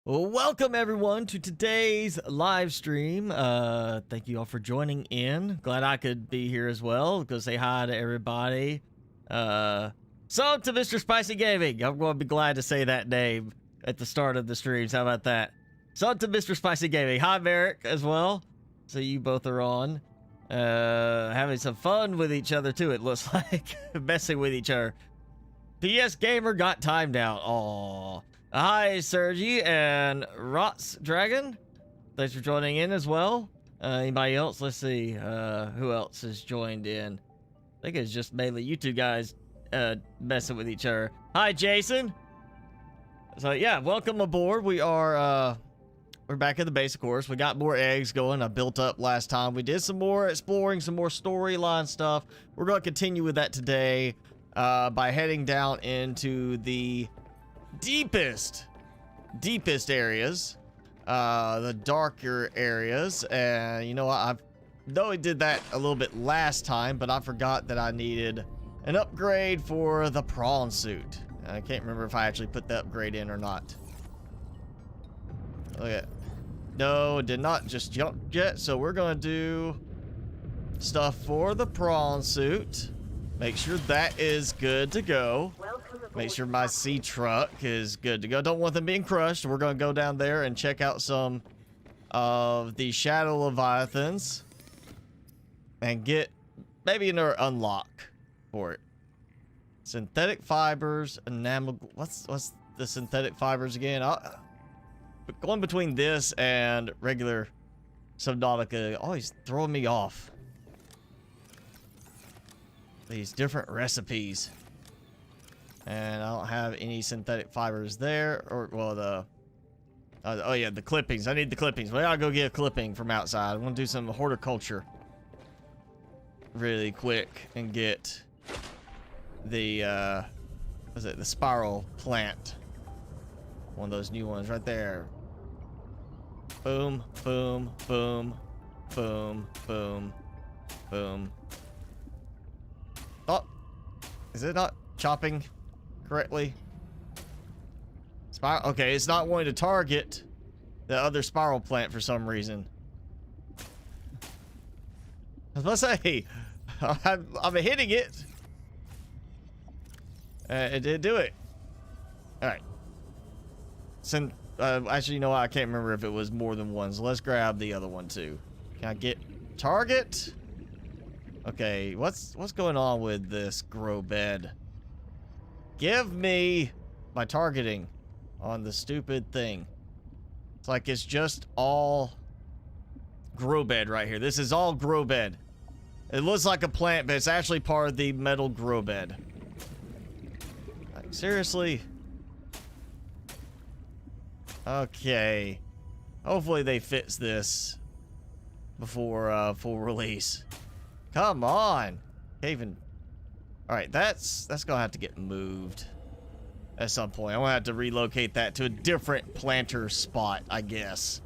Well, welcome everyone to today's live stream. Thank you all for joining in. Glad I could be here as well. Go say hi to everybody. So to MrSpicyGaming. I'm going to be glad to say that name at the start of the streams. How about that? So to MrSpicyGaming. Hi, Merrick, as well. So you both are on. Having some fun with each other too, it looks like. Messing with each other. PS Gamer got timed out. Aww. Hi, Sergi and Rots Dragon. Thanks for joining in as well. Anybody else? Let's see. Who else has joined in? I think it's just mainly you two guys messing with each other. Hi, Jason. So yeah, welcome aboard. We are we're back at the base, of course. We got more eggs going. I built up last time. We did some more exploring, some more storyline stuff. We're going to continue with that today by heading down into the deepest areas, the darker areas. And you know what, I know I did that a little bit last time, but I forgot that I needed an upgrade for the prawn suit. I can't remember if I actually put the upgrade in or not. Look at, no, did not just jump yet. So we're gonna do stuff for the prawn suit. Make sure that is good to go. Make sure my sea truck is good to go. Don't want them being crushed. We're going to go down there and check out some of the shadow Leviathans and get maybe another unlock for it. Synthetic fibers, enamel. What's the synthetic fibers again? Going between this and regular Subnautica always throwing me off. These different recipes. And I don't have any synthetic fibers there, or well, the oh yeah, the clippings. I need the clippings. Well, I'll go get a clipping from outside. I want to do some horticulture really quick and get the what's it, the spiral plant, one of those new ones right there. Boom, boom, boom, boom, boom, boom. Oh, is it not chopping correctly? Spiral. Okay, it's not wanting to target the other spiral plant for some reason. I was about to say, I'm hitting it. It did do it. All right. Actually, you know what? I can't remember if it was more than one. So let's grab the other one too. Can I get target? Okay, what's going on with this grow bed? Give me my targeting on the stupid thing. It's like it's just all grow bed right here. This is all grow bed. It looks like a plant, but it's actually part of the metal grow bed. Like, seriously? Okay. Hopefully they fix this before full release. Come on. Can't even. All right, that's gonna have to get moved at some point. I'm gonna have to relocate that to a different planter spot, I guess,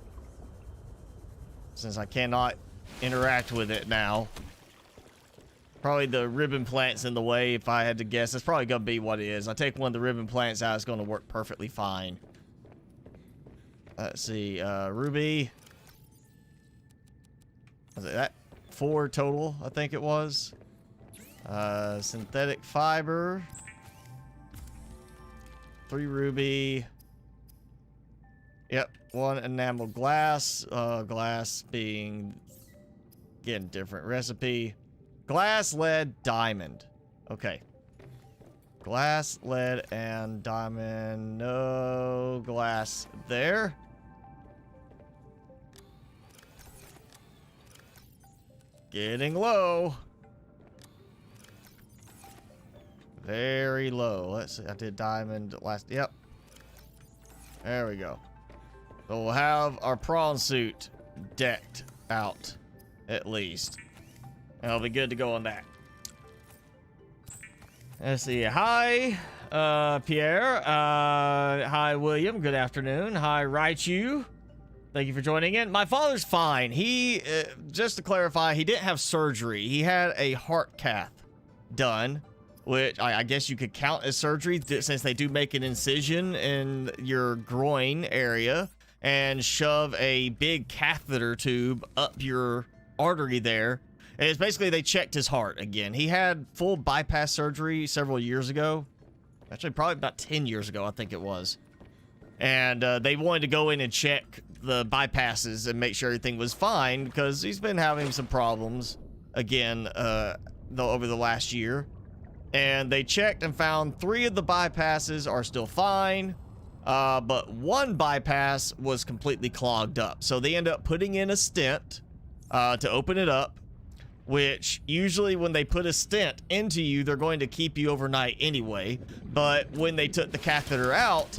since I cannot interact with it now. Probably the ribbon plant's in the way. If I had to guess, it's probably gonna be what it is. I take one of the ribbon plants out, it's gonna work perfectly fine. Let's see, ruby. Was it that 4 total? I think it was. Synthetic fiber, 3 ruby. Yep, 1 enamel glass. Glass being, again, different recipe. Glass, lead, diamond. Okay. Glass, lead, and diamond. No glass there. Getting low. Very low. Let's see. I did diamond last. Yep. There we go. So we'll have our prawn suit decked out, at least. And I'll be good to go on that. Let's see. Hi, Pierre. Hi, William. Good afternoon. Hi, Raichu. Thank you for joining in. My father's fine. He, just to clarify, he didn't have surgery. He had a heart cath done. which I guess you could count as surgery since they do make an incision in your groin area and shove a big catheter tube up your artery there. And it's basically they checked his heart again. He had full bypass surgery several years ago. Actually, probably about 10 years ago, I think it was. And they wanted to go in and check the bypasses and make sure everything was fine because he's been having some problems again over the last year. And they checked and found 3 of the bypasses are still fine, but 1 bypass was completely clogged up. So they end up putting in a stent to open it up, which usually when they put a stent into you, they're going to keep you overnight anyway. But when they took the catheter out,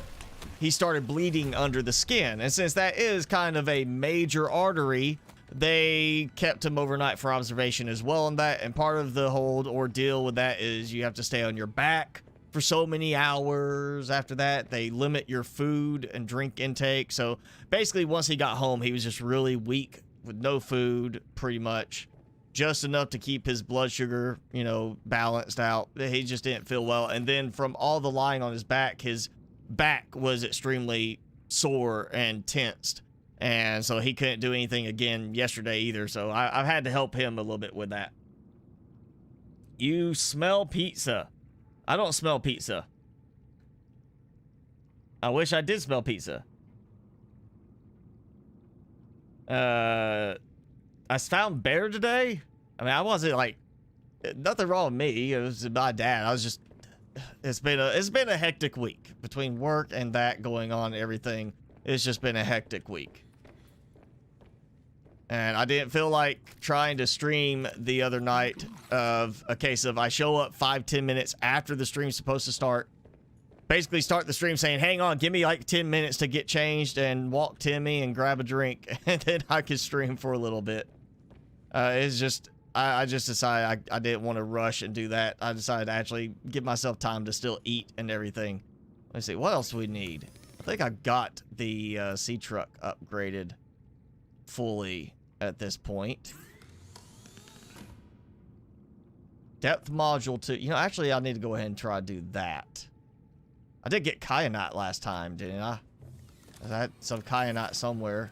he started bleeding under the skin. And since that is kind of a major artery, they kept him overnight for observation as well on that. And part of the whole ordeal with that is you have to stay on your back for so many hours. After that, they limit your food and drink intake. So basically, once he got home, he was just really weak with no food, pretty much. Just enough to keep his blood sugar, you know, balanced out. He just didn't feel well. And then from all the lying on his back was extremely sore and tensed. And so he couldn't do anything again yesterday either. So I've had to help him a little bit with that. You smell pizza. I don't smell pizza. I wish I did smell pizza. I found bear today. I mean, I wasn't like, nothing wrong with me. It was my dad. I was just, it's been a hectic week between work and that going on, everything. It's just been a hectic week. And I didn't feel like trying to stream the other night of a case of I show up 5-10 minutes after the stream's supposed to start. Basically start the stream saying, hang on, give me like 10 minutes to get changed and walk Timmy and grab a drink. And then I could stream for a little bit. It's just, I just decided I didn't want to rush and do that. I decided to actually give myself time to still eat and everything. Let's see, what else do we need? I think I got the sea truck upgraded fully at this point. Depth module 2. You know, actually, I need to go ahead and try to do that. I did get kyanite last time, didn't I? I had some kyanite somewhere.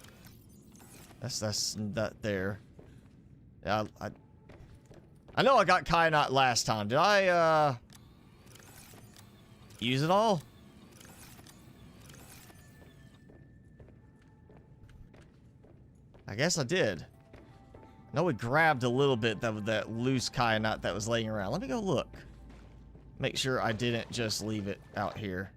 That's not there. Yeah, I know I got kyanite last time. Did I use it all? I guess I did. I know we grabbed a little bit of that loose kyanite that was laying around. Let me go look. Make sure I didn't just leave it out here.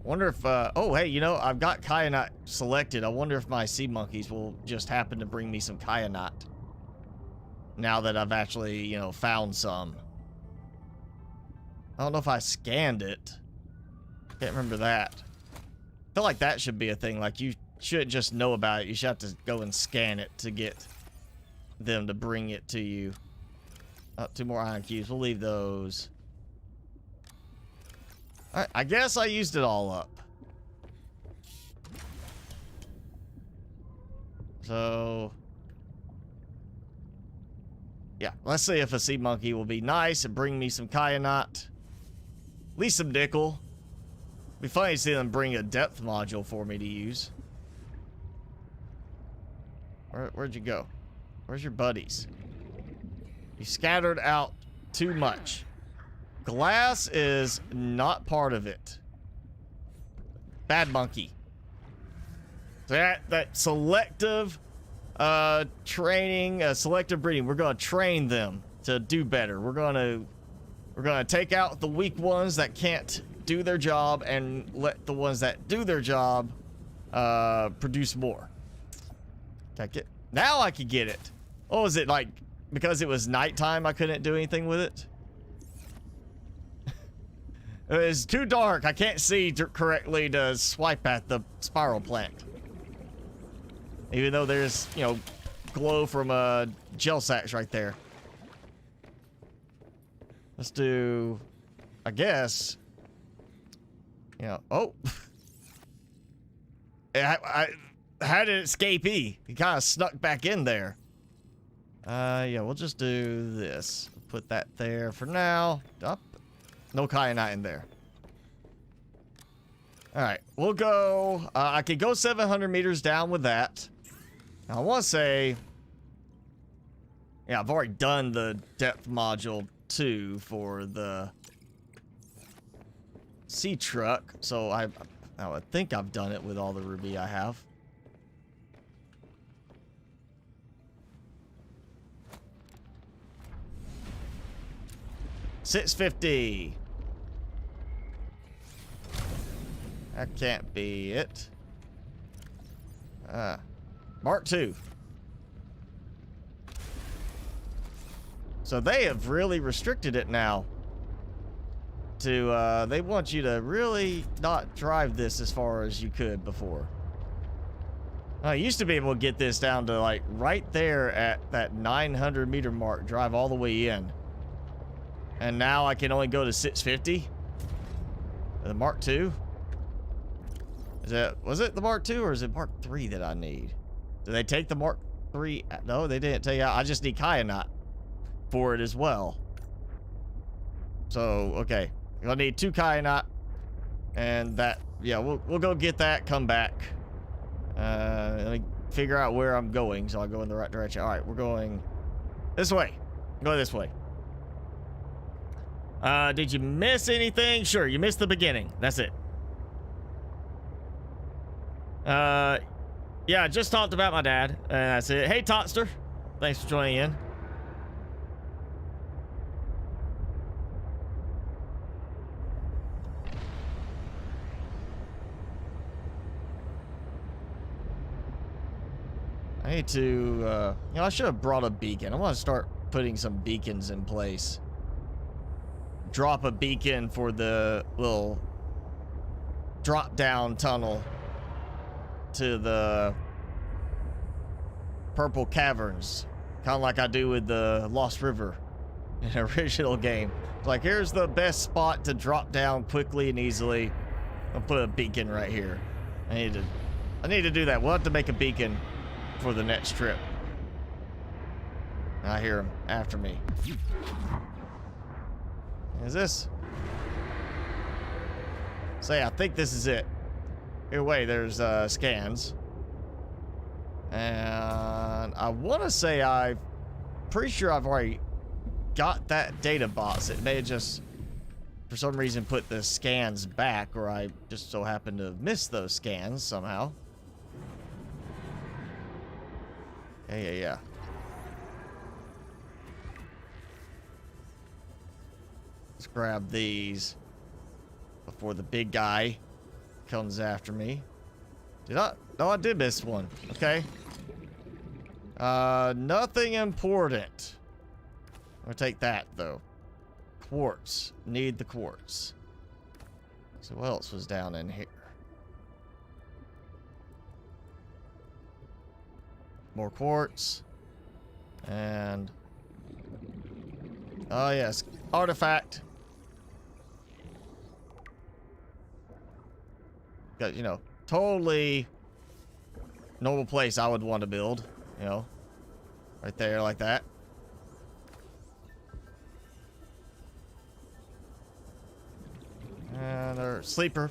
Wonder if, oh, hey, you know, I've got kyanite selected. I wonder if my sea monkeys will just happen to bring me some kyanite. Now that I've actually, you know, found some. I don't know if I scanned it. Can't remember that. I feel like that should be a thing. Like, you shouldn't just know about it. You should have to go and scan it to get them to bring it to you. Oh, 2 more iron cubes. We'll leave those. Alright, I guess I used it all up. So... yeah, let's see if a sea monkey will be nice and bring me some kyanite. At least some nickel. It'd be funny to see them bring a depth module for me to use. Where'd you go? Where's your buddies? You scattered out too much. Glass is not part of it. Bad monkey. That selective training, selective breeding. We're gonna train them to do better. We're gonna take out the weak ones that can't do their job and let the ones that do their job produce more. Now I can get it. Oh, is it like because it was nighttime I couldn't do anything with it? It's too dark. I can't see correctly to swipe at the spiral plant. Even though there's, you know, glow from gel sacks right there. Let's do, I guess, you know, oh. I had an escapee. He kind of snuck back in there. Yeah, we'll just do this. put that there for now. Up. No kyanite in there. Alright, we'll go... I could go 700 meters down with that. Now, I want to say... Yeah, I've already done the depth module 2 for the sea truck. So I would think I've done it with all the ruby I have. $650. That can't be it. Mark 2. So they have really restricted it now. To, they want you to really not drive this as far as you could before. I used to be able to get this down to, like, right there at that 900 meter mark, drive all the way in. And now I can only go to 650. The Mark 2. Was it the Mark 2 or is it Mark 3 that I need? Did they take the Mark 3? No, they didn't take it out. I just need kyanite for it as well. So, okay. I'll need 2 kyanite. And that, yeah, we'll go get that, come back. Let me figure out where I'm going so I go in the right direction. Alright, we're going this way. Go this way. Did you miss anything? Sure, you missed the beginning. That's it. Yeah, I just talked about my dad, and that's it. Hey, Totster. Thanks for joining in. I need to, you know, I should have brought a beacon. I want to start putting some beacons in place. Drop a beacon for the little drop-down tunnel to the purple caverns, kind of like I do with the Lost River in the original game. It's like, here's the best spot to drop down quickly and easily. I'll put a beacon right here. I need to do that. We'll have to make a beacon for the next trip. I hear him after me. Is this? Say, I think this is it. Here, wait, there's scans. And I want to say I'm pretty sure I've already got that data box. It may have just, for some reason, put the scans back, or I just so happened to have missed those scans somehow. Yeah. Let's grab these before the big guy comes after me. No, I did miss one. Okay. Nothing important. I'm gonna take that though. Quartz. Need the quartz. So what else was down in here? More quartz. And oh yes, artifact. Got, you know, totally normal place I would want to build, you know, right there like that. And our sleeper.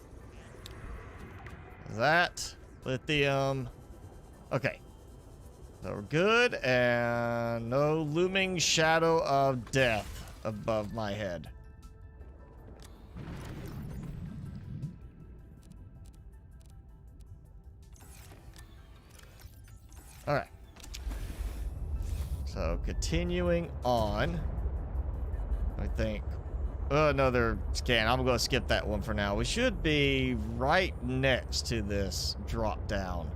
That lithium. Okay. So we're good, and no looming shadow of death above my head. All right. So continuing on, I think. Another scan. I'm going to skip that one for now. We should be right next to this drop down.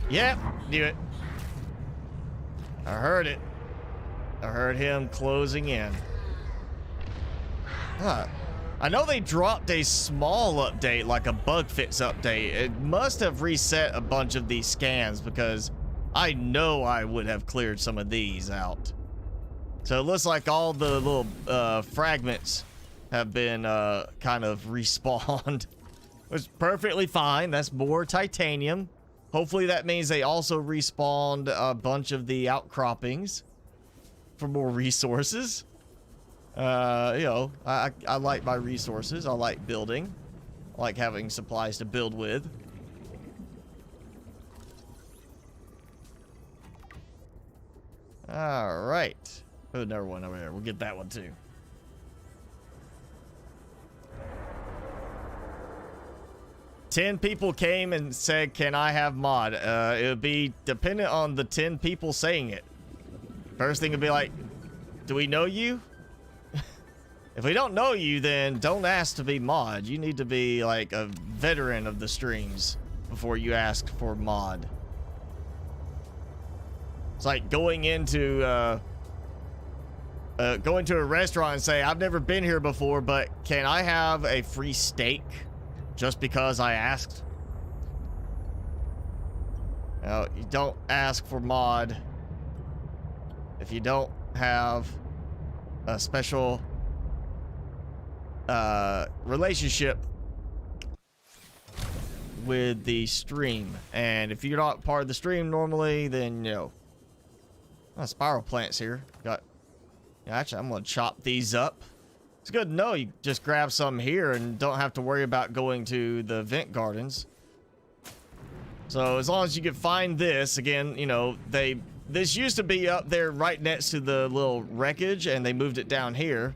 Yep, knew it. I heard it. I heard him closing in. Huh. I know they dropped a small update, like a bug fix update. It must have reset a bunch of these scans because I know I would have cleared some of these out. So it looks like all the little fragments have been kind of respawned. It's perfectly fine. That's more titanium. Hopefully that means they also respawned a bunch of the outcroppings for more resources. You know, I like my resources. I like building. I like having supplies to build with. All right. Oh, another one over there. We'll get that one too. Ten people came and said, "Can I have mod?" It would be dependent on the 10 people saying it. First thing would be like, "Do we know you?" If we don't know you, then don't ask to be mod. You need to be like a veteran of the streams before you ask for mod. It's like going into a restaurant and say, "I've never been here before, but can I have a free steak just because I asked?" No, you don't ask for mod if you don't have a special relationship with the stream. And if you're not part of the stream normally, then you know. Spiral plants here. Got. Actually, I'm gonna chop these up. It's good to know you just grab some here and don't have to worry about going to the vent gardens. So as long as you can find this, again, you know, this used to be up there right next to the little wreckage, and they moved it down here.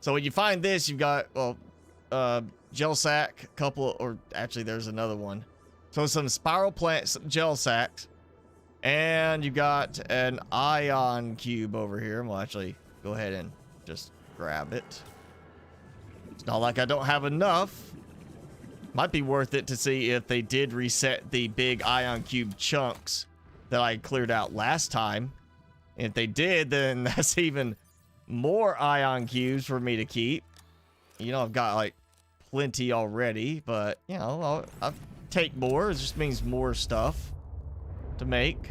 So when you find this, you've got, well, gel sack, couple, or actually there's another one. So some spiral plants, gel sacks, and you got an ion cube over here. We'll actually go ahead and just grab it. It's not like I don't have enough. Might be worth it to see if they did reset the big ion cube chunks that I cleared out last time. And if they did, then that's even more ion cubes for me to keep. You know, I've got like plenty already, but you know, I'll take more. It just means more stuff to make.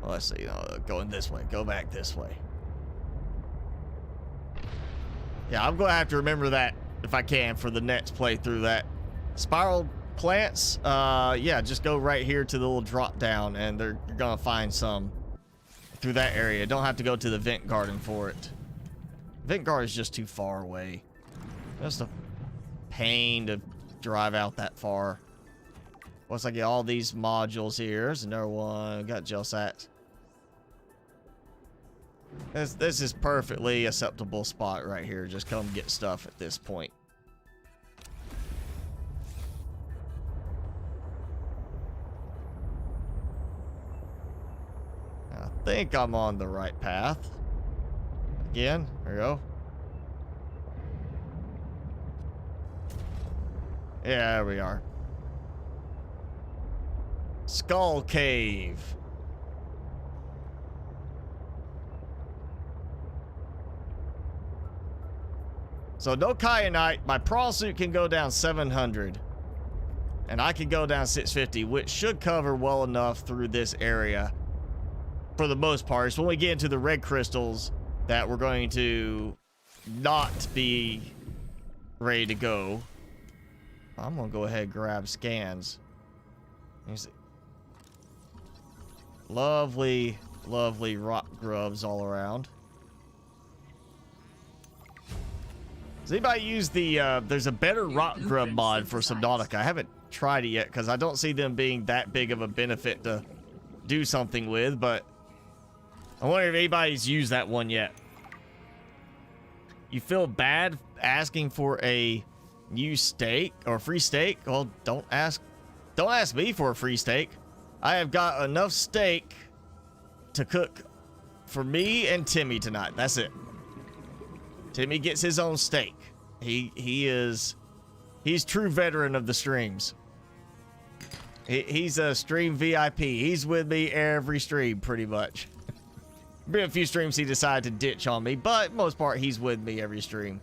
Well, let's see, going this way, go back this way. Yeah, I'm gonna have to remember that if I can for the next playthrough. That spiral plants, yeah, just go right here to the little drop down, and you're gonna find some through that area. Don't have to go to the vent garden for it. Vent garden is just too far away. Just a pain to drive out that far. Once I get all these modules here, there's another one. Got gel sacks. This is perfectly acceptable spot right here. Just come get stuff at this point. I think I'm on the right path. Again, there we go. Yeah, there we are. Skull Cave. So no kyanite. My prawn suit can go down 700. And I can go down 650, which should cover well enough through this area. For the most part. It's when we get into the red crystals that we're going to not be ready to go. I'm going to go ahead and grab scans. Lovely, lovely rock grubs all around. Does anybody use the, there's a better rock grub mod for Subnautica. I haven't tried it yet because I don't see them being that big of a benefit to do something with, but I wonder if anybody's used that one yet. You feel bad asking for a new steak or free steak? Well, don't ask me for a free steak. I have got enough steak to cook for me and Timmy tonight. That's it. Timmy gets his own steak. He's true veteran of the streams. He's a stream VIP. He's with me every stream pretty much. Been a few streams he decided to ditch on me, but most part he's with me every stream.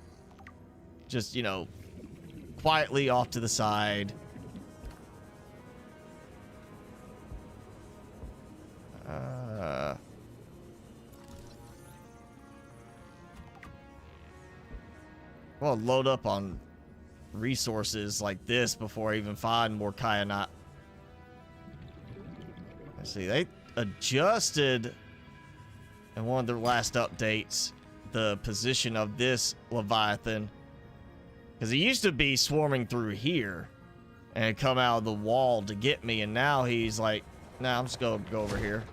Just, you know, quietly off to the side. Well, load up on resources like this before I even find more kyanite. Let's see, they adjusted in one of their last updates the position of this Leviathan, because he used to be swarming through here and come out of the wall to get me, and now he's like, nah, I'm just gonna go over here.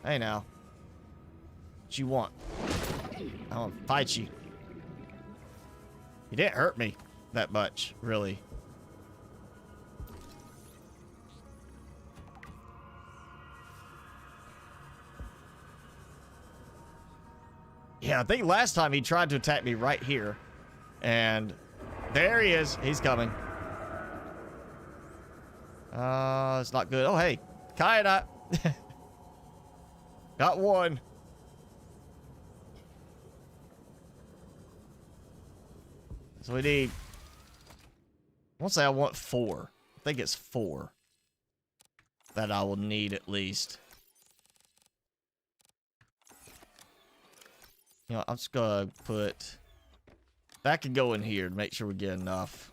Hey now, what you want? I don't fight you. You didn't hurt me that much, really. Yeah, I think last time he tried to attack me right here. And there he is. He's coming. It's not good. Oh, hey. Kyanite. Got one. So we need... I won't say I want 4. I think it's 4 that I will need at least. You know, I'm just gonna put... That could go in here to make sure we get enough.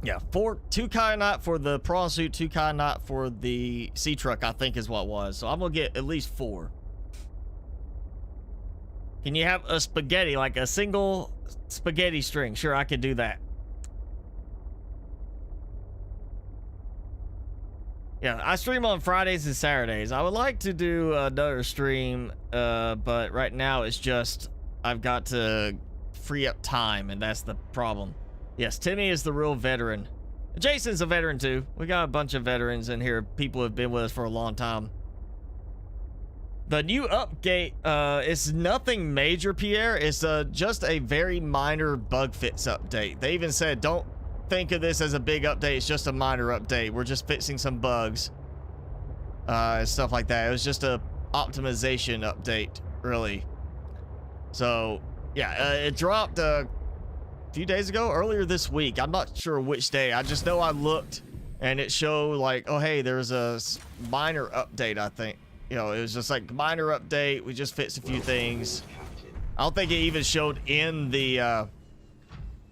Yeah, 2 kyanite for the prawn suit, 2 kyanite for the sea truck, I think is what it was. So I'm gonna get at least 4. Can you have a spaghetti, like a single spaghetti string? Sure, I could do that. Yeah, I stream on Fridays and Saturdays. I would like to do another stream, but right now it's just I've got to free up time, and that's the problem. Yes, Timmy is the real veteran. Jason's a veteran too. We got a bunch of veterans in here. People who have been with us for a long time. The new update is nothing major, Pierre. It's just a very minor bug fix update. They even said, don't think of this as a big update. It's just a minor update. We're just fixing some bugs and stuff like that. It was just a optimization update, really. So, yeah, it dropped a few days ago, earlier this week. I'm not sure which day. I just know I looked and it showed like, oh, hey, there's a minor update, I think. You know, it was just like minor update. We just fixed a few things. I don't think it even showed in the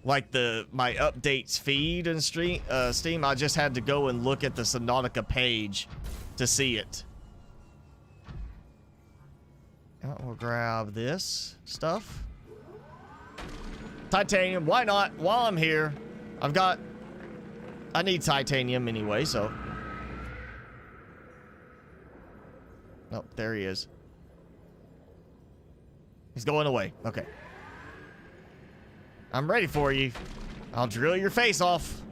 like my updates feed and Steam. I just had to go and look at the Subnautica page to see it. We'll grab this stuff. Titanium, why not? While I'm here, I need titanium anyway, so. Oh, there he is. He's going away. Okay. I'm ready for you. I'll drill your face off.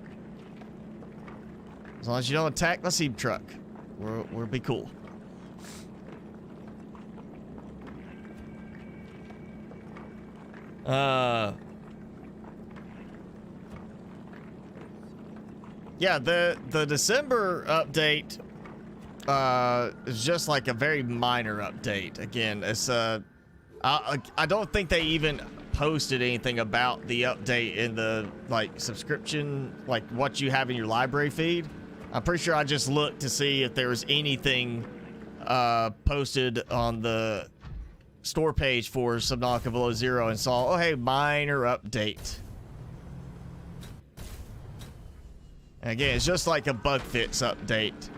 As long as you don't attack the seed truck, we'll be cool. Yeah, the December update is just like a very minor update. Again, it's I don't think they even posted anything about the update in the like subscription, like what you have in your library feed. I'm pretty sure I just looked to see if there was anything posted on the store page for Subnautica Below Zero and saw, oh hey, minor update. And again, it's just like a bug fix update.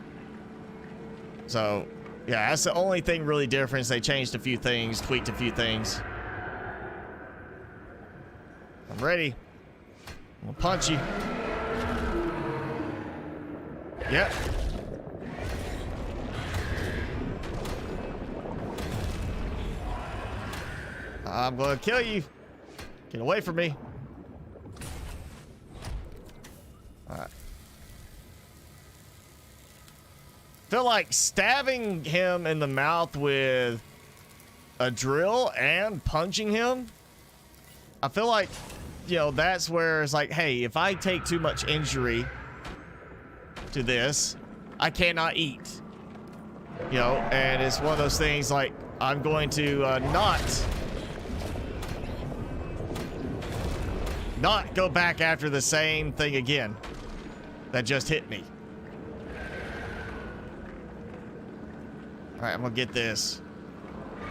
So, yeah, that's the only thing really different. They changed a few things, tweaked a few things. I'm ready. I'm gonna punch you. Yep. I'm gonna kill you. Get away from me. Alright. Feel like stabbing him in the mouth with a drill and punching him. I feel like, you know, that's where it's like, hey, if I take too much injury to this, I cannot eat. You know, and it's one of those things like, I'm going to not go back after the same thing again that just hit me. All right, I'm gonna get this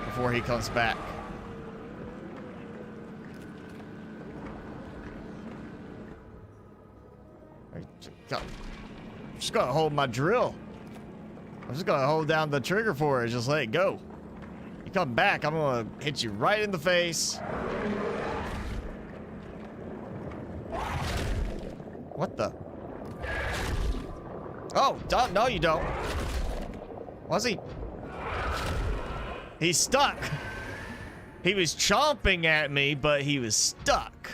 before he comes back. just gonna hold my drill. I'm just gonna hold down the trigger for it. Just let it go. You come back, I'm gonna hit you right in the face. What the? Oh, no, you don't. Was he? He's stuck. He was chomping at me, but he was stuck.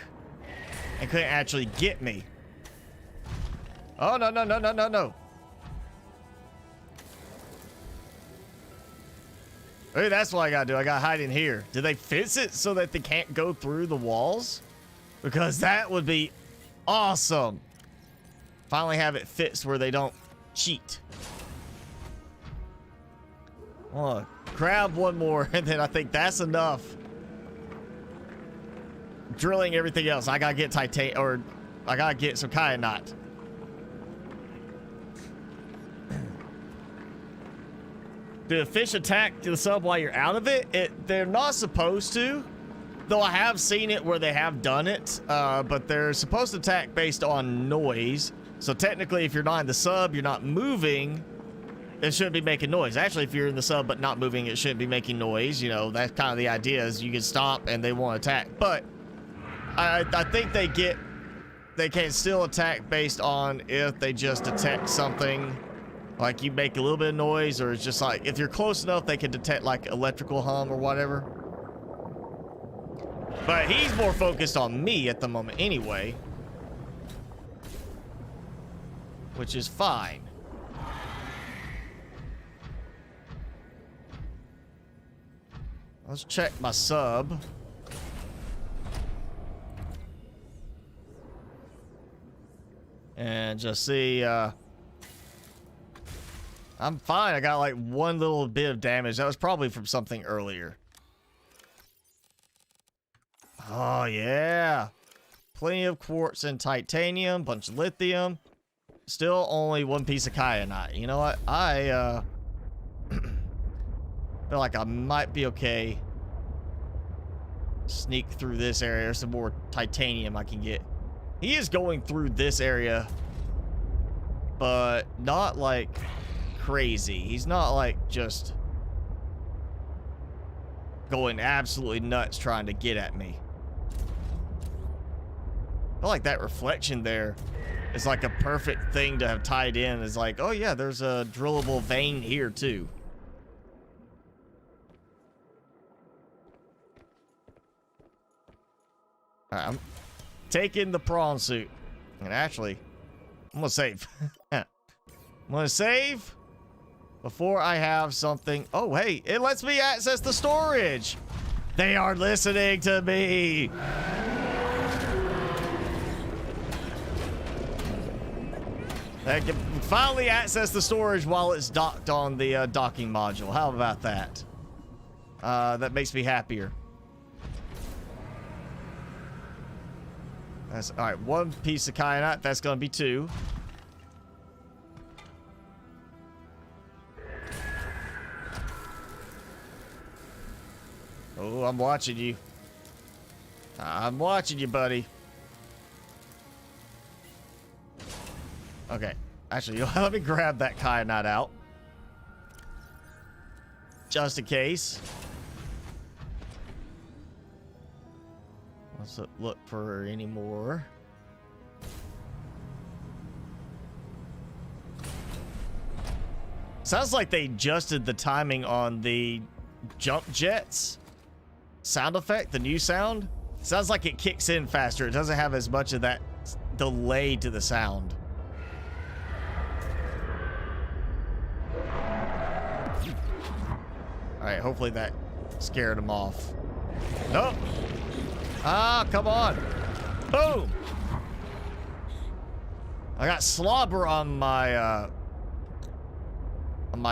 And couldn't actually get me. Oh, no, no, no, no, no, no. Hey, that's what I gotta do. I gotta hide in here. Did they fix it so that they can't go through the walls? Because that would be awesome. Finally have it fixed where they don't cheat. Oh, grab one more, and then I think that's enough. Drilling everything else. I gotta get titanium, or I gotta get some kyanite. Do the fish attack the sub while you're out of it? They're not supposed to. Though I have seen it where they have done it. But they're supposed to attack based on noise. So technically, if you're not in the sub, you're not moving, it shouldn't be making noise. Actually, if you're in the sub but not moving, it shouldn't be making noise. You know, that's kind of the idea, is you can stop and they won't attack. But I think they can still attack based on if they just detect something. Like you make a little bit of noise, or it's just like, if you're close enough, they can detect like electrical hum or whatever. But he's more focused on me at the moment anyway. Which is fine. Let's check my sub. And just see, I'm fine. I got like one little bit of damage. That was probably from something earlier. Oh, yeah. Plenty of quartz and titanium, bunch of lithium. Still only one piece of kyanite. You know what? I feel like I might be okay. Sneak through this area. There's some more titanium I can get. He is going through this area, but not like crazy. He's not like just going absolutely nuts trying to get at me. I feel like that reflection there is like a perfect thing to have tied in. It's like, oh yeah, there's a drillable vein here too. All right, I'm taking the prawn suit. And actually, I'm gonna save. I'm gonna save before I have something. Oh, hey, it lets me access the storage. They are listening to me. I can finally access the storage while it's docked on the docking module. How about that? That makes me happier. That's all right. One piece of kyanite. That's gonna be two. Oh, I'm watching you. I'm watching you, buddy. Okay. Actually, let me grab that kyanite out. Just in case. Let's look for any more. Sounds like they adjusted the timing on the jump jets sound effect, the new sound. Sounds like it kicks in faster. It doesn't have as much of that delay to the sound. All right, hopefully that scared him off. Nope. Ah, come on. Boom. I got slobber on my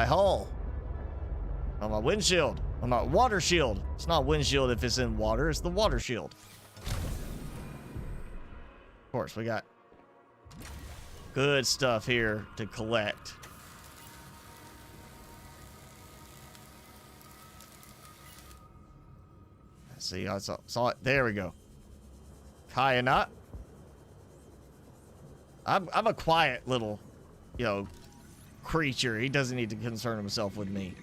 hull. On my windshield. On my water shield. It's not windshield if it's in water. It's the water shield. Of course, we got good stuff here to collect. Let's see. I saw it. There we go. Kyanite. I'm a quiet little, you know, creature. He doesn't need to concern himself with me.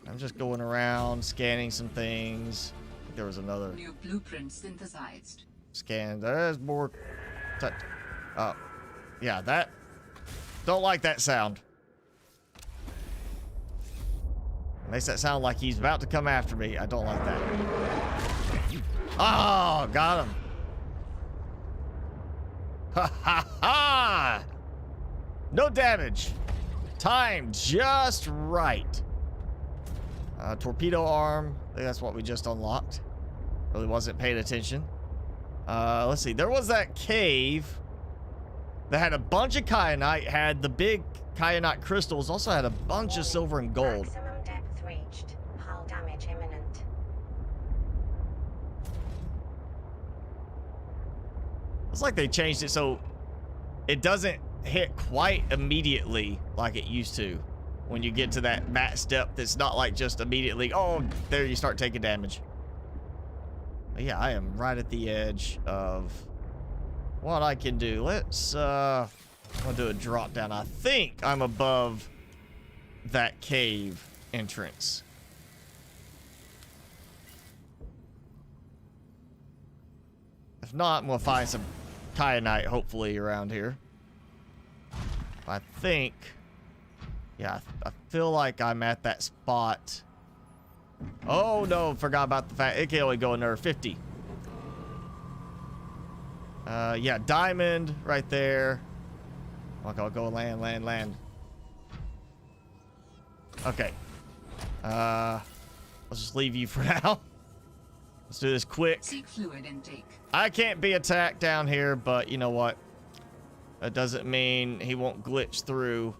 I'm just going around scanning some things. There was another new blueprint synthesized. Scan. There's more. Oh, yeah, that. Don't like that sound. Makes that sound like he's about to come after me. I don't like that. Oh, got him. Ha ha ha! No damage. Timed just right. Torpedo arm. I think that's what we just unlocked. Really wasn't paying attention. Let's see. There was that cave that had a bunch of kyanite, had the big kyanite crystals, also had a bunch of silver and gold. Maximum depth reached. Hull damage imminent. It's like they changed it so it doesn't hit quite immediately like it used to. When you get to that max depth, it's not like just immediately, oh, there you start taking damage. But yeah, I am right at the edge of what I can do. Let's, I'll do a drop down. I think I'm above that cave entrance. If not, I'm gonna find some kyanite, hopefully, around here. I think... Yeah, I feel like I'm at that spot. Oh, no, forgot about the fact it can only go another 50. Yeah, diamond right there. Okay, I'll go land, land, land. Okay. Let's just leave you for now. Let's do this quick. Seek fluid intake. I can't be attacked down here, but you know what? That doesn't mean he won't glitch through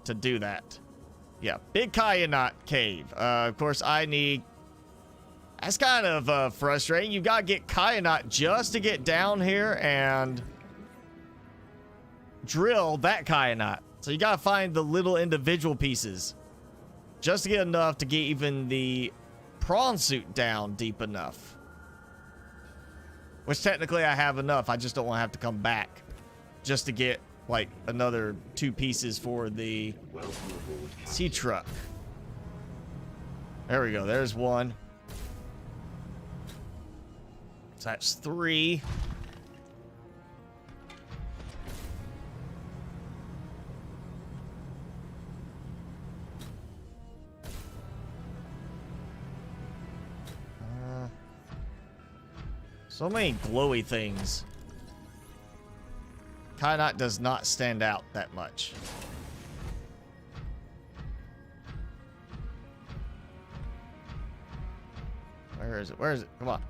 to do that. Yeah, big kyanite cave. Of course, I need... That's kind of frustrating. You've got to get kyanite just to get down here and drill that kyanite. So you got to find the little individual pieces just to get enough to get even the prawn suit down deep enough. Which technically I have enough. I just don't want to have to come back just to get like another 2 pieces for the sea truck. There we go. There's 1. So that's 3. So many glowy things. Kyanite does not stand out that much. Where is it? Where is it? Come on.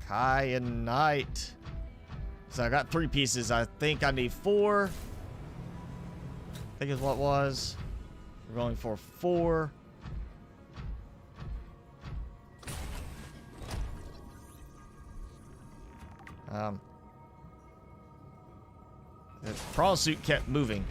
Kyanite. So I got 3 pieces. I think I need 4. I think is what it was. We're going for 4. The prawn suit kept moving.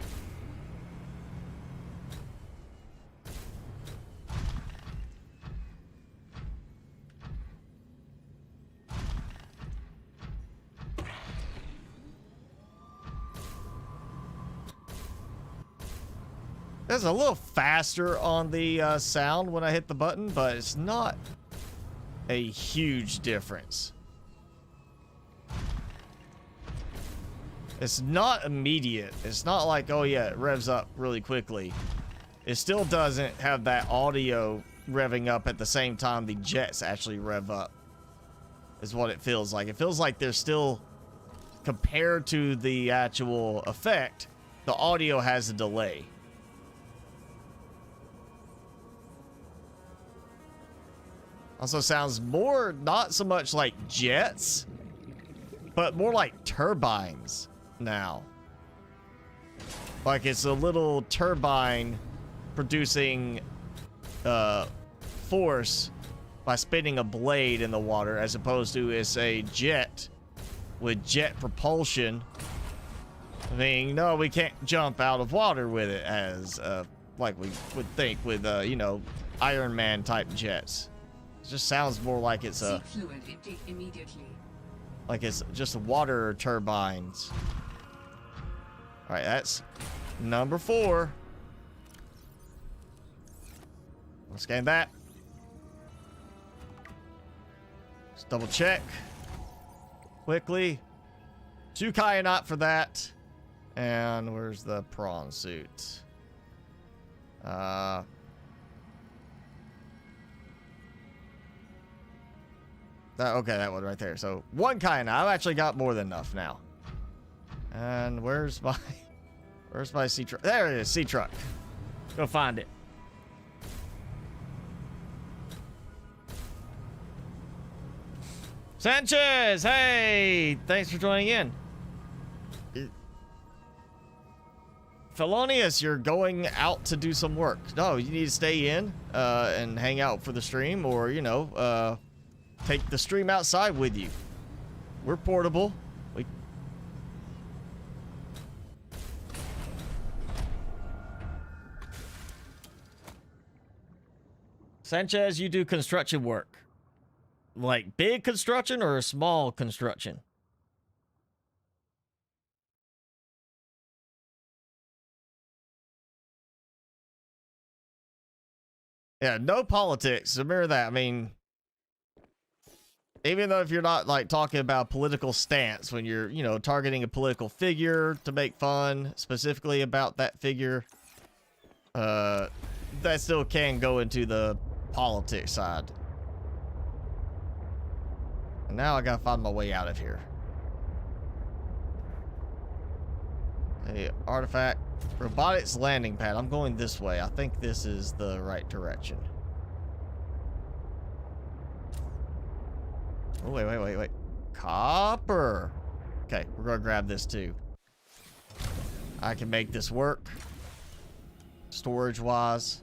It's a little faster on the sound when I hit the button, but it's not a huge difference. It's not immediate. It's not like, oh yeah, it revs up really quickly. It still doesn't have that audio revving up at the same time the jets actually rev up, is what it feels like. It feels like there's still, compared to the actual effect, the audio has a delay. Also sounds more, not so much like jets, but more like turbines now. Like it's a little turbine producing force by spinning a blade in the water, as opposed to it's a jet with jet propulsion. I mean, no, we can't jump out of water with it as like we would think with you know, Iron Man type jets. It just sounds more like it's a Seek fluid intake immediately. Like it's just water turbines. All right, that's number 4. Let's scan that. Let's double check quickly. 2 kyanite for that. And where's the prawn suit? Okay, that one right there. So 1 kyanite. I've actually got more than enough now. And where's my sea truck? There it is, sea truck. Go find it. Sanchez, hey, thanks for joining in. Thelonious, you're going out to do some work. No, you need to stay in and hang out for the stream, or you know, take the stream outside with you. We're portable. Sanchez, you do construction work. Like big construction or small construction? Yeah, no politics. Remember that. I mean, even though if you're not like talking about political stance, when you're, you know, targeting a political figure to make fun specifically about that figure, that still can go into the politics side. And now I gotta find my way out of here. A artifact. Robotics landing pad. I'm going this way. I think this is the right direction. Oh, wait. Copper. Okay, we're gonna grab this too. I can make this work. Storage-wise.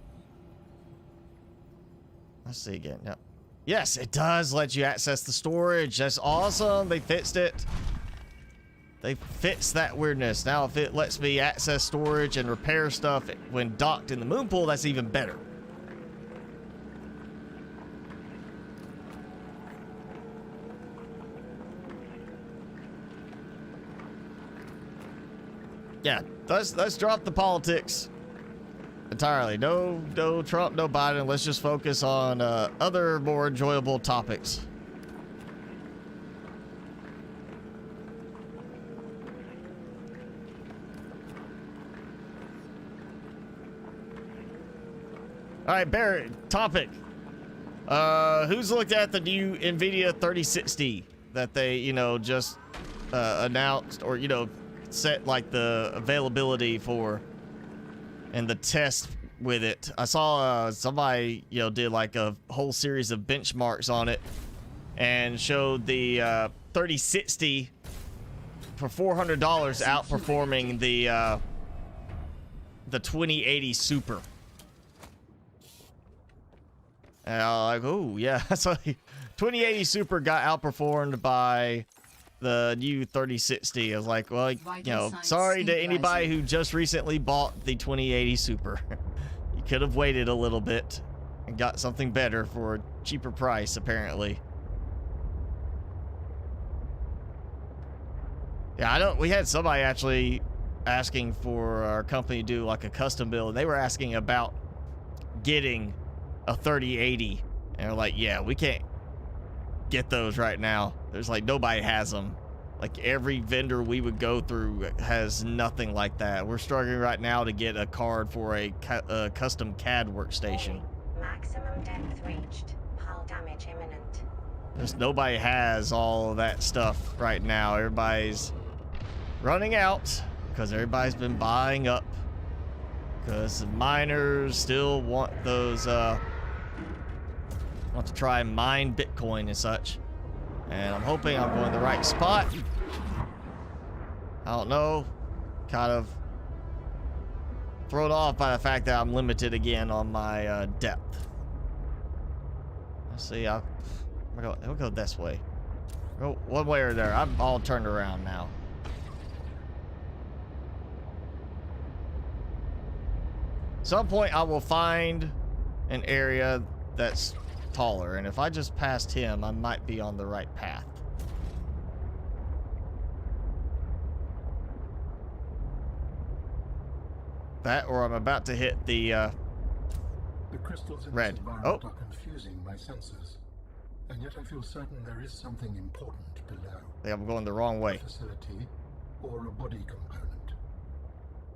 Let's see again. Yep. Yes, it does let you access the storage. That's awesome. They fixed it. They fixed that weirdness. Now, if it lets me access storage and repair stuff when docked in the moon pool, that's even better. Yeah, let's drop the politics entirely. No Trump, no Biden. Let's just focus on other more enjoyable topics. All right, Barrett, topic. Who's looked at the new NVIDIA 3060 that they, you know, just announced, or, you know, set like the availability for and the test with it? I saw somebody, you know, did like a whole series of benchmarks on it and showed the 3060 for $400 outperforming the 2080 Super. And I was like, oh, yeah. So 2080 Super got outperformed by the new 3060. I was like, well, you know, sorry to anybody who just recently bought the 2080 Super. You could have waited a little bit and got something better for a cheaper price, apparently. Yeah, I don't. We had somebody actually asking for our company to do like a custom build. They were asking about getting a 3080, and they're like, yeah, we can't get those right now. There's like nobody has them. Like every vendor we would go through has nothing like that. We're struggling right now to get a card for a custom CAD workstation. Maximum depth reached. Hull damage imminent. Just nobody has all of that stuff right now. Everybody's running out because everybody's been buying up, because the miners still want those want to try and mine Bitcoin and such. And I'm hoping I'm going to the right spot. I don't know. Kind of thrown off by the fact that I'm limited again on my depth. Let's see. I'll go this way. Go one way or there. I'm all turned around now. At some point I will find an area that's taller, and if I just passed him, I might be on the right path. That, or I'm about to hit the crystals in red. this environment are confusing my senses, and yet I feel certain there is something important below. I think I'm going the wrong way. A facility or a body component.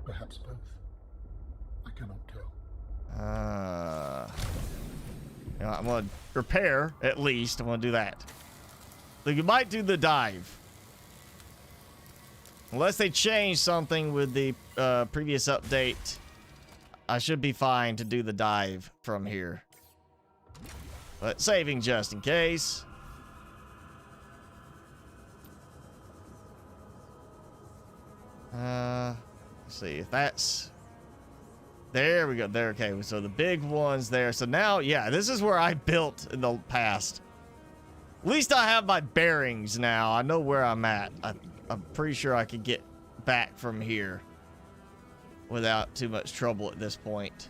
Perhaps both. I cannot tell. You know, I'm gonna repair at least. I'm gonna do that. So you might do the dive. Unless they change something with the previous update, I should be fine to do the dive from here. But saving just in case. Let's see if that's... There we go. There, okay. So the big one's there. So now, yeah, this is where I built in the past. At least I have my bearings now. I know where I'm at. I'm pretty sure I could get back from here without too much trouble at this point.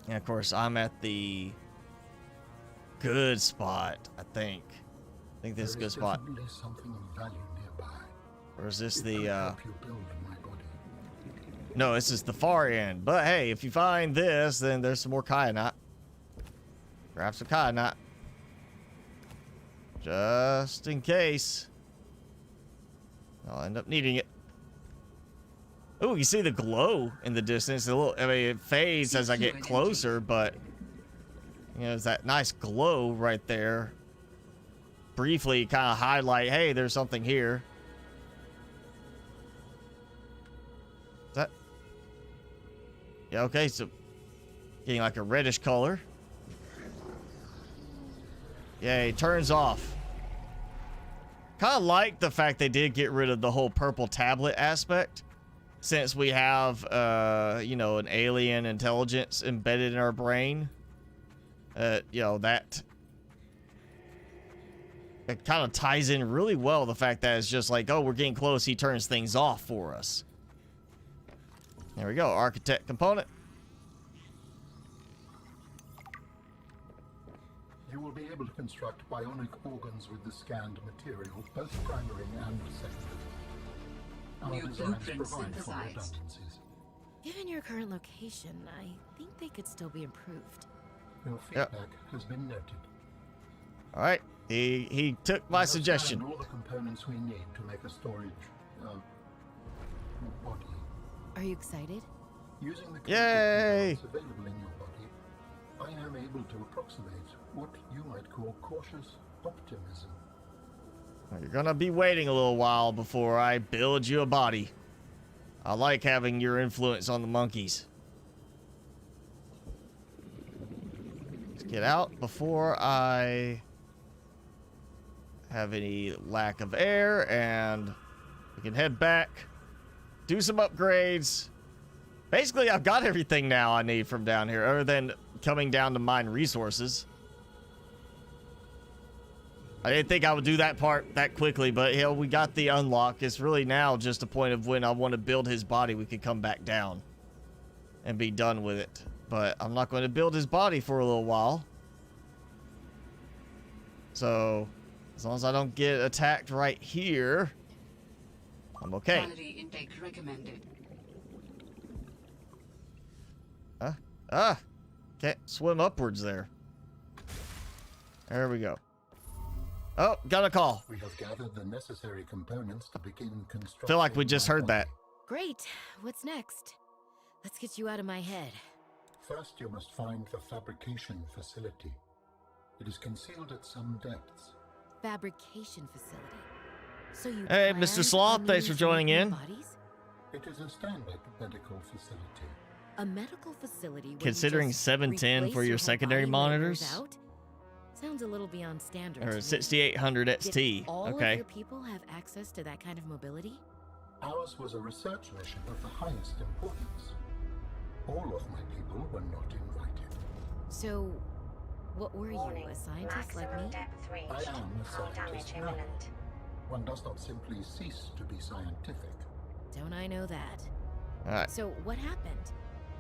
And of course, I'm at the good spot, I think. I think this is a good spot. Something of value nearby. Or is this It the could help you build my body. No, this is the far end. But hey, if you find this, then there's some more kyanite. Grab some kyanite. Just in case. I'll end up needing it. Oh, you see the glow in the distance. A little, I mean, it fades as I get closer, but you know, it's that nice glow right there. Briefly kind of highlight, hey, there's something here. Is that? Yeah, okay, so getting like a reddish color. Yeah, it turns off. Kind of like the fact they did get rid of the whole purple tablet aspect, since we have, you know, an alien intelligence embedded in our brain. You know, that it kind of ties in really well the fact that it's just like, oh, we're getting close. He turns things off for us. There we go. Architect component. You will be able to construct bionic organs with the scanned material, both primary and secondary. Our New designs blueprints provide for synthesized. redundancies. Given your current location, I think they could still be improved. Your feedback has been noted. All right. He took my We have suggestion. scanned all the components we need to make a storage body. Are you excited? Using the Yay! components available in your body, I am able to approximate what you might call cautious optimism. You're gonna be waiting a little while before I build you a body. I like having your influence on the monkeys. Let's get out before I have any lack of air, and we can head back, do some upgrades. Basically, I've got everything now I need from down here, other than coming down to mine resources. I didn't think I would do that part that quickly, but you know, we got the unlock. It's really now just a point of when I want to build his body, we could come back down and be done with it. But I'm not going to build his body for a little while. So, as long as I don't get attacked right here, I'm okay. Calorie intake recommended. Can't swim upwards there. There we go. Oh, got a call. We have gathered the necessary components to begin construction. Feel like we just heard that. Great. What's next? Let's get you out of my head. First, you must find the fabrication facility. It is concealed at some depths. Fabrication facility. So you Hey, plan Mr. Sloth, on thanks for using joining human in. Bodies? It is a standard medical facility. A medical facility where Considering you just 710 replace for your whole secondary body when it goes monitors? out? Sounds a little beyond standard. Or to me. 6800 Did XT. all of Okay. your people have access to that kind of mobility? Ours was a research mission of the highest importance. All of my people were not invited. So, what were Warning. you, a scientist like Maximum me? depth reached. I am a Hull damage scientist now. imminent. One does not simply cease to be scientific. Don't I know that? Alright. So, what happened?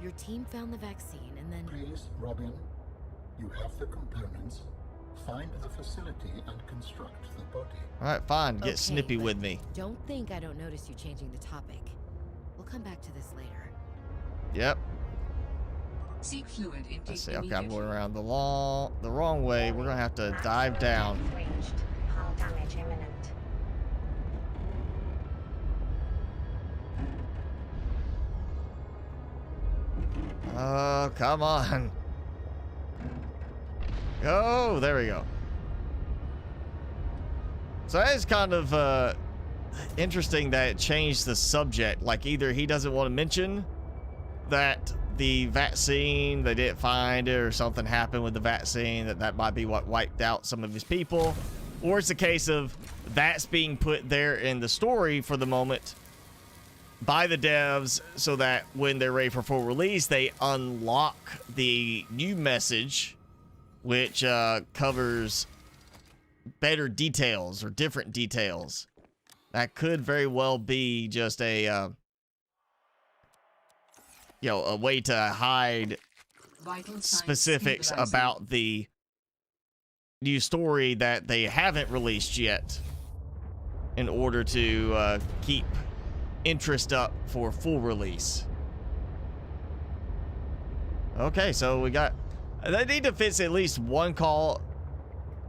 Your team found the vaccine and then... Please, Robin, you have the components. Find the facility and construct the body. Alright, fine. Get Okay, snippy but with me. Don't think I don't notice you changing the topic. come back to this later. Yep. Seek fluid intake. Let's see. Okay, I'm immediately. going around the wrong way. We're gonna have to dive down. Depth reached. Hull damage imminent. Oh, come on. Oh, there we go. So that is kind of interesting that it changed the subject. Like, either he doesn't want to mention that the vaccine, they didn't find it, or something happened with the vaccine, that might be what wiped out some of his people. Or it's a case of that's being put there in the story for the moment by the devs so that when they're ready for full release, they unlock the new message, which covers better details or different details. That could very well be just a a way to hide Vital signs specifics stabilizing. about the new story that they haven't released yet, in order to keep interest up for full release. Okay, so we got, they need to fix at least one call.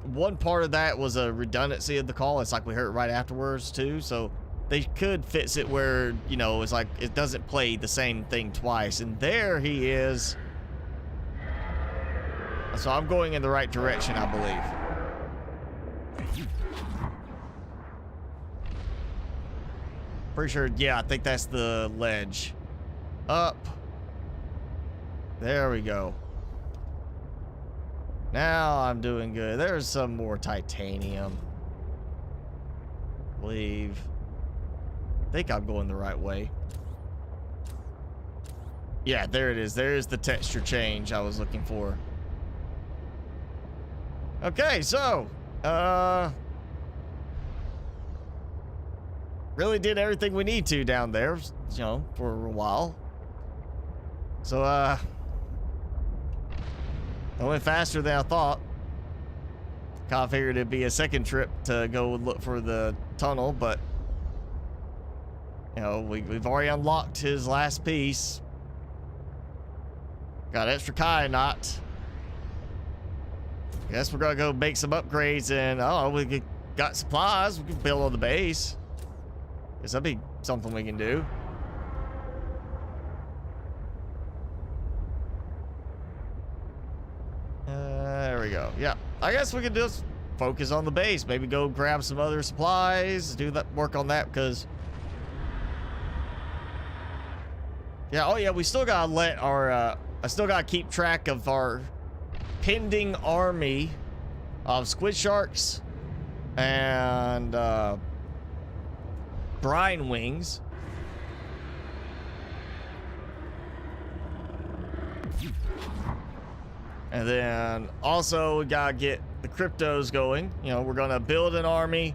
One part of that was a redundancy of the call. It's like we heard it right afterwards too, so they could fix it where, you know, it's like it doesn't play the same thing twice. And there he is. So I'm going in the right direction, I believe. Pretty sure, yeah, I think that's the ledge. Up. There we go. Now I'm doing good. There's some more titanium. I believe. I think I'm going the right way. Yeah, there it is. There's the texture change I was looking for. Okay, so, really did everything we need to down there, you know, for a while. So, I went faster than I thought. Kind of figured it'd be a second trip to go look for the tunnel, but, you know, we've already unlocked his last piece. Got extra kyanite. Guess we're gonna go make some upgrades, and oh, we got supplies. We can build on the base. Guess that'd be something we can do. There we go. Yeah, I guess we could just focus on the base. Maybe go grab some other supplies, do that, work on that, because yeah, oh yeah, we still gotta let our I still gotta keep track of our pending army of squid sharks and brine wings. And then also we gotta get the cryptos going. You know, we're gonna build an army,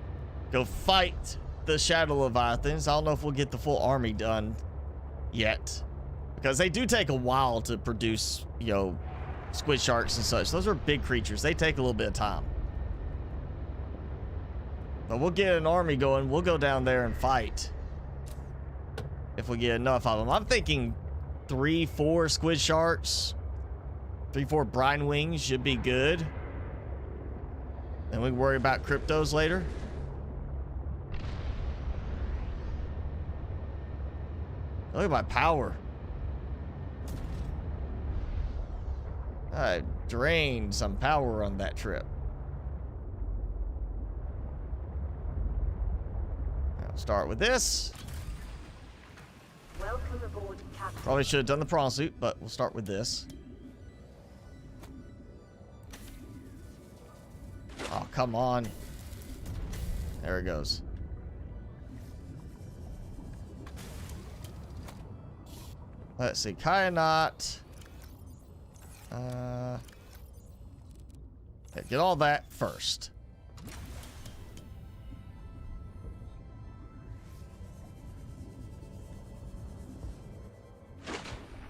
go fight the Shadow Leviathans. I don't know if we'll get the full army done yet, because they do take a while to produce, you know, squid sharks and such. Those are big creatures. They take a little bit of time. But we'll get an army going. We'll go down there and fight if we get enough of them. I'm thinking 3-4 squid sharks, 3-4 brine wings should be good. Then we can worry about cryptos later. Look at my power. I drained some power on that trip. I'll start with this. Welcome aboard, Captain. Probably should have done the prawn suit, but we'll start with this. Oh, come on. There it goes. Let's see, kyanite. Get all that first.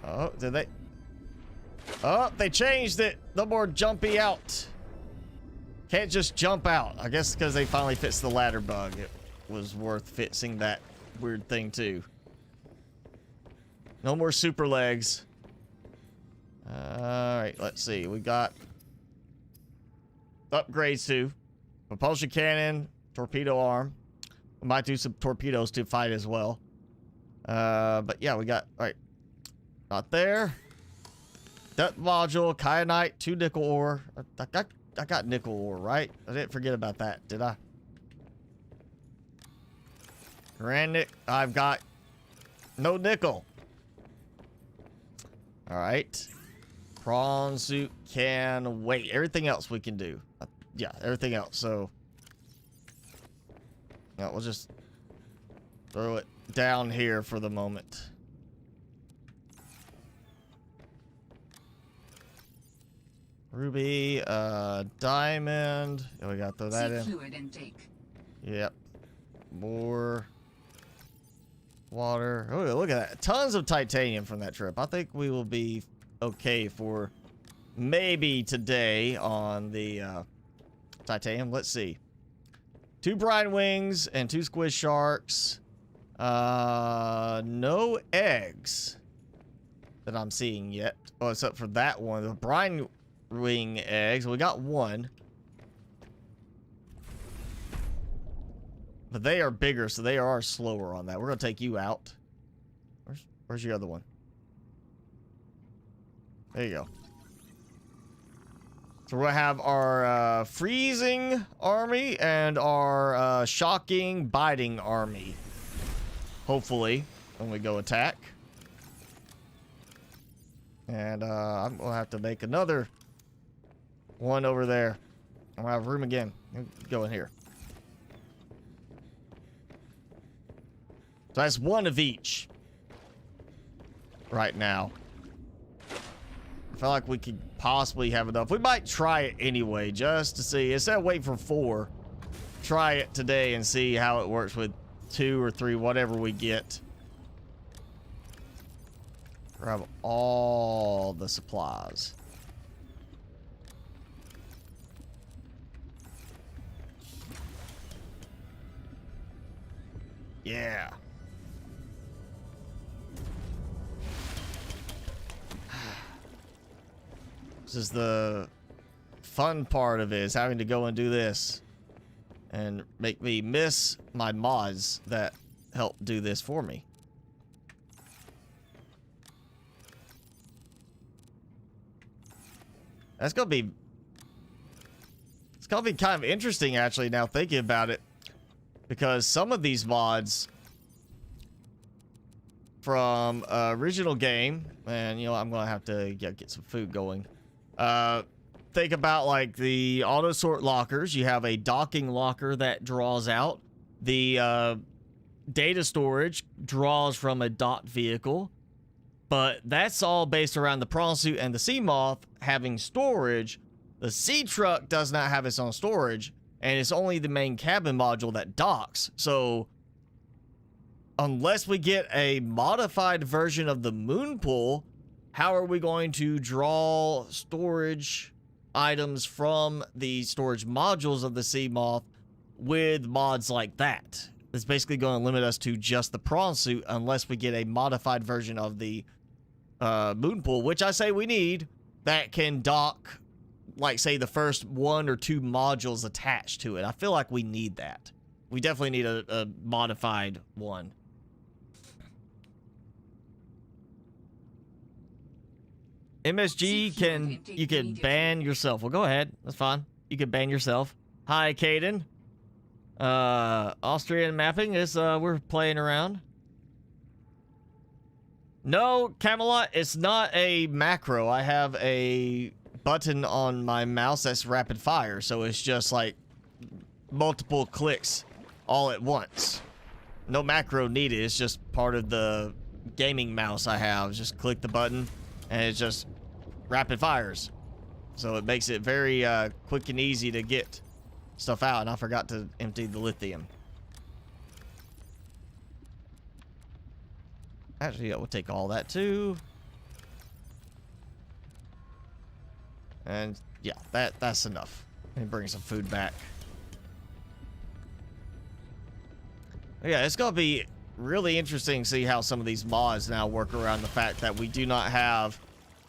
Oh, did they? Oh, they changed it. No more jumpy out. Can't just jump out. I guess because they finally fixed the ladder bug. It was worth fixing that weird thing too. No more super legs. Alright, let's see. We got upgrades to propulsion cannon, torpedo arm. We might do some torpedoes to fight as well. But yeah, we got, alright. Not there. Depth module, kyanite, 2 nickel ore. I got nickel ore, right? I didn't forget about that, did I? Granite, I've got no nickel. Alright. Prawn suit can wait. Everything else we can do. Yeah, everything else. So, yeah, we'll just throw it down here for the moment. Ruby, diamond. Oh, we gotta throw that in. Fluid intake. Yep. More water. Oh, look at that. Tons of titanium from that trip. I think we will be okay for maybe today on the titanium. Let's see. 2 brine wings and 2 squid sharks. No eggs that I'm seeing yet. Oh, except for that one. The brine wing eggs. We got 1. But they are bigger, so they are slower on that. We're going to take you out. Where's your other one? There you go. So we're going to have our freezing army and our shocking, biting army. Hopefully, when we go attack. And I'm going to have to make another one over there. I'm going to have room again. Go in here. So that's 1 of each right now. I feel like we could possibly have enough. We might try it anyway, just to see. Instead of waiting for 4, try it today and see how it works with 2 or 3, whatever we get. Grab all the supplies. Yeah. This is the fun part of it, is having to go and do this and make me miss my mods that help do this for me. It's gonna be kind of interesting, actually, now thinking about it, because some of these mods from original game, and you know, I'm gonna have to get some food going. Think about like the auto sort lockers. You have a docking locker that draws out. The data storage draws from a docked vehicle, but that's all based around the prawn suit and the sea moth having storage. The sea truck does not have its own storage, and it's only the main cabin module that docks. So unless we get a modified version of the moon pool, how are we going to draw storage items from the storage modules of the sea moth with mods like that? It's basically going to limit us to just the prawn suit unless we get a modified version of the moon pool, which I say we need, that can dock, like, say, the first 1 or 2 modules attached to it. I feel like we need that. We definitely need a modified one. MSG you can ban yourself. Well, go ahead. That's fine. You can ban yourself. Hi, Caden. Austrian mapping is, we're playing around. No, Camelot, it's not a macro. I have a button on my mouse that's rapid fire, so it's just like multiple clicks all at once. No macro needed. It's just part of the gaming mouse I have. Just click the button and it just rapid fires. So it makes it very quick and easy to get stuff out. And I forgot to empty the lithium. Actually, yeah, we'll take all that too. And yeah, that's enough. Let me bring some food back. Yeah, it's gonna be really interesting to see how some of these mods now work around the fact that we do not have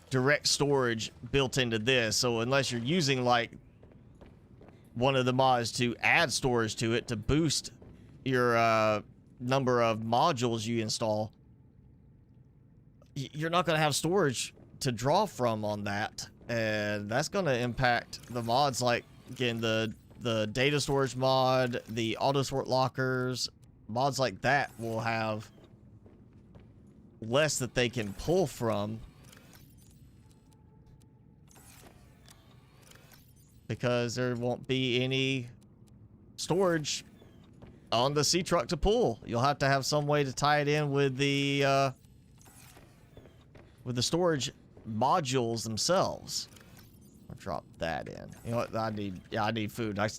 direct storage built into this. So unless you're using like one of the mods to add storage to it to boost your number of modules you install, you're not going to have storage to draw from on that, and that's going to impact the mods like, again, the data storage mod, the auto sort lockers, mods like that will have less that they can pull from because there won't be any storage on the sea truck to pull. You'll have to have some way to tie it in with the storage modules themselves. I'll drop that in. You know what? I need food. I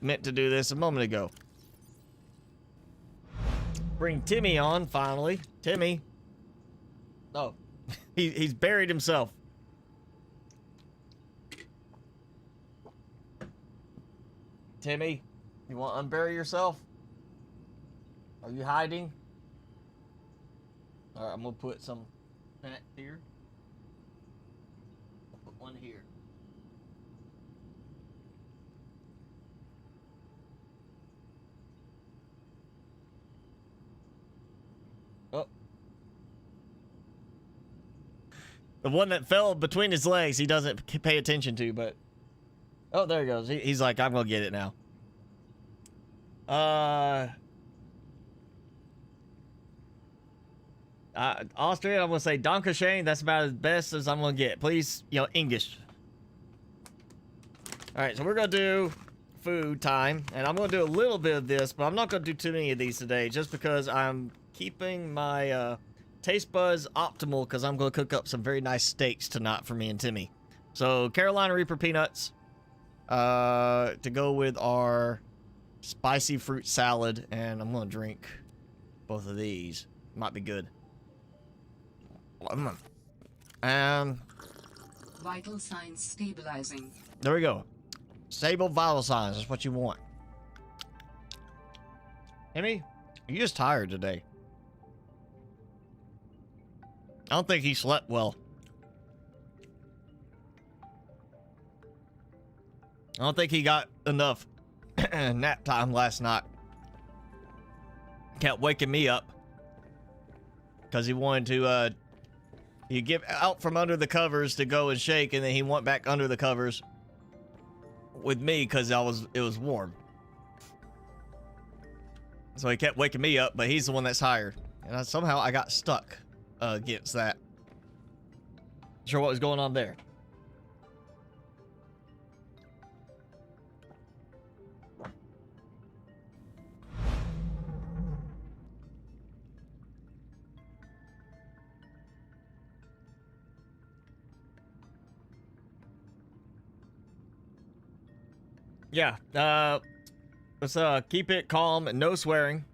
meant to do this a moment ago. Bring Timmy on finally. Timmy. Oh, he's buried himself. Timmy, you want to unbury yourself? Are you hiding? All right, I'm gonna put some back here. I'll put one here. Oh. The one that fell between his legs, he doesn't pay attention to, but... Oh, there he goes. He's like, I'm gonna get it now. Austrian, I'm gonna say Dankeschön. That's about as best as I'm gonna get. Please, English. Alright, so we're gonna do food time. And I'm gonna do a little bit of this, but I'm not gonna do too many of these today, just because I'm keeping my taste buds optimal, because I'm gonna cook up some very nice steaks tonight for me and Timmy. So, Carolina Reaper peanuts. To go with our spicy fruit salad, and I'm gonna drink both of these. Might be good. Vital signs stabilizing. There we go. Stable vital signs. That's what you want. Timmy, you're just tired today. I don't think he slept well. I don't think he got enough nap time last night. Kept waking me up because he wanted to you get out from under the covers to go and shake, and then he went back under the covers with me because it was warm. So he kept waking me up, but he's the one that's tired, and somehow I got stuck against that. Not sure what was going on there. Yeah, let's keep it calm and no swearing.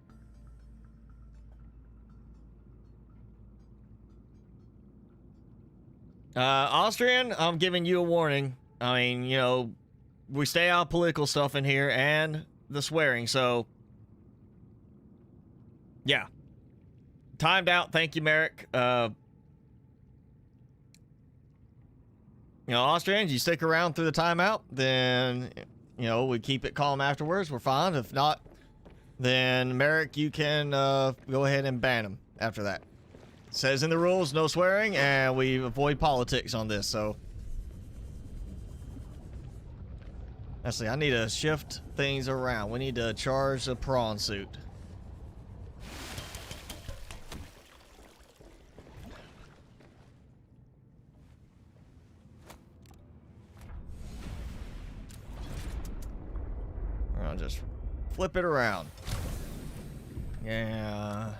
Austrian, I'm giving you a warning. I mean, we stay out of political stuff in here and the swearing, so yeah. Timed out, thank you, Merrick. Austrians, you stick around through the timeout, then, we keep it calm afterwards. We're fine. If not, then, Merrick, you can go ahead and ban him after that. It says in the rules, no swearing, and we avoid politics on this, so. Actually, I need to shift things around. We need to charge the prawn suit. I'll just flip it around. Yeah.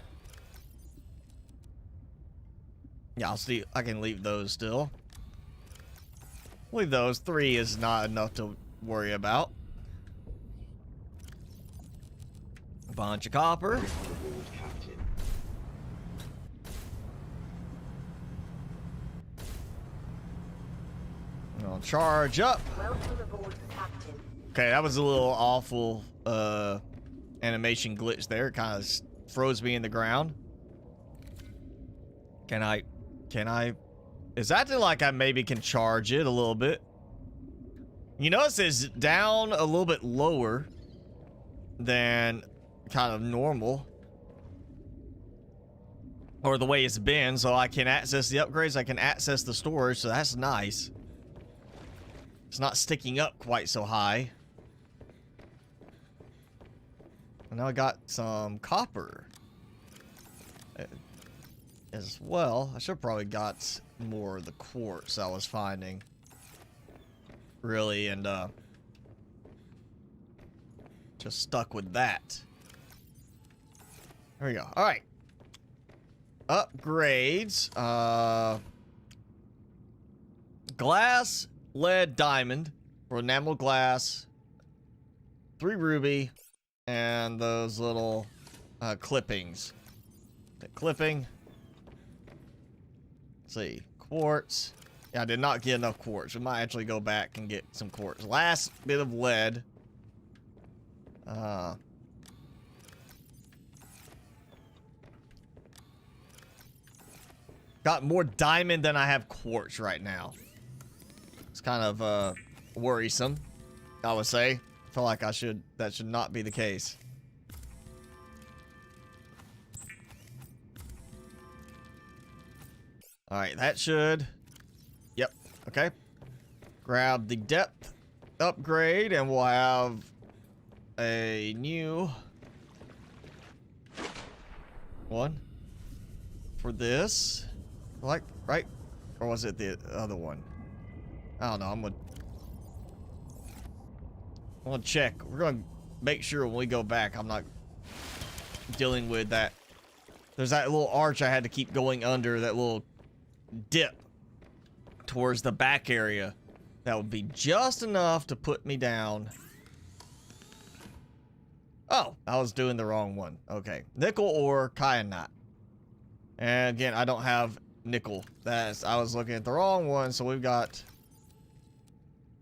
Yeah, I'll see. I can leave those still. Leave those. 3 is not enough to worry about. Bunch of copper. I'll charge up. Okay, that was a little awful animation glitch there. Kind of froze me in the ground. Can I, is that like I maybe can charge it a little bit? You notice it's down a little bit lower than kind of normal. Or the way it's been, so I can access the upgrades, I can access the storage, so that's nice. It's not sticking up quite so high. And now I got some copper as well. I should have probably got more of the quartz I was finding. Really, and just stuck with that. There we go. All right. Upgrades. Glass, lead, diamond for enamel glass. 3 ruby. And those little clippings. The clipping. Let's see. Quartz. Yeah, I did not get enough quartz. We might actually go back and get some quartz. Last bit of lead. Got more diamond than I have quartz right now. It's kind of worrisome, I would say. I feel like that should not be the case. Alright, that should... Yep, okay. Grab the depth upgrade and we'll have a new one for this. Like, right? Or was it the other one? I don't know. I'm gonna check. We're gonna make sure when we go back I'm not dealing with that. There's that little arch I had to keep going under, that little dip towards the back area. That would be just enough to put me down. Oh, I was doing the wrong one. Okay. Nickel ore, kyanite. And again, I don't have nickel. I was looking at the wrong one, so we've got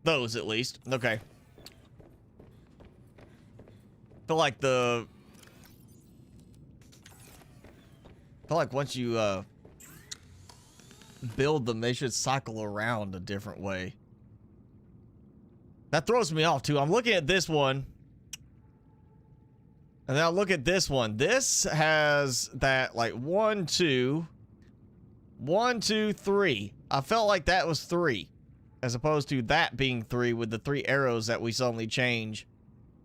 those at least. Okay. Feel like once you build them, they should cycle around a different way. That throws me off too. I'm looking at this one. And then I'll look at this one. This has that like 1, 2, 1, 2, 3. I felt like that was 3. As opposed to that being 3 with the 3 arrows that we suddenly change.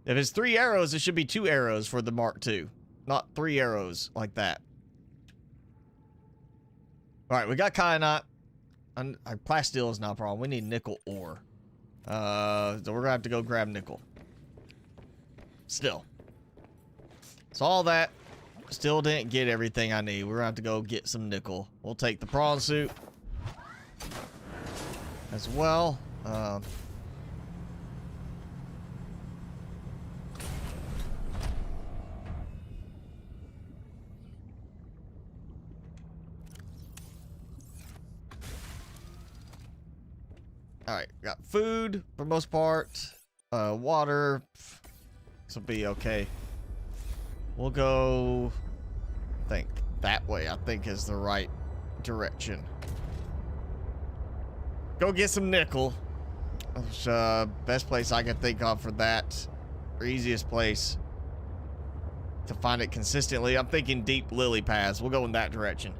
If it's 3 arrows, it should be 2 arrows for the Mark II. Not 3 arrows like that. Alright, we got kyanite. Plasteel is not a problem. We need nickel ore. So we're gonna have to go grab nickel. Still. So all that. Still didn't get everything I need. We're gonna have to go get some nickel. We'll take the prawn suit as well. Alright, got food for most part. Water. This will be okay. We'll go, I think, that way, I think is the right direction. Go get some nickel. Which, best place I can think of for that. Or easiest place to find it consistently. I'm thinking deep lily paths. We'll go in that direction.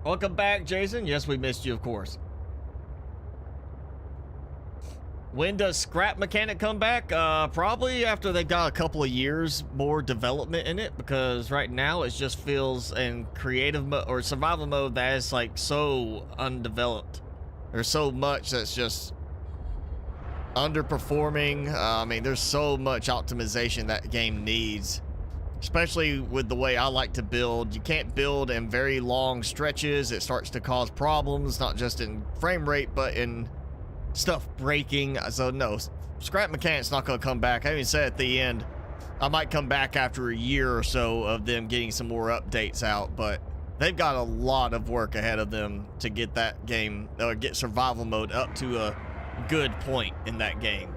Welcome back, Jason. Yes, we missed you, of course. When does scrap mechanic come back? Probably after they got a couple of years more development in it, because right now it just feels in creative mode or survival mode that is like so undeveloped. There's so much that's just underperforming. I mean, there's so much optimization that game needs, especially with the way I like to build. You can't build in very long stretches. It starts to cause problems, not just in frame rate, but in stuff breaking. So no, scrap mechanic's not going to come back. I even said at the end I might come back after a year or so of them getting some more updates out, but they've got a lot of work ahead of them to get that game, or get survival mode up to a good point in that game.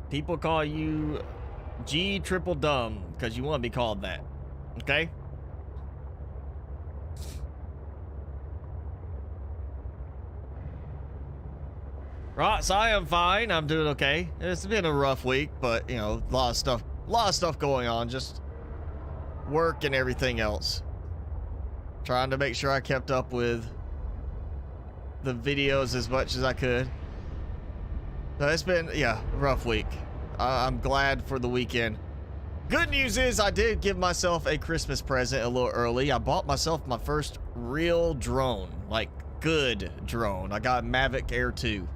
People call you G triple dumb because you want to be called that. Okay? Right, so I am fine. I'm doing okay. It's been a rough week, but you know, a lot of stuff going on, just work and everything else. Trying to make sure I kept up with the videos as much as I could. So it's been, yeah, a rough week. I'm glad for the weekend. Good news is I did give myself a Christmas present a little early. I bought myself my first real drone, like good drone. I got Mavic Air 2.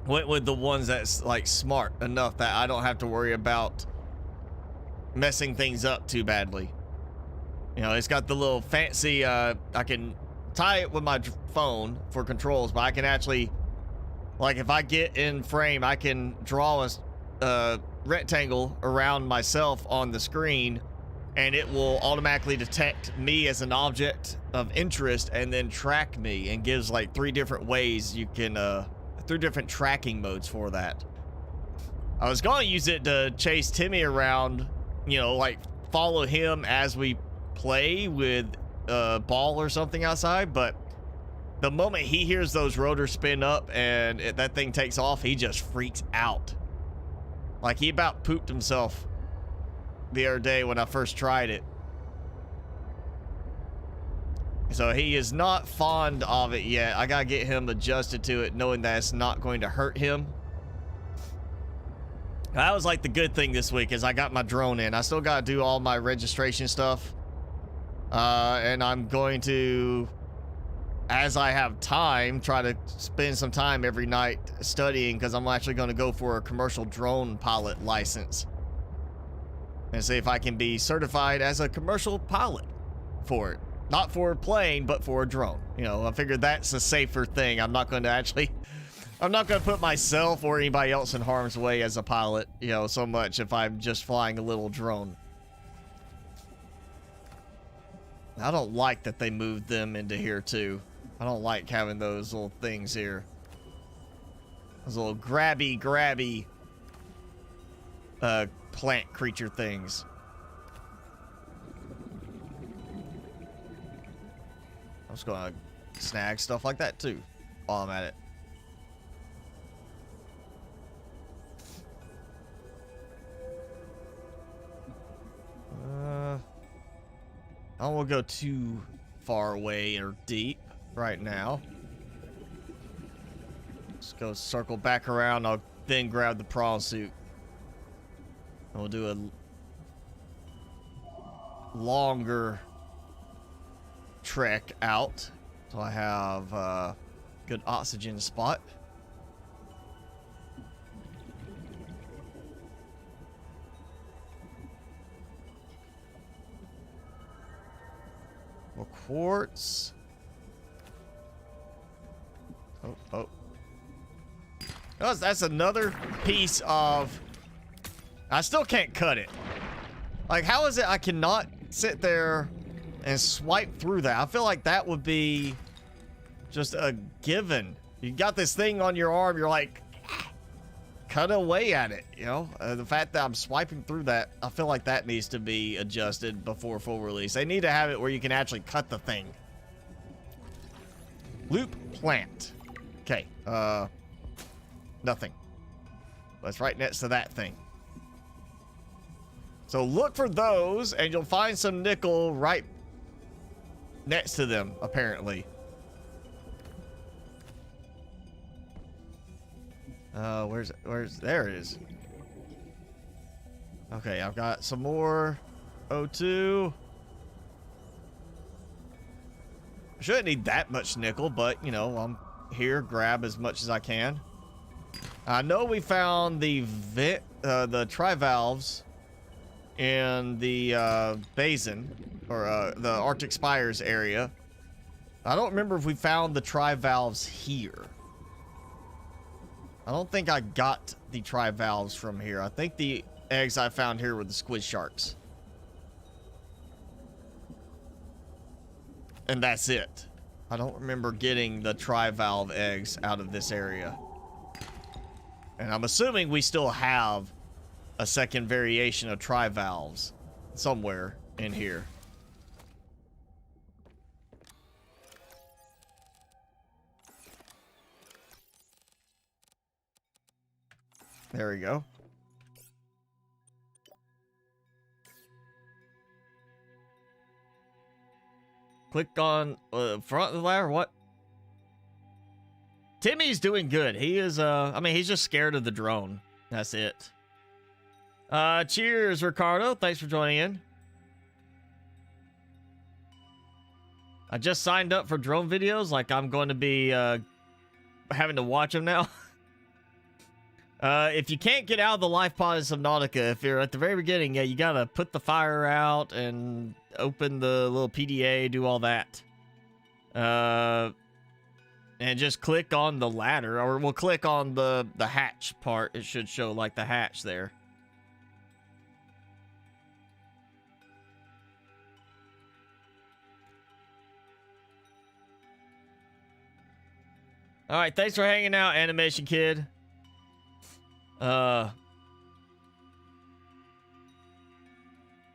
Went with the ones that's like smart enough that I don't have to worry about messing things up too badly. You know, it's got the little fancy, I can tie it with my phone for controls, but I can actually, like if I get in frame, I can draw a rectangle around myself on the screen and it will automatically detect me as an object of interest and then track me, and gives like 3 different ways you can, 3 different tracking modes for that. I was going to use it to chase Timmy around, you know, like follow him as we play with a ball or something outside, but the moment he hears those rotors spin up and that thing takes off, he just freaks out. Like he about pooped himself the other day when I first tried it. So he is not fond of it yet. I gotta get him adjusted to it, knowing that it's not going to hurt him. That was like the good thing this week, is I got my drone in. I still gotta do all my registration stuff. And I'm going to, as I have time, try to spend some time every night studying, because I'm actually going to go for a commercial drone pilot license and see if I can be certified as a commercial pilot for it. Not for a plane, but for a drone. You know, I figured that's a safer thing. I'm not going to put myself or anybody else in harm's way as a pilot, you know, so much if I'm just flying a little drone. I don't like that they moved them into here too. I don't like having those little things here. Those little grabby plant creature things. I'm just gonna snag stuff like that too while I'm at it. I don't want to go too far away or deep right now. Let's go circle back around. I'll then grab the prawn suit. And we'll do a longer trek out. So I have a good oxygen spot. More quartz. Oh. That's another piece of... I still can't cut it. Like, how is it I cannot sit there and swipe through that? I feel like that would be just a given. You got this thing on your arm, you're like, cut away at it, you know? The fact that I'm swiping through that, I feel like that needs to be adjusted before full release. They need to have it where you can actually cut the thing. Loop plant. Okay, nothing. That's right next to that thing. So look for those, and you'll find some nickel right next to them, apparently. Where's it? There it is. Okay, I've got some more O2. I shouldn't need that much nickel, but, you know, I'm here, grab as much as I can. I know we found the trivalves in the basin, or the Arctic Spires area. I don't remember if we found the trivalves here. I don't think I got the trivalves from here. I think the eggs I found here were the squid sharks. And that's it. I don't remember getting the trivalve eggs out of this area. And I'm assuming we still have a second variation of trivalves somewhere in here. There we go. Click on front of the ladder. What? Timmy's doing good. He is, I mean, he's just scared of the drone. That's it. Cheers, Ricardo. Thanks for joining in. I just signed up for drone videos. Like, I'm going to be having to watch them now. If you can't get out of the life pod in Subnautica, if you're at the very beginning, yeah, you gotta put the fire out and open the little PDA, do all that. And just click on the ladder, or we'll click on the hatch part. It should show like the hatch there. All right, thanks for hanging out, Animation Kid.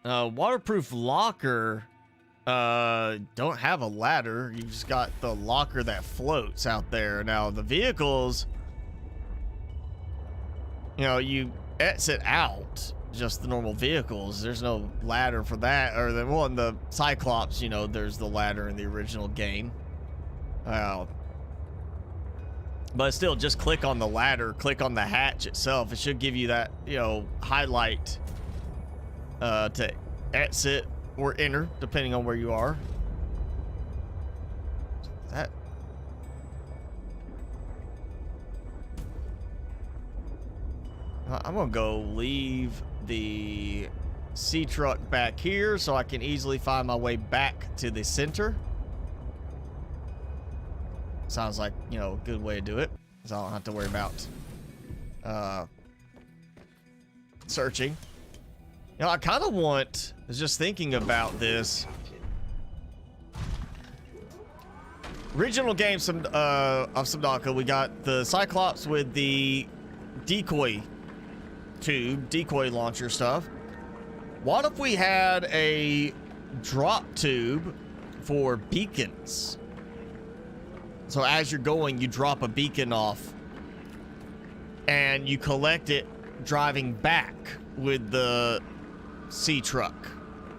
Waterproof locker, don't have a ladder. You just got the locker that floats out there. Now, the vehicles, you know, you exit out, just the normal vehicles. There's no ladder for that. Or the one, the Cyclops, you know, there's the ladder in the original game. But still, just click on the ladder, click on the hatch itself. It should give you that, you know, highlight to exit or enter, depending on where you are. That. I'm gonna go leave the sea truck back here so I can easily find my way back to the center. Sounds like, you know, a good way to do it, so I don't have to worry about searching. You know, I kind of want, I was just thinking about this. Original game of Subnautica, we got the Cyclops with the decoy tube, decoy launcher stuff. What if we had a drop tube for beacons? So as you're going, you drop a beacon off and you collect it driving back with the sea truck.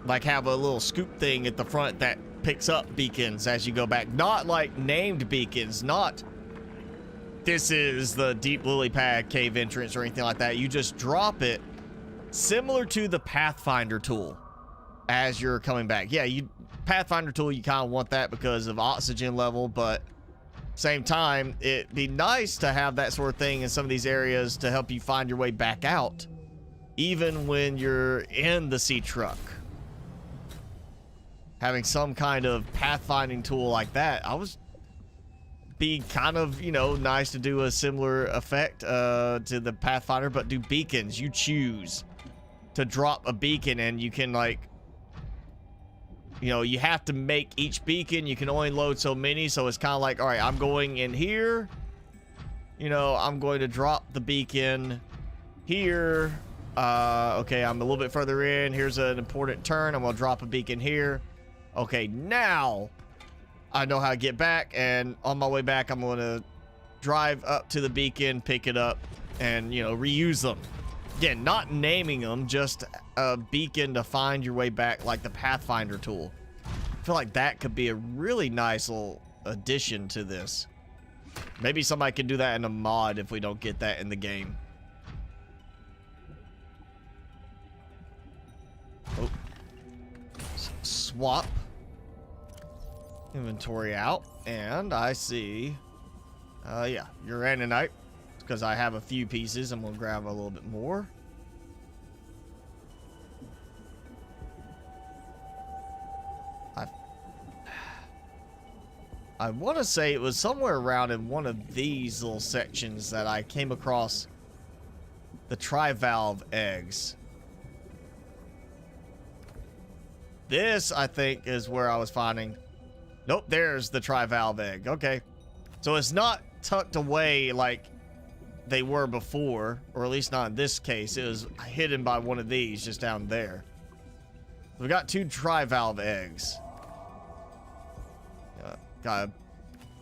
Like have a little scoop thing at the front that picks up beacons as you go back. Not like named beacons, not this is the deep lily pad cave entrance or anything like that. You just drop it similar to the Pathfinder tool as you're coming back. Yeah, you Pathfinder tool, you kind of want that because of oxygen level, but same time, it'd be nice to have that sort of thing in some of these areas to help you find your way back out, even when you're in the sea truck. Having some kind of pathfinding tool like that, I was be kind of, you know, nice to do a similar effect to the Pathfinder, but do beacons. You choose to drop a beacon and you can, like, you know, you have to make each beacon. You can only load so many, so it's kind of like, all right, I'm going in here. You know, I'm going to drop the beacon here. Okay, I'm a little bit further in. Here's an important turn. I'm going to drop a beacon here. Okay, now I know how to get back, and on my way back, I'm going to drive up to the beacon, pick it up, and, you know, reuse them. Again, not naming them, just a beacon to find your way back, like the Pathfinder tool. I feel like that could be a really nice little addition to this. Maybe somebody can do that in a mod if we don't get that in the game. Oh. Swap. Inventory out. And I see... yeah, uranite. Because I have a few pieces. I'm going to grab a little bit more. I want to say it was somewhere around in one of these little sections that I came across the trivalve eggs. This, I think, is where I was finding. Nope, there's the trivalve egg. Okay. So it's not tucked away like they were before, or at least not in this case. It was hidden by one of these just down there. We got 2 trivalve eggs. Got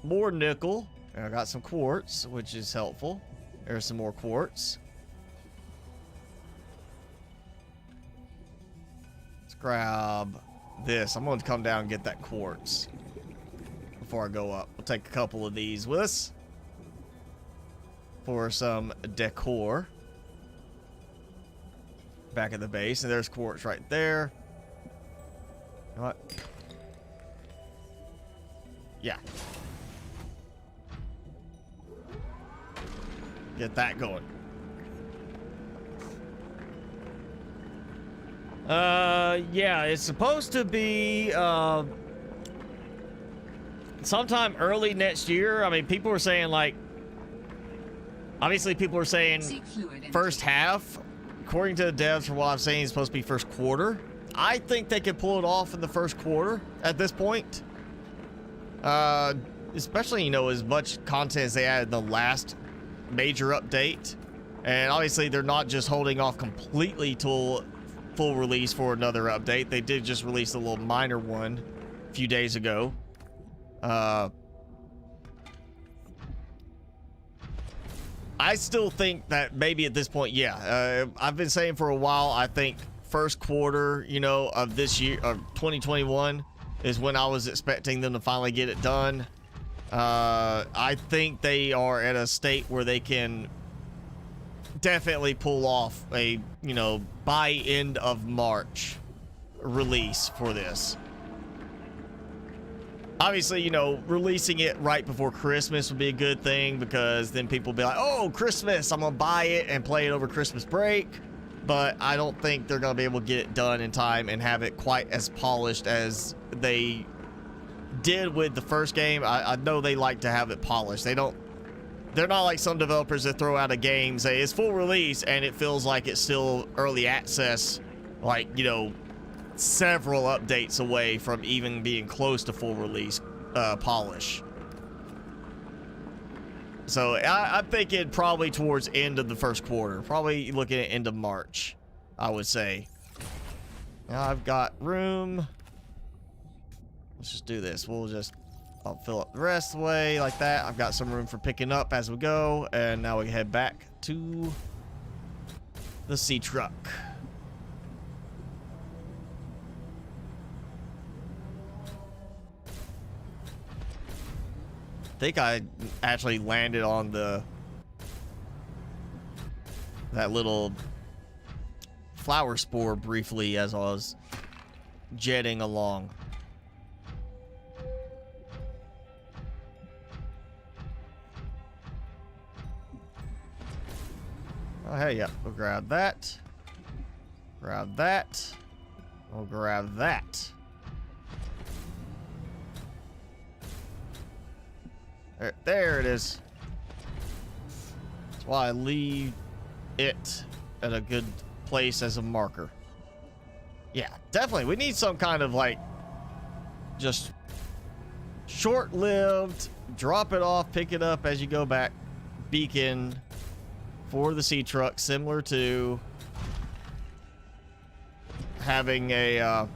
more nickel. And I got some quartz, which is helpful. There's some more quartz. Let's grab this. I'm going to come down and get that quartz before I go up. We'll take a couple of these with us for some decor back at the base. And there's quartz right there. You know what? Yeah. Get that going. Yeah, it's supposed to be sometime early next year. I mean, people were saying, like, obviously people were saying first half. According to the devs, from what I'm saying, it's supposed to be first quarter. I think they could pull it off in the first quarter at this point. Especially, you know, as much content as they added the last major update. And obviously they're not just holding off completely till full release for another update. They did just release a little minor one a few days ago. I still think that maybe at this point, yeah, I've been saying for a while, I think first quarter, you know, of this year, of 2021 is when I was expecting them to finally get it done. I think they are at a state where they can definitely pull off a, you know, by end of March release for this. Obviously, you know, releasing it right before Christmas would be a good thing, because then people will be like, oh, Christmas, I'm gonna buy it and play it over Christmas break. But I don't think they're gonna be able to get it done in time and have it quite as polished as they did with the first game. I know they like to have it polished. They're not like some developers that throw out a game, say it's full release, and it feels like it's still early access, like, you know, several updates away from even being close to full release polish. So I'm thinking probably towards end of the first quarter, probably looking at end of March, I would say. Now I've got room. Let's just do this. I'll fill up the rest of the way like that. I've got some room for picking up as we go. And now we head back to the sea truck. I think I actually landed on that little flower spore briefly as I was jetting along. Oh, hey, yeah, we'll grab that. Grab that. We'll grab that. There it is. That's why I leave it at a good place as a marker. Yeah, definitely. We need some kind of, like, just short-lived, drop it off, pick it up as you go back beacon for the sea truck, similar to having a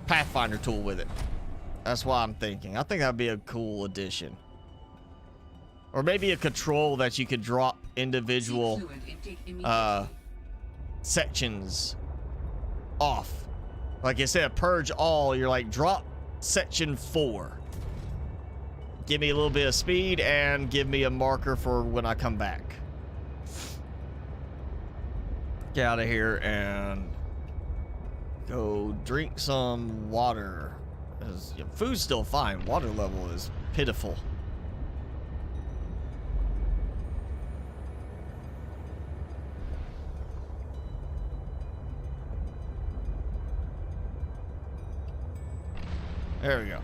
Pathfinder tool with it. That's why I'm thinking. I think that'd be a cool addition. Or maybe a control that you could drop individual sections off. Like instead of purge all, you're like, drop section 4. Give me a little bit of speed and give me a marker for when I come back. Get out of here and go drink some water. Food's still fine. Water level is pitiful. There we go.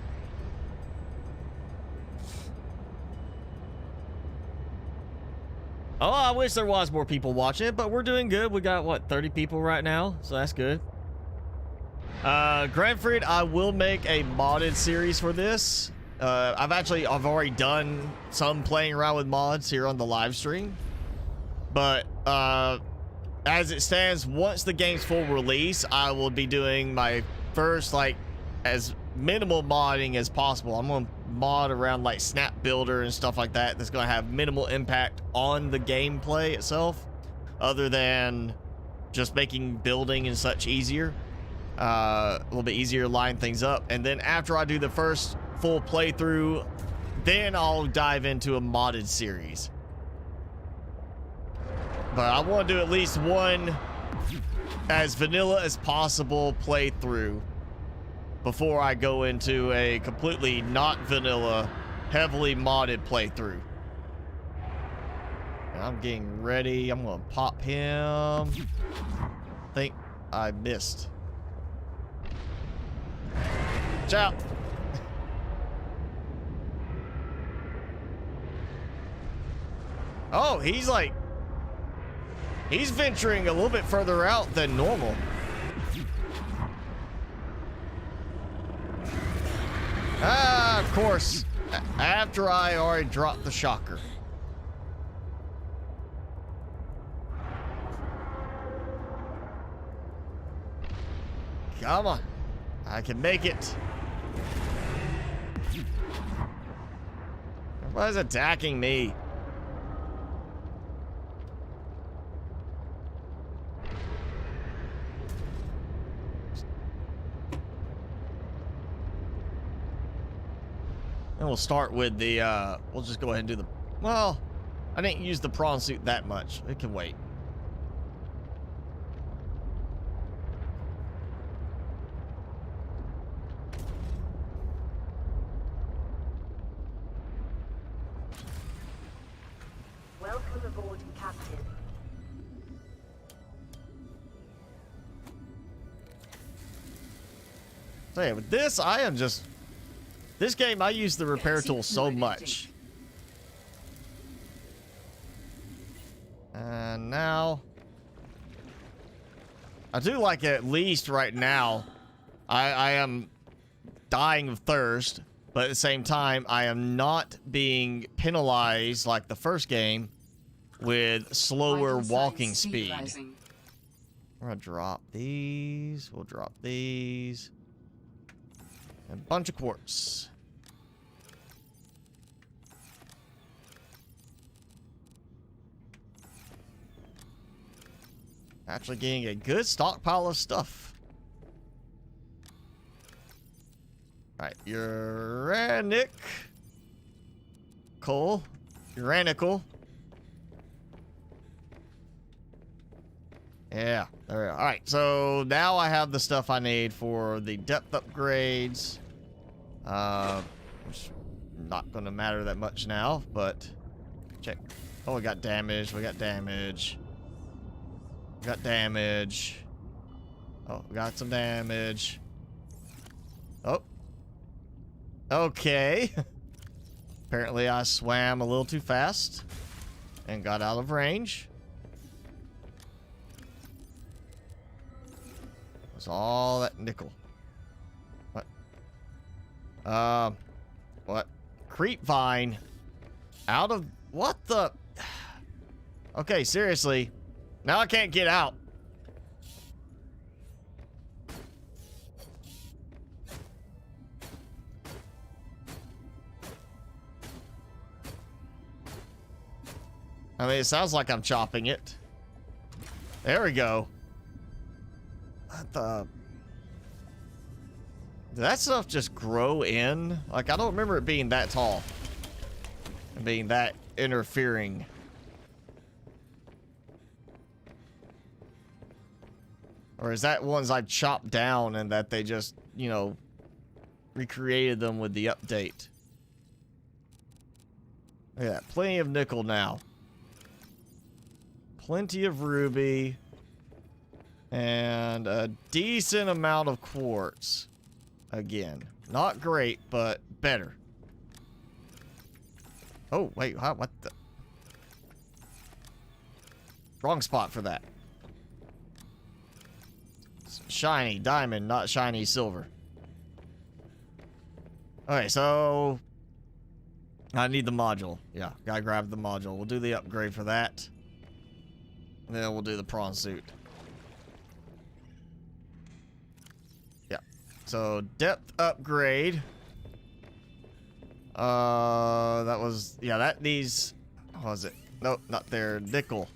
Oh, I wish there was more people watching it, but we're doing good. We got, what, 30 people right now? So that's good. Granfried, I will make a modded series for this. I've already done some playing around with mods here on the live stream. But as it stands, once the game's full release, I will be doing my first, like, as minimal modding as possible. I'm gonna mod around like Snap Builder and stuff like that. That's gonna have minimal impact on the gameplay itself, other than just making building and such easier. A little bit easier to line things up. And then after I do the first full playthrough, then I'll dive into a modded series. But I want to do at least one as vanilla as possible playthrough before I go into a completely not vanilla, heavily modded playthrough. And I'm getting ready. I'm gonna pop him. I think I missed. Watch out. Oh, he's venturing a little bit further out than normal. Ah, of course. After I already dropped the shocker. Come on. I can make it. Everybody's attacking me. And we'll start with the, we'll just go ahead and do the, well, I didn't use the prawn suit that much. It can wait. Welcome aboard, Captain. So yeah, with this, I am just, this game, I use the repair tool so much. And now, I do like it, at least right now, I am dying of thirst, but at the same time, I am not being penalized like the first game with slower Vital walking signs speed. stabilizing. We're gonna drop these, we'll drop these. A bunch of quartz. Actually getting a good stockpile of stuff. Alright, uranic. Coal. Uranical. Yeah, there we go. Alright, so now I have the stuff I need for the depth upgrades. Which not gonna matter that much now, but check. Oh, we got damage, we got damage. We got damage. Oh, we got some damage. Oh. Okay. Apparently I swam a little too fast and got out of range. It was all that nickel. What? What? Creep vine. Out of... What the... Okay, seriously. Now I can't get out. I mean, it sounds like I'm chopping it. There we go. What the... Did that stuff just grow in? Like, I don't remember it being that tall. And being that interfering. Or is that ones I chopped down and that they just, you know, recreated them with the update? Yeah, plenty of nickel now. Plenty of ruby. And a decent amount of quartz. Again. Not great, but better. Oh, wait, what the? Wrong spot for that. shiny diamond, not shiny silver. Okay, so I need the module. Yeah, gotta grab the module. We'll do the upgrade for that. And then we'll do the prawn suit. Yeah. So depth upgrade. That was, yeah, that needs, what was it? Nope, not there. Nickel.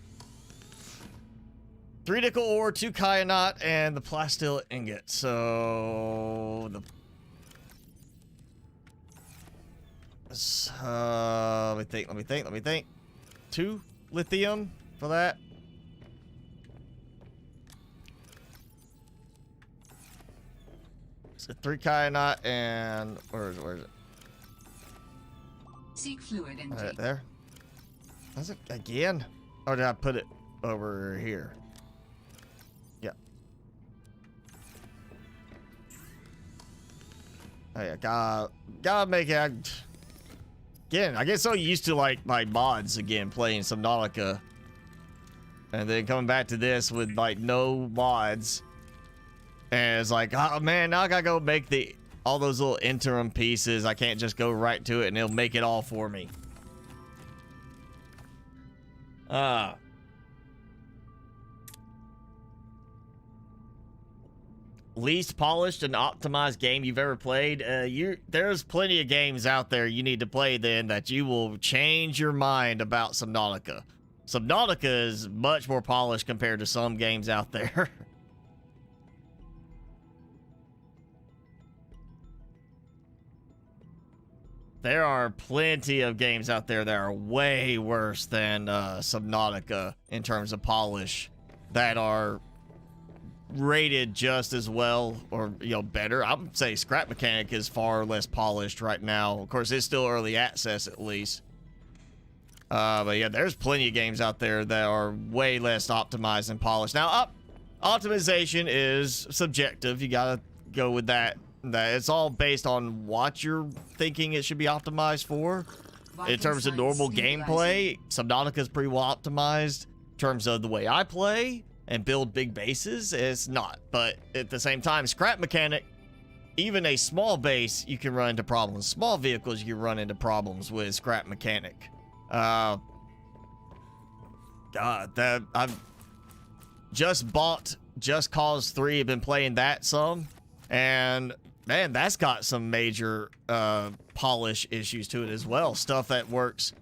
3 nickel ore, 2 kyanite, and the plasteel ingot. So the let me think. 2 lithium for that. So 3 kyanite and where is it? Seek fluid intake. Right there. Was it again? Or did I put it over here? Yeah. Oh yeah, gotta make it. Again, I get so used to like my mods again playing Subnautica, and then coming back to this with like no mods, and it's like, oh man, now I gotta go make all those little interim pieces. I can't just go right to it and it'll make it all for me. Least polished and optimized game you've ever played. There's plenty of games out there you need to play then that you will change your mind about Subnautica. Subnautica is much more polished compared to some games out there. There are plenty of games out there that are way worse than Subnautica in terms of polish, that are rated just as well or, you know, better. I would say Scrap Mechanic is far less polished right now. Of course, it's still early access at least. But yeah, there's plenty of games out there that are way less optimized and polished. Now, optimization is subjective. You gotta go with that. That it's all based on what you're thinking it should be optimized for. In terms of normal gameplay, Subnautica is pretty well optimized. In terms of the way I play and build big bases, it's not. But at the same time, Scrap Mechanic, even a small base, you can run into problems. Small vehicles, you can run into problems with Scrap Mechanic. God, that I've just bought Just Cause 3. I've been playing that some, and man, that's got some major polish issues to it as well. Stuff that works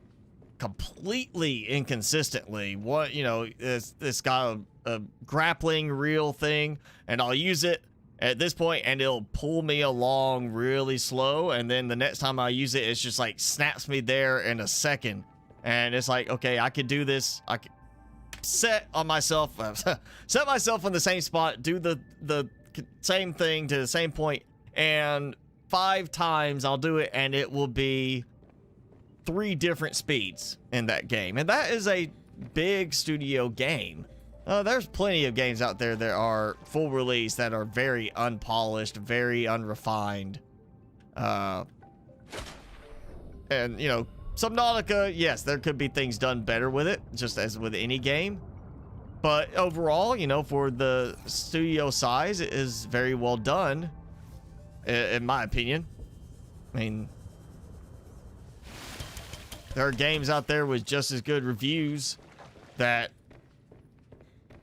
completely inconsistently. What, you know, it's got a grappling reel thing, and I'll use it at this point and it'll pull me along really slow, and then the next time I use it, it's just like snaps me there in a second, and it's like, okay, I could do this. I could set myself in the same spot, do the same thing to the same point, and 5 times I'll do it, and it will be 3 different speeds in that game. And that is a big studio game. There's plenty of games out there that are full release that are very unpolished, very unrefined. And, you know, Subnautica, yes, there could be things done better with it, just as with any game. But overall, you know, for the studio size, it is very well done, in my opinion. I mean, there are games out there with just as good reviews that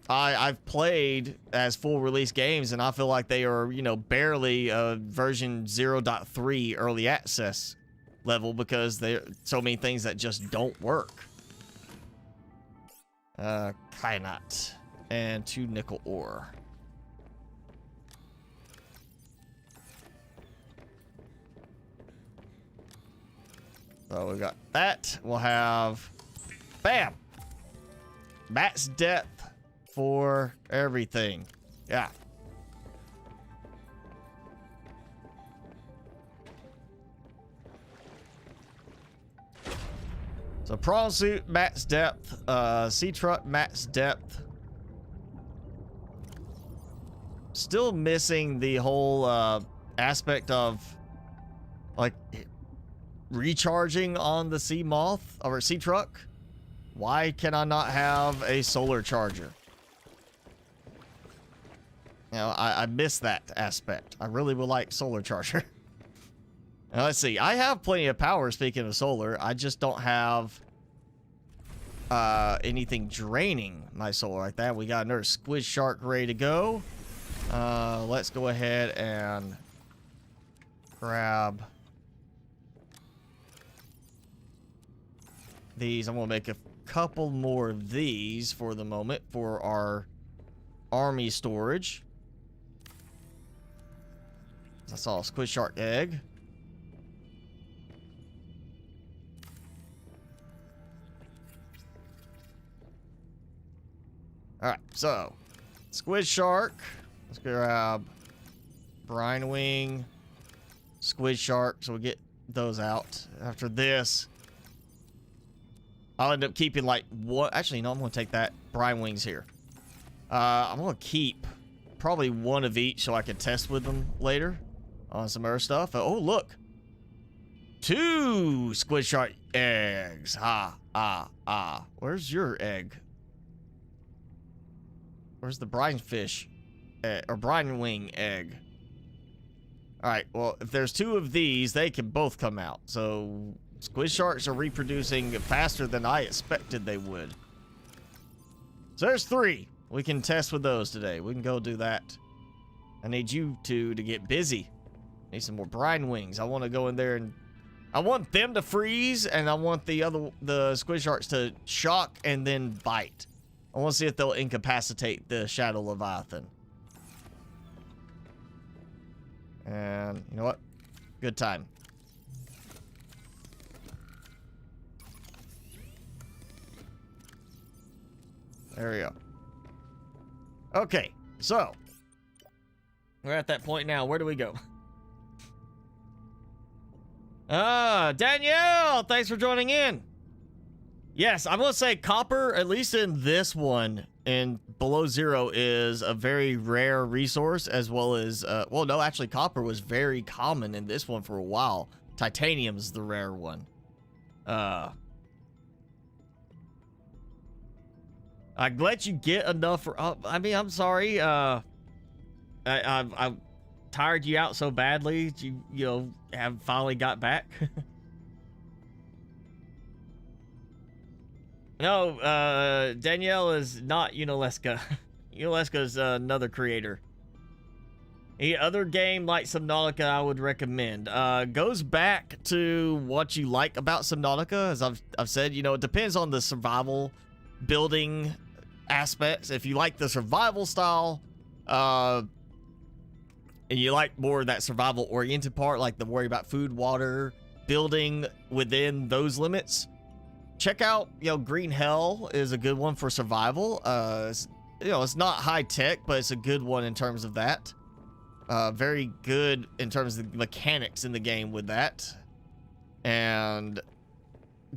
I've played as full release games, and I feel like they are, you know, barely version 0.3 early access level, because there are so many things that just don't work. Kyanite and 2 nickel ore. So we got that. We'll have, bam, max depth for everything. Yeah. So prawn suit max depth, sea truck max depth. Still missing the whole aspect of like recharging on the sea moth or sea truck. Why can I not have a solar charger? You know, I miss that aspect. I really would like solar charger. Now, let's see. I have plenty of power, speaking of solar. I just don't have anything draining my solar like that. We got another squid shark ready to go. Let's go ahead and grab these. I'm going to make a couple more of these for the moment for our army storage. I saw a squid shark egg. Alright, so squid shark. Let's grab brine wing, squid shark, so we get those out. After this, I'll end up keeping like what? Actually, no, I'm gonna take that brine wings here. I'm gonna keep probably one of each so I can test with them later on some other stuff. Oh, look, 2 squid shark eggs. Where's your egg? Where's the brine fish or brine wing egg? All right, well, if there's 2 of these, they can both come out. So squid sharks are reproducing faster than I expected they would. So there's 3. We can test with those today. We can go do that. I need you two to get busy. Need some more brine wings. I want to go in there and I want them to freeze, and I want the squid sharks to shock and then bite. I want to see if they'll incapacitate the Shadow Leviathan. And you know what? Good time. There we go. Okay, so we're at that point now. Where do we go? Danielle, thanks for joining in. Yes, I'm gonna say copper, at least in this one, and below 0 is a very rare resource, as well as, well, no, actually, copper was very common in this one for a while. Titanium's the rare one. I let you get enough for, I mean, I'm sorry, I tired you out so badly, you know, have finally got back. No, Danielle is not Unileska. Unileska's another creator. The other game like Subnautica I would recommend. Goes back to what you like about Subnautica. As I've said, you know, it depends on the survival building aspects. If you like the survival style, and you like more of that survival oriented part, like the worry about food, water, building within those limits, check out, you know, Green Hell is a good one for survival. You know, it's not high tech, but it's a good one in terms of that. Very good in terms of the mechanics in the game with that. And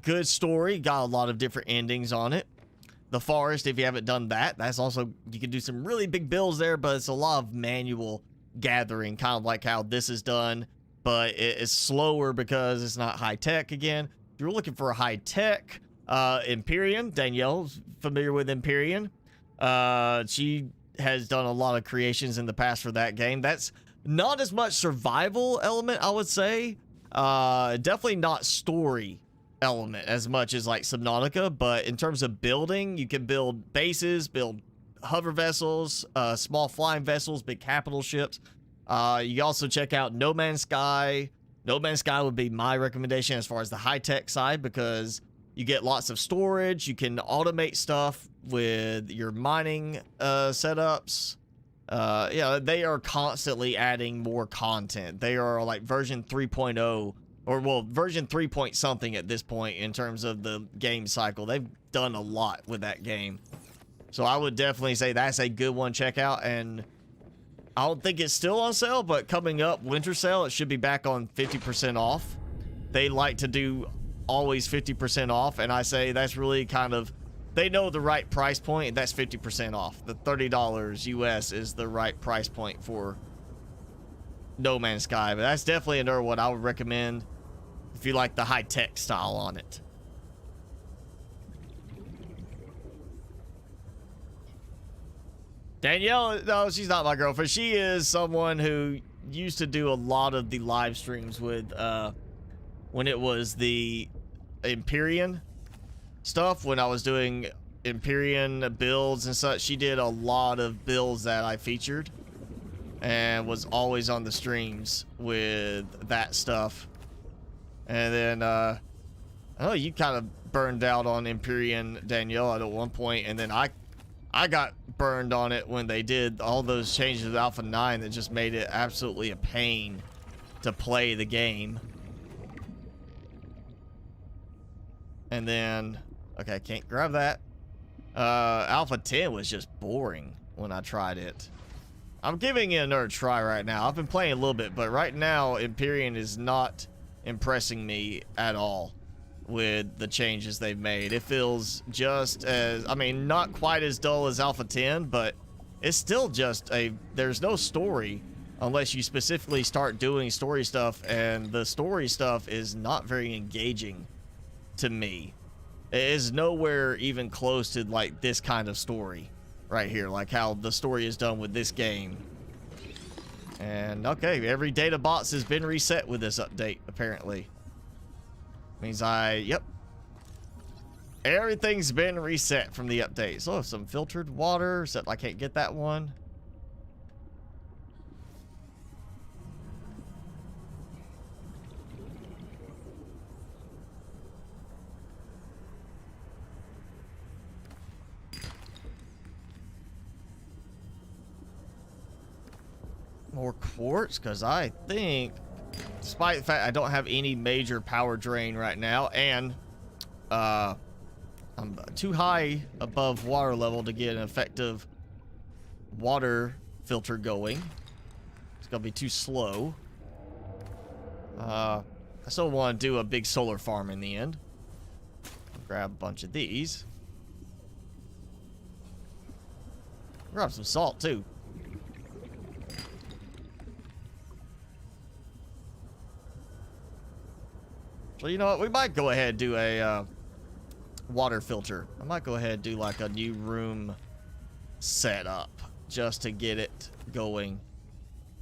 good story, got a lot of different endings on it. The Forest, if you haven't done that, that's also, you can do some really big builds there, but it's a lot of manual gathering, kind of like how this is done, but it's slower because it's not high tech again. If you're looking for a high tech, Empyrean, Danielle's familiar with Empyrean. She has done a lot of creations in the past for that game. That's not as much survival element, I would say. Definitely not story element as much as like Subnautica, but in terms of building, you can build bases, build hover vessels, small flying vessels, big capital ships. You can also check out No Man's Sky. No Man's Sky would be my recommendation as far as the high-tech side, because you get lots of storage. You can automate stuff with your mining setups. Yeah, they are constantly adding more content. They are like version 3.0, or well, version 3 point something at this point in terms of the game cycle. They've done a lot with that game. So I would definitely say that's a good one. Check out. And I don't think it's still on sale, but coming up winter sale, it should be back on 50% off. They like to do always 50% off, and I say that's really kind of, they know the right price point, and that's 50% off. The $30 US is the right price point for No Man's Sky, but that's definitely another one I would recommend if you like the high-tech style on it. Danielle, no, she's not my girlfriend. She is someone who used to do a lot of the live streams with, when it was the Empyrean stuff, when I was doing Empyrean builds and such. She did a lot of builds that I featured and was always on the streams with that stuff. And then, I know you kind of burned out on Empyrean, Danielle, at one point, and then I got burned on it when they did all those changes with Alpha 9 that just made it absolutely a pain to play the game. And then, okay, I can't grab that. Alpha 10 was just boring when I tried it. I'm giving it another try right now. I've been playing a little bit, but right now Empyrean is not impressing me at all with the changes they've made. It feels just as, I mean, not quite as dull as Alpha 10, but it's still just there's no story unless you specifically start doing story stuff, and the story stuff is not very engaging to me. It is nowhere even close to like this kind of story right here, like how the story is done with this game. And okay, every data box has been reset with this update, apparently. Means yep. Everything's been reset from the update. So some filtered water, except I can't get that one. More quartz, because I think, despite the fact I don't have any major power drain right now, and I'm too high above water level to get an effective water filter going. It's gonna be too slow. I still want to do a big solar farm in the end. I'll grab a bunch of these. Grab some salt too. So you know what, we might go ahead and do a water filter. I might go ahead and do like a new room setup just to get it going.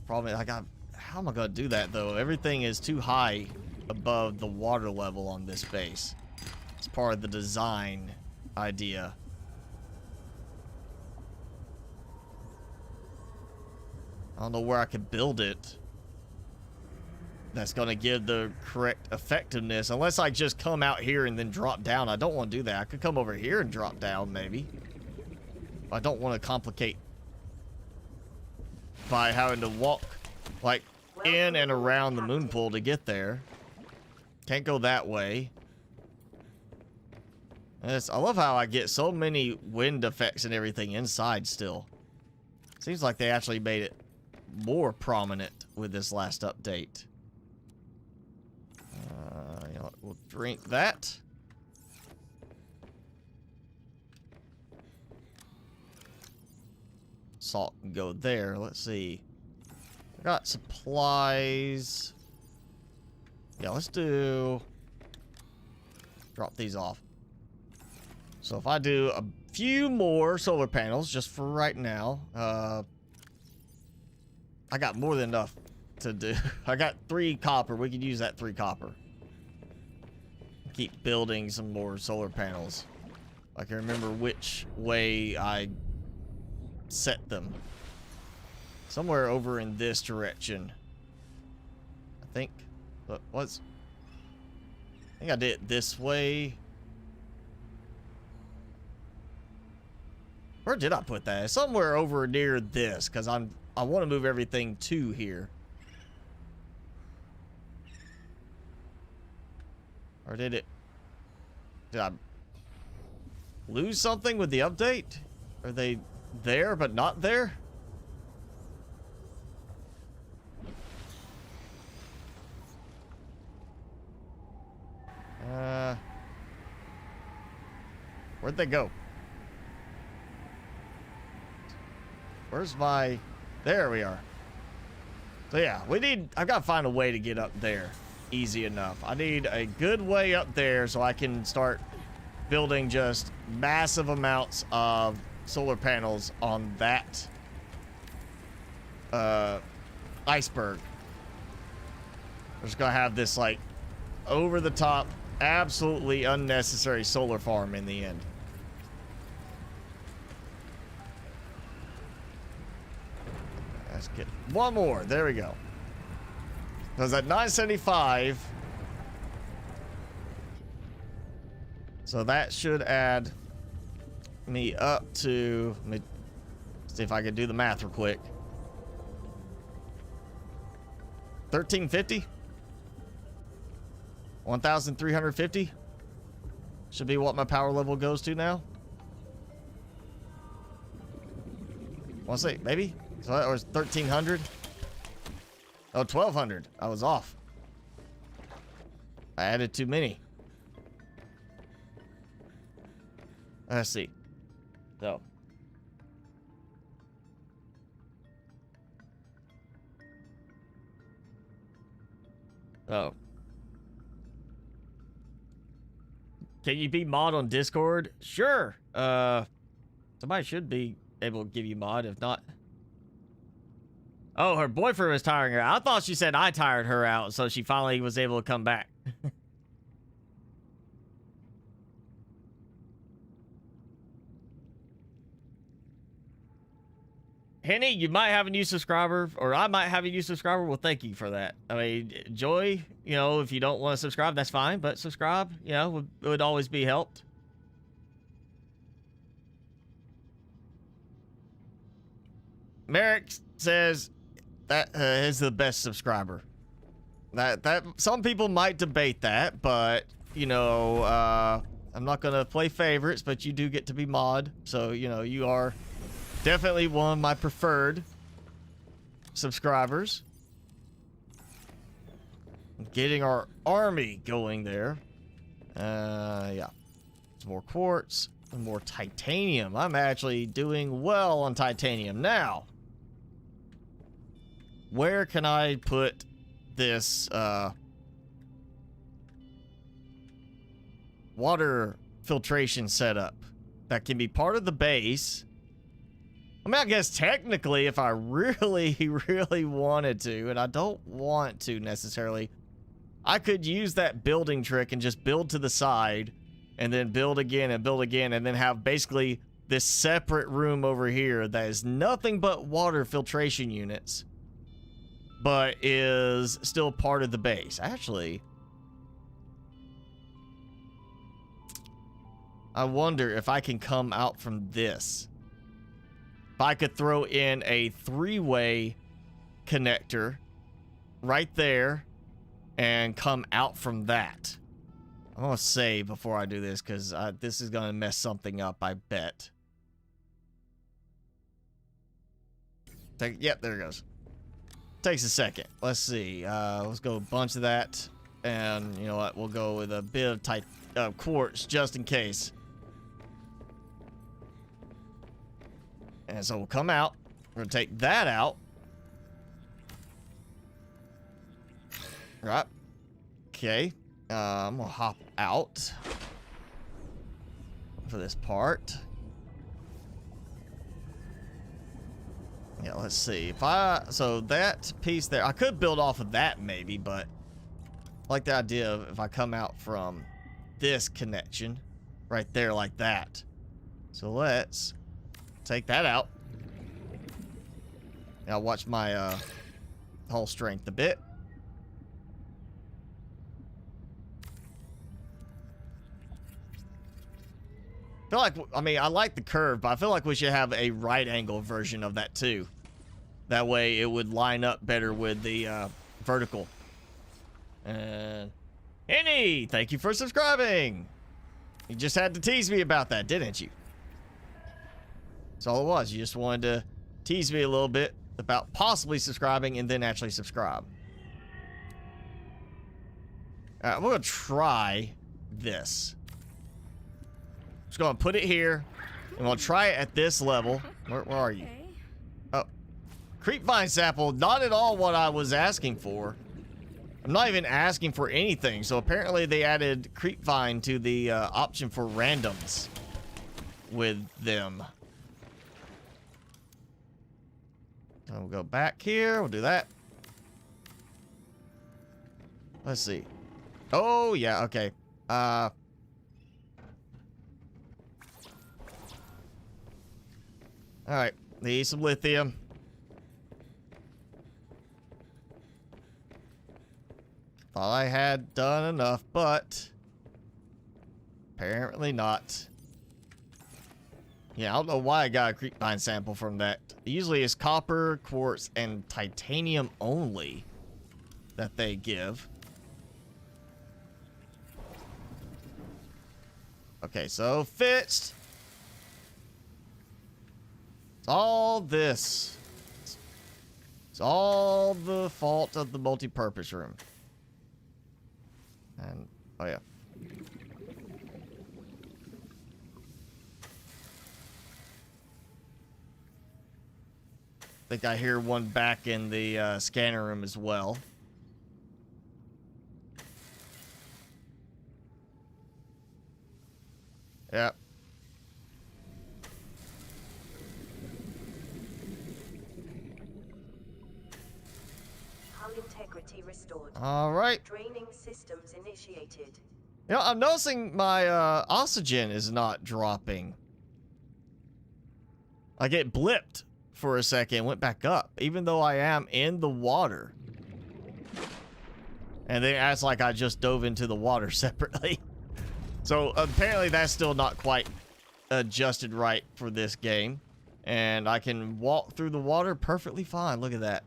Problem is, how am I gonna do that though? Everything is too high above the water level on this base. It's part of the design idea. I don't know where I could build it that's gonna give the correct effectiveness, unless I just come out here and then drop down. I don't want to do that. I could come over here and drop down maybe. I don't want to complicate by having to walk like in and around the moon pool to get there. Can't go that way. I love how I get so many wind effects and everything inside still. Seems like they actually made it more prominent with this last update. You know what, we'll drink that. Salt can go there. Let's see. I got supplies. Yeah, let's do... drop these off. So if I do a few more solar panels just for right now, I got more than enough to do. I got 3 copper. We could use that 3 copper. Keep building some more solar panels. I can remember which way I set them. Somewhere over in this direction, I think. But I think I did it this way. Where did I put that? Somewhere over near this, because I want to move everything to here. Or did I lose something with the update? Are they there but not there? Where'd they go? Where's my... There we are. So yeah, I've got to find a way to get up there easy enough. I need a good way up there so I can start building just massive amounts of solar panels on that iceberg. We're just gonna have this like over the top, absolutely unnecessary solar farm in the end. Let's get one more. There we go. Because at 975, so that should add me up to, let me see if I can do the math real quick. 1350? 1350 should be what my power level goes to now. Want to say maybe? So that was 1300. Oh, 1200. I was off. I added too many. Let's see. So. Oh. Can you be mod on Discord? Sure. Somebody should be able to give you mod. If not. Oh, her boyfriend was tiring her out. I thought she said I tired her out, so she finally was able to come back. Henny, you might have a new subscriber, or I might have a new subscriber. Well, thank you for that. I mean, Joy, you know, if you don't want to subscribe, that's fine, but subscribe, you know, would always be helped. Merrick says that is the best subscriber. That some people might debate that, but you know, I'm not gonna play favorites, but you do get to be mod, so you know you are definitely one of my preferred subscribers. Getting our army going there. Yeah, some more quartz, some more titanium. I'm actually doing well on titanium now. Where can I put this water filtration setup that can be part of the base? I mean, I guess technically if I really, really wanted to, and I don't want to necessarily, I could use that building trick and just build to the side and then build again and then have basically this separate room over here that is nothing but water filtration units, but is still part of the base. Actually, I wonder if I can come out from this. If I could throw in a three-way connector right there and come out from that. I'm going to save before I do this because this is going to mess something up, I bet. Yep, there it goes. Takes a second. Let's see. Let's go a bunch of that. And you know what? We'll go with a bit of quartz just in case. And so we'll come out. We're going to take that out. Right. Okay. I'm going to hop out for this part. Yeah, let's see. So that piece there, I could build off of that maybe, but I like the idea of if I come out from this connection right there like that. So let's take that out. Now watch my hull strength a bit. I feel like, I mean, I like the curve, but I feel like we should have a right angle version of that too. That way it would line up better with the vertical. And Henny, thank you for subscribing. You just had to tease me about that, didn't you? That's all it was. You just wanted to tease me a little bit about possibly subscribing and then actually subscribe. All right, we're going to try this. Just going to put it here. I'm going to try it at this level. Where are you? Oh. Creepvine sample, not at all what I was asking for. I'm not even asking for anything. So apparently they added creepvine to the option for randoms with them. So we'll go back here. We'll do that. Let's see. Oh, yeah, okay. All right. Need some lithium. Thought I had done enough, but apparently not. Yeah, I don't know why I got a creepvine sample from that. Usually it's copper, quartz, and titanium only that they give. Okay, so fixed. It's all this. It's all the fault of the multi-purpose room. And, oh yeah. I think I hear one back in the scanner room as well. Yep. Hull integrity restored. All right. Draining systems initiated. You know, I'm noticing my oxygen is not dropping. Like it blipped for a second, went back up, even though I am in the water. And then it's like I just dove into the water separately. So apparently that's still not quite adjusted right for this game. And I can walk through the water perfectly fine. Look at that.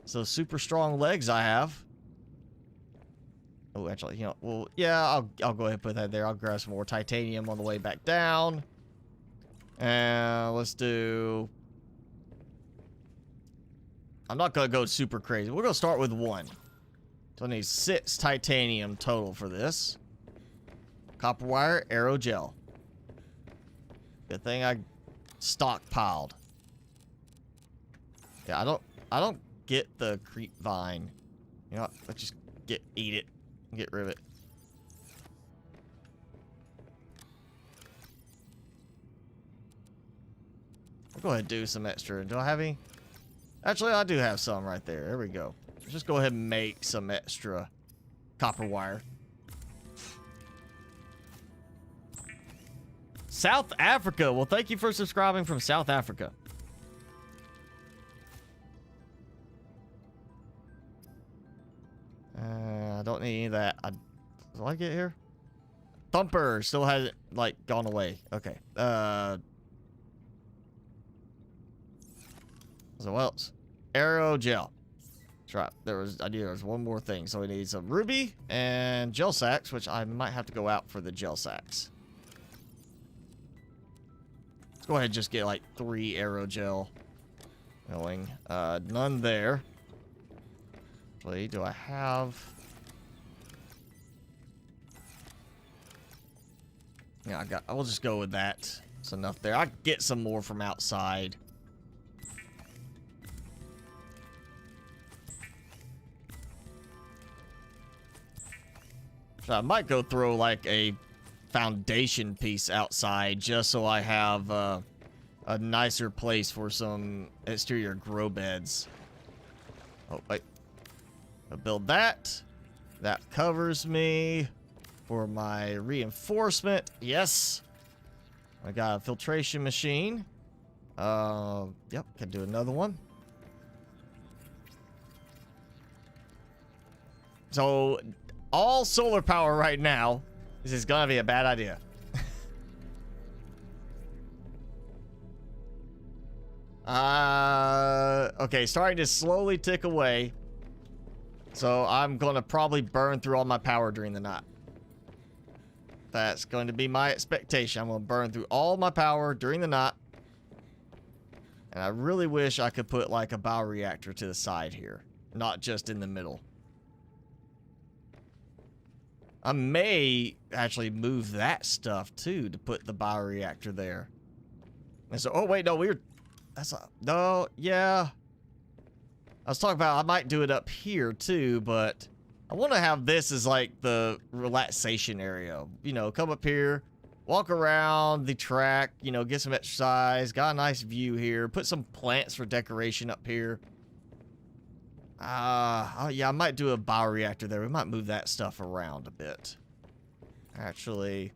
So super strong legs I have. Oh, actually, you know, well, yeah, I'll go ahead and put that there. I'll grab some more titanium on the way back down. And let's do... I'm not going to go super crazy. We're going to start with 1. So I need 6 titanium total for this. Copper wire, aerogel. Good thing I stockpiled. Yeah, I don't get the creep vine. You know what? Let's just eat it. Get rid of it. I'll go ahead and do some extra. Do I have any? Actually, I do have some right there. There we go. Let's just go ahead and make some extra copper wire. South Africa. Well, thank you for subscribing from South Africa. I don't need any of that. Do I get here? Thumper still hasn't, like, gone away. Okay. So what else? Aerogel. That's right. I knew there was one more thing. So we need some ruby and gel sacks, which I might have to go out for the gel sacks. Let's go ahead and just get like 3 aerogel going. None there. Actually, do I have... Yeah, I will just go with that. It's enough there. I can get some more from outside. So I might go throw like a foundation piece outside just so I have a nicer place for some exterior grow beds. Oh, wait. I'll build that. That covers me for my reinforcement. Yes. I got a filtration machine. Yep, can do another one. So, all solar power right now. This is gonna be a bad idea. Okay, starting to slowly tick away. So I'm gonna probably burn through all my power during the night. That's going to be my expectation. I'm gonna burn through all my power during the night. And I really wish I could put like a bioreactor to the side here, not just in the middle. I may actually move that stuff too to put the bioreactor there. And so, oh wait, no, no, yeah. I was talking about I might do it up here too, but I want to have this as like the relaxation area. You know, come up here, walk around the track, you know, get some exercise. Got a nice view here. Put some plants for decoration up here. Oh yeah, I might do a bioreactor there. We might move that stuff around a bit. Actually,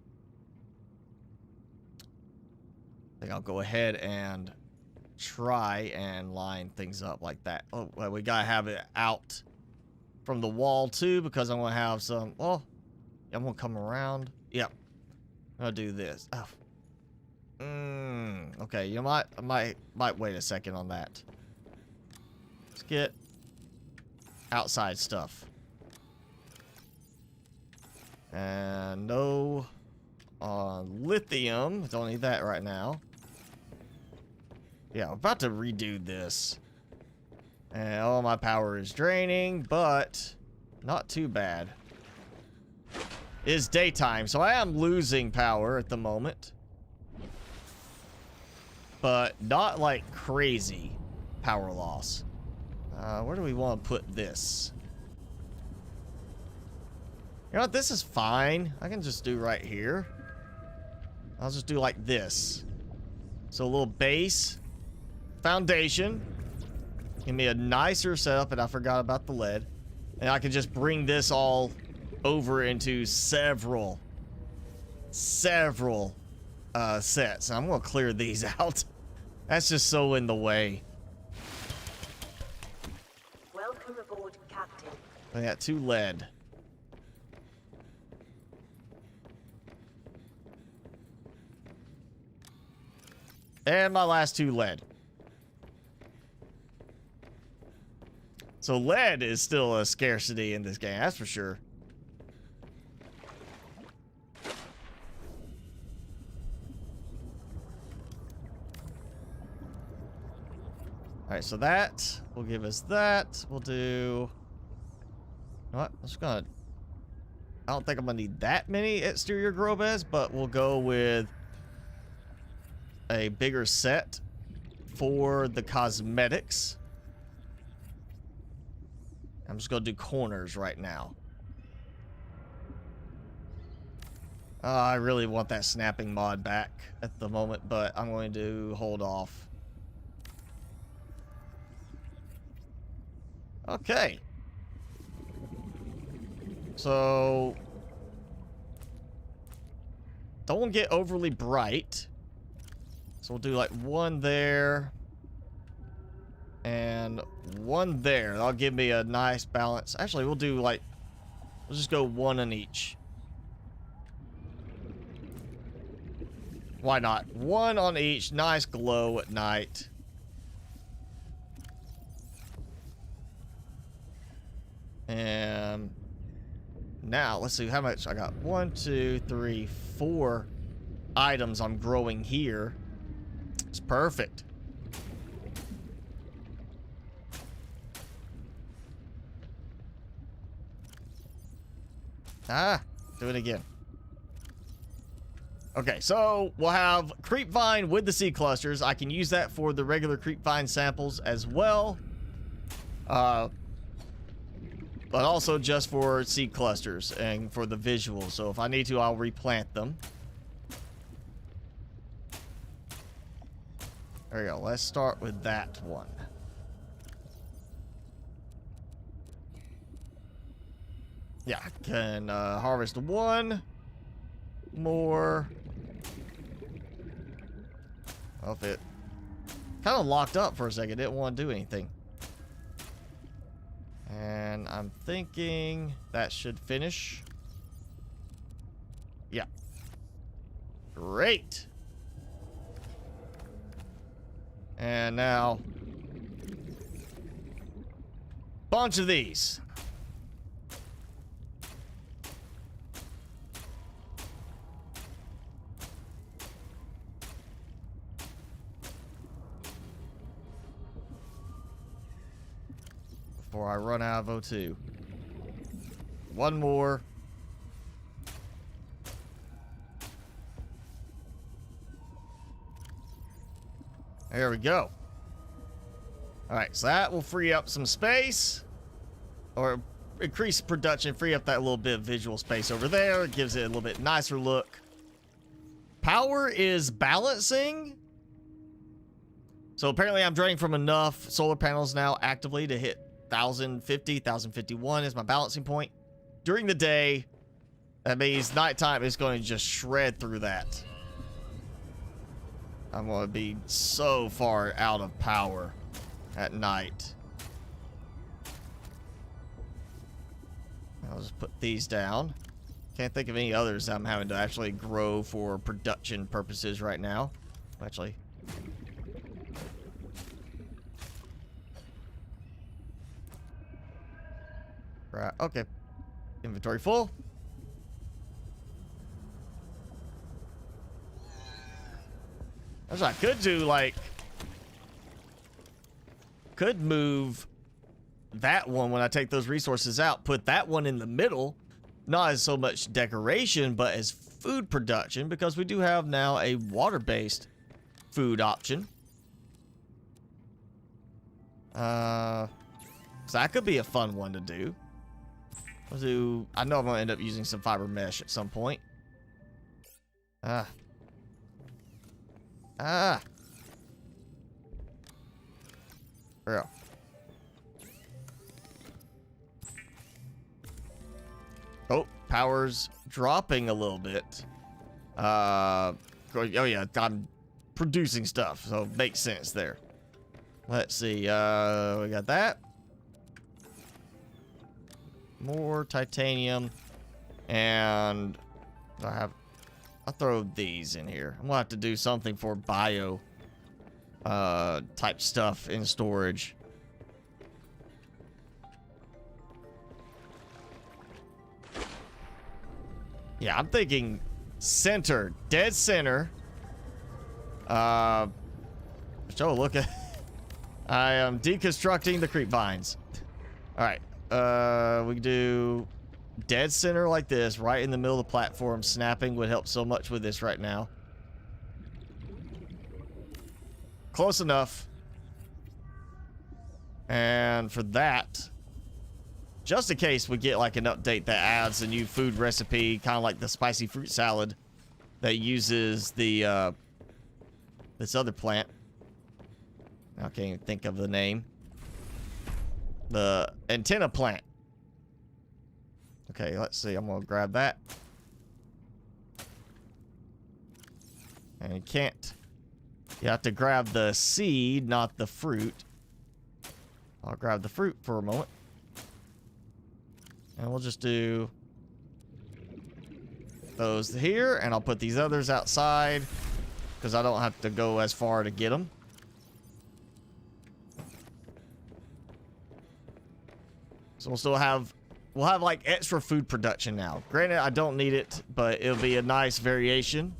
I think I'll go ahead and try and line things up like that. Oh, well, we gotta have it out from the wall too, because I'm gonna have some. Oh, I'm gonna come around. Yep, I'm gonna do this. Oh. Okay, you might wait a second on that. Let's get outside stuff. And no lithium. Don't need that right now. Yeah, I'm about to redo this. And all my power is draining, but not too bad. It's daytime, so I am losing power at the moment. But not like crazy power loss. Where do we want to put this? You know what? This is fine. I can just do right here. I'll just do like this. So a little base. Foundation. Give me a nicer setup, and I forgot about the lead. And I can just bring this all over into several sets. I'm going to clear these out. That's just so in the way. Welcome aboard, Captain. I got 2 lead. And my last 2 lead. So lead is still a scarcity in this game, that's for sure. Alright, so that will give us that. We'll do... You know what? I'm just gonna... I don't think I'm gonna need that many exterior grow beds, but we'll go with a bigger set for the cosmetics. I'm just gonna do corners right now. I really want that snapping mod back at the moment, but I'm going to hold off. Okay. So don't get overly bright. So we'll do like 1 there and 1 there. That'll give me a nice balance. Actually, we'll do like, we'll just go 1 on each. Why not? 1 on each. Nice glow at night. And now let's see how much I got. 1, 2, 3, 4 items I'm growing here. It's perfect. Do it again. Okay, so we'll have creep vine with the seed clusters. I can use that for the regular creep vine samples as well. But also just for seed clusters and for the visuals. So if I need to, I'll replant them. There we go. Let's start with that one. Yeah, I can harvest 1 more. Well, if it kind of locked up for a second, didn't want to do anything. And I'm thinking that should finish. Yeah. Great. And now, bunch of these. Before I run out of O2. 1 more. There we go. Alright, so that will free up some space. Or increase production, free up that little bit of visual space over there. It gives it a little bit nicer look. Power is balancing. So apparently I'm draining from enough solar panels now actively to hit 1050, 1051 is my balancing point. During the day, that means nighttime is going to just shred through that. I'm going to be so far out of power at night. I'll just put these down. Can't think of any others I'm having to actually grow for production purposes right now. Actually. Right, okay. Inventory full. That's what I could do, like... Could move that one when I take those resources out. Put that one in the middle. Not as so much decoration, but as food production. Because we do have now a water-based food option. So that could be a fun one to do. I know I'm going to end up using some fiber mesh at some point. There we go. Oh, power's dropping a little bit. Oh yeah, I'm producing stuff, so it makes sense there. Let's see, we got that. More titanium. And I'll throw these in here. I'm gonna have to do something for bio type stuff in storage. Yeah, I'm thinking center, dead center. So look at I am deconstructing the creep vines. All right. We can do dead center like this, right in the middle of the platform. Snapping would help so much with this right now. Close enough. And for that, just in case we get like an update that adds a new food recipe, kind of like the spicy fruit salad that uses the this other plant. I can't even think of the name. The antenna plant. Okay, let's see. I'm gonna grab that. And you can't. You have to grab the seed, not the fruit. I'll grab the fruit for a moment. And we'll just do those here, and I'll put these others outside because I don't have to go as far to get them. So we'll have like extra food production now. Granted, I don't need it, but it'll be a nice variation,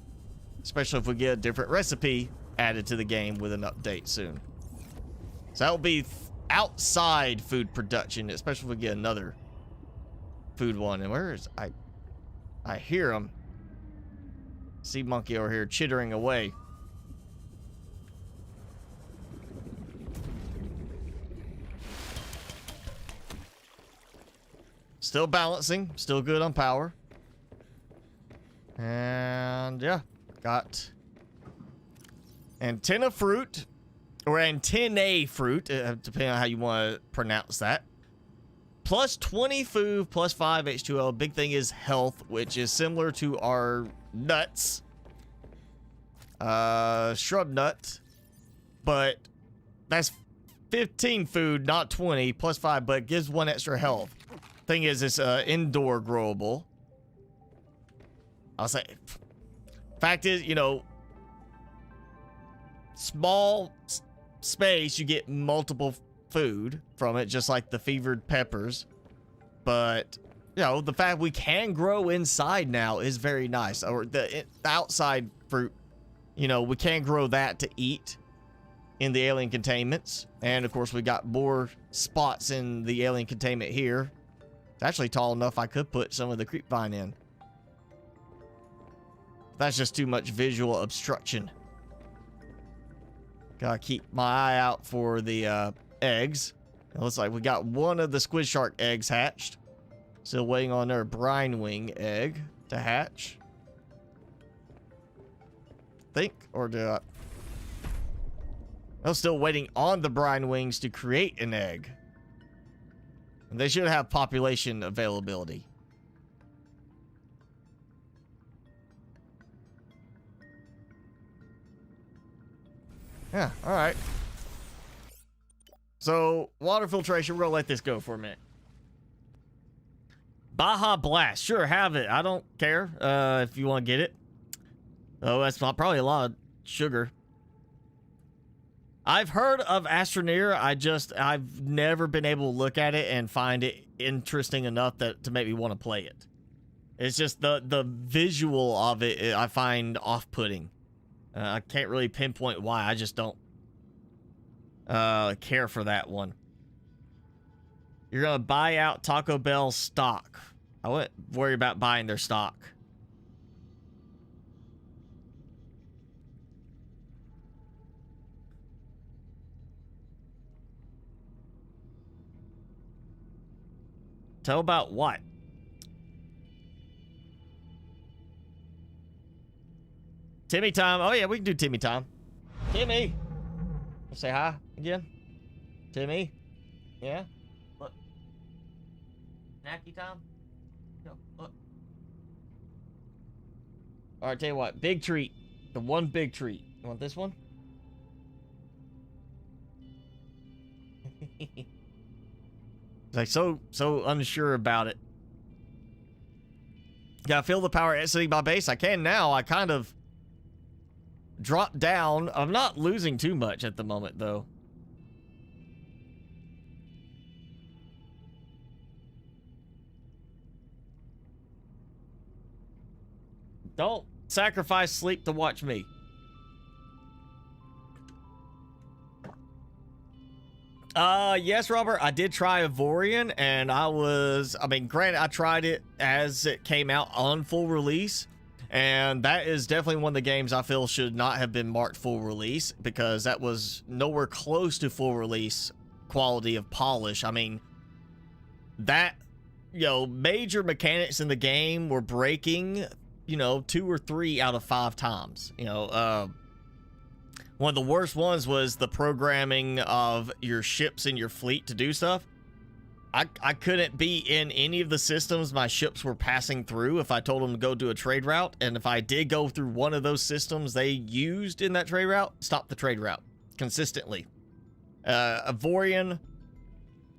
especially if we get a different recipe added to the game with an update soon. So that will be outside food production, especially if we get another food one. And where is I hear him. Sea monkey over here chittering away. Still balancing, still good on power. And yeah, got antenna fruit, or antennae fruit, depending on how you want to pronounce that. Plus 20 food, plus 5 H2O. Big thing is health, which is similar to our nuts. Shrub nut. But that's 15 food, not 20, plus 5, but it gives 1 extra health. Thing is, it's indoor growable. I'll say, fact is, you know, small space, you get multiple food from it, just like the fevered peppers. But, you know, the fact we can grow inside now is very nice. Or the outside fruit, you know, we can grow that to eat in the alien containments. And, of course, we got more spots in the alien containment here. It's actually tall enough I could put some of the creep vine in. That's just too much visual obstruction. Gotta keep my eye out for the eggs. It looks like we got one of the squid shark eggs hatched. Still waiting on their brine wing egg to hatch. think, or do I? I'm still waiting on the brine wings to create an egg. And they should have population availability. Yeah, alright. So, water filtration, we're gonna let this go for a minute. Baja Blast, sure, have it. I don't care if you want to get it. Oh, that's probably a lot of sugar. I've heard of Astroneer. I've never been able to look at it and find it interesting enough to make me want to play it. It's just the visual of it I find off-putting. I can't really pinpoint why. I just don't care for that one. You're gonna buy out Taco Bell stock. I wouldn't worry about buying their stock. Tell about what? Timmy time. Oh yeah, we can do Timmy time. Timmy. Say hi again. Timmy. Yeah. Look. Snacky time. No. Look. All right. Tell you what. Big treat. The one big treat. You want this one? Like so unsure about it. Yeah, I feel the power exiting my base. I can now. I kind of drop down. I'm not losing too much at the moment, though. Don't sacrifice sleep to watch me. Yes, Robert, I did try Avorion, and I mean, granted, I tried it as it came out on full release, and that is definitely one of the games I feel should not have been marked full release, because that was nowhere close to full release quality of polish. I mean, that, major mechanics in the game were breaking, 2 or 3 out of 5 times, one of the worst ones was the programming of your ships in your fleet to do stuff. I couldn't be in any of the systems my ships were passing through if I told them to go do a trade route. And if I did go through one of those systems they used in that trade route, stop the trade route consistently. Avorion,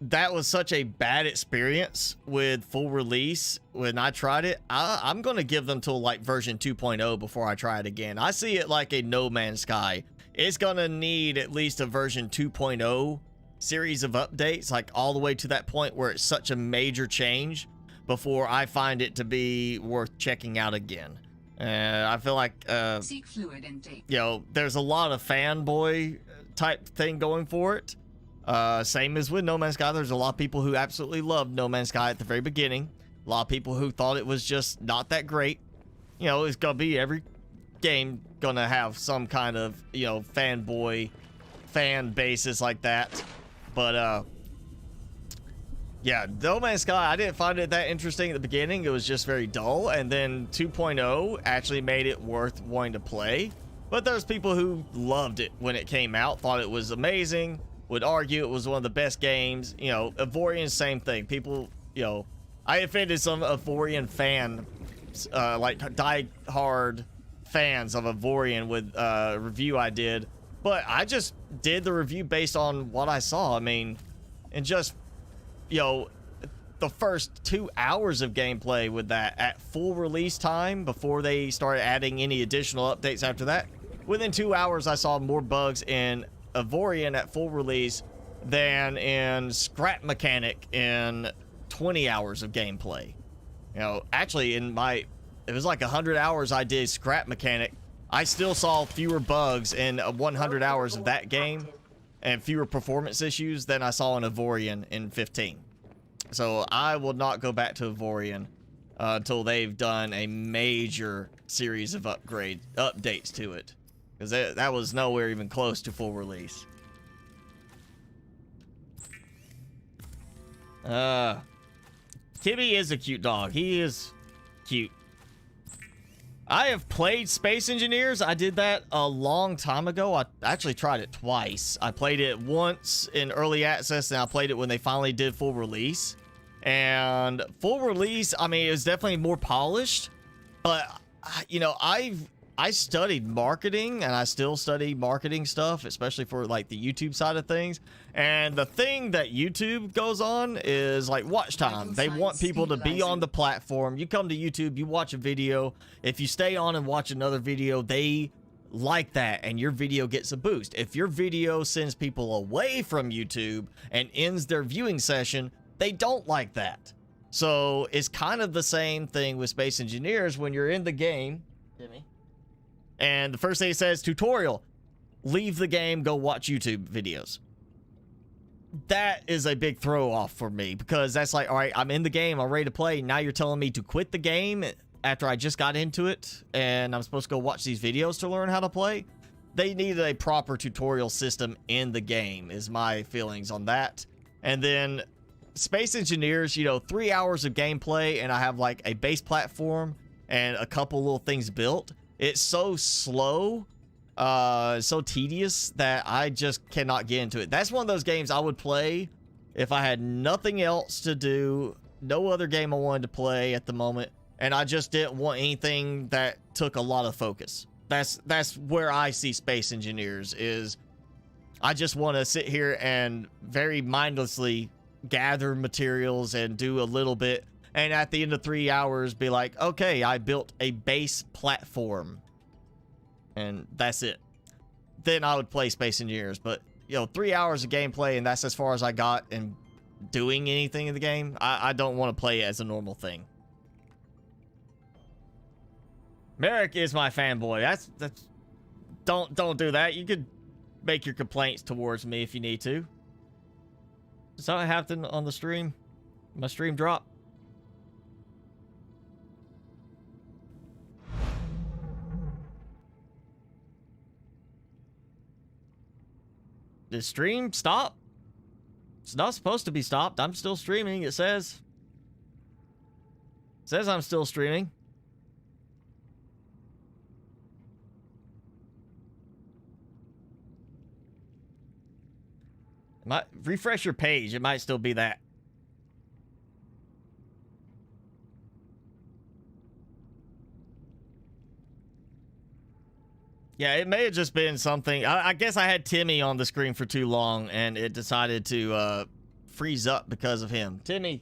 that was such a bad experience with full release when I tried it. I'm going to give them till like version 2.0 before I try it again. I see it like a No Man's Sky. It's going to need at least a version 2.0 series of updates, like all the way to that point where it's such a major change before I find it to be worth checking out again. I feel like, Seek fluid intake. There's a lot of fanboy type thing going for it. Same as with No Man's Sky. There's a lot of people who absolutely loved No Man's Sky at the very beginning. A lot of people who thought it was just not that great. It's going to be every game gonna have some kind of fanboy fan bases like that, but yeah, No Man's Sky, I didn't find it that interesting at the beginning. It was just very dull, and then 2.0 actually made it worth wanting to play. But there's people who loved it when it came out, thought it was amazing, would argue it was one of the best games. Avorion, same thing. People, I offended some Avorion fan, like die-hard fans of Avorion with a review I did, but I just did the review based on what I saw. I mean, and just the first 2 hours of gameplay with that at full release time before they started adding any additional updates after that, within 2 hours I saw more bugs in Avorion at full release than in Scrap Mechanic in 20 hours of gameplay. Actually it was like 100 hours I did Scrap Mechanic. I still saw fewer bugs in 100 hours of that game and fewer performance issues than I saw in Avorion in 15. So I will not go back to Avorion until they've done a major series of updates to it, because that was nowhere even close to full release. Timmy is a cute dog. He is cute. I have played Space Engineers. I did that a long time ago. I actually tried it twice. I played it once in early access, and I played it when they finally did full release. And full release, I mean, it was definitely more polished. But, you know, I studied marketing, and I still study marketing stuff, especially for like the YouTube side of things. And the thing that YouTube goes on is like watch time. They want people to be on the platform. You come to YouTube, you watch a video. If you stay on and watch another video, they like that, and your video gets a boost. If your video sends people away from YouTube and ends their viewing session, they don't like that. So it's kind of the same thing with Space Engineers when you're in the game. Jimmy. And the first thing it says, tutorial, leave the game, go watch YouTube videos. That is a big throw off for me, because that's like, all right, I'm in the game, I'm ready to play. Now you're telling me to quit the game after I just got into it, and I'm supposed to go watch these videos to learn how to play. They needed a proper tutorial system in the game, is my feelings on that. And then Space Engineers, you know, 3 hours of gameplay, and I have like a base platform and a couple little things built. It's so slow, so tedious that I just cannot get into it. That's one of those games I would play if I had nothing else to do, no other game I wanted to play at the moment, and I just didn't want anything that took a lot of focus. That's where I see Space Engineers is. I just want to sit here and very mindlessly gather materials and do a little bit, and at the end of 3 hours be like, okay, I built a base platform, and that's it. Then I would play Space Engineers. But, you know, 3 hours of gameplay, and that's as far as I got in doing anything in the game. I don't want to play it as a normal thing. Merrick is my fanboy. That's don't do that. You could make your complaints towards me if you need to. Does that happen on the stream? My stream drop? Did stream stop? It's not supposed to be stopped. I'm still streaming, it says. It says I'm still streaming. Refresh your page. It might still be that. Yeah, it may have just been something. I guess I had Timmy on the screen for too long, and it decided to freeze up because of him. Timmy,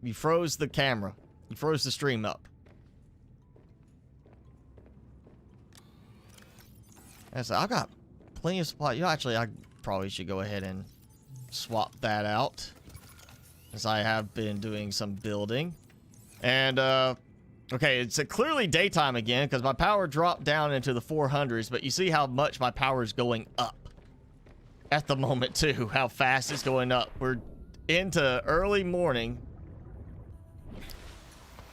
you froze the camera. You froze the stream up. So I got plenty of supply. You know, actually, I probably should go ahead and swap that out, as I have been doing some building. And okay, it's clearly daytime again because my power dropped down into the 400s, but you see how much my power is going up at the moment too, how fast it's going up. We're into early morning,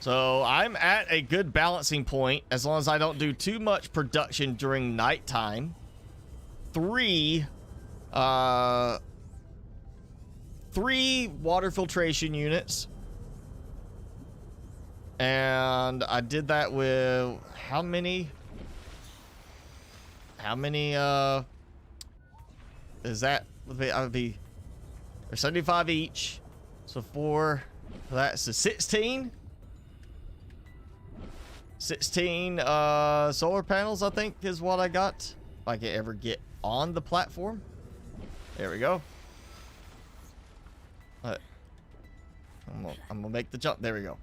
so I'm at a good balancing point as long as I don't do too much production during nighttime. Three water filtration units. And I did that with how many is that? I would be, or 75 each. So 4, that's a 16 solar panels, I think, is what I got. If I can ever get on the platform. There we go. I'm gonna make the jump. There we go.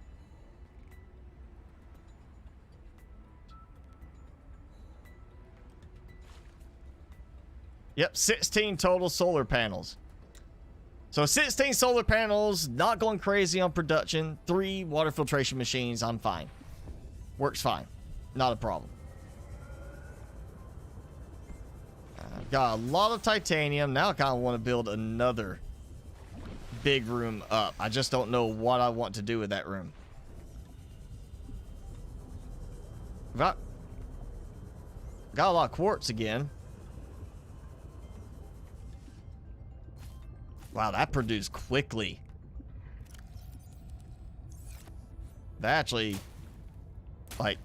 Yep, 16 total solar panels. So 16 solar panels, not going crazy on production. 3 water filtration machines, I'm fine. Works fine. Not a problem. I've got a lot of titanium. Now I kind of want to build another big room up. I just don't know what I want to do with that room. Got a lot of quartz again. Wow, that produced quickly. That actually, like,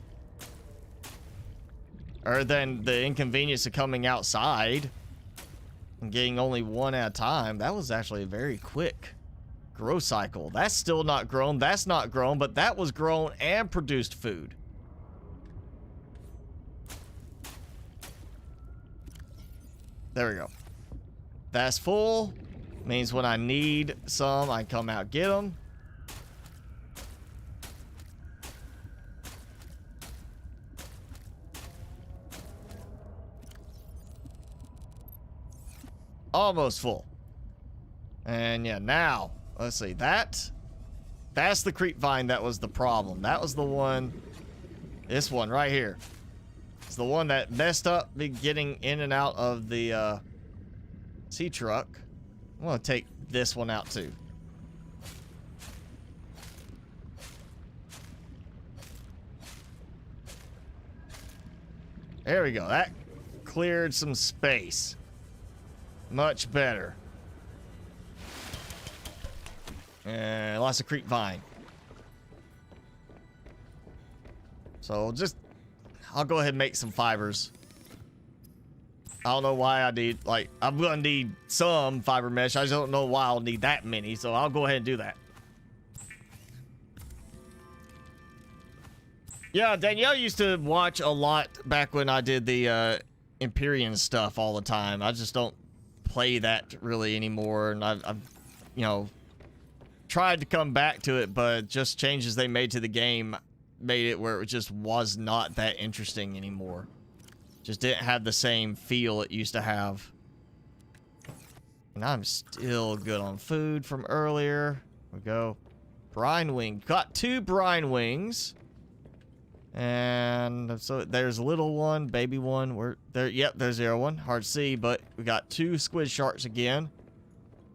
Or than the inconvenience of coming outside and getting only one at a time. That was actually a very quick grow cycle. That's still not grown. That's not grown, but that was grown and produced food. There we go. That's full. Means when I need some, I come out, get them. Almost full. And yeah, now, let's see. That's the creep vine that was the problem. That was the one, this one right here. It's the one that messed up me getting in and out of the sea truck. I'm gonna take this one out too. There we go. That cleared some space. Much better. And lots of creep vine. So just, I'll go ahead and make some fibers. I don't know why I need, like, I'm gonna need some fiber mesh. I just don't know why I'll need that many, so I'll go ahead and do that. Yeah, Danielle used to watch a lot back when I did the Empyrean stuff all the time. I just don't play that really anymore, and I've you know, tried to come back to it, but just changes they made to the game made it where it just was not that interesting anymore. Just didn't have the same feel it used to have. And I'm still good on food from earlier. Here we go. Brine wing. Got 2 brine wings. And so there's a little one, baby one. We're there. Yep, there's the other one. Hard to see, but we got 2 squid sharks again.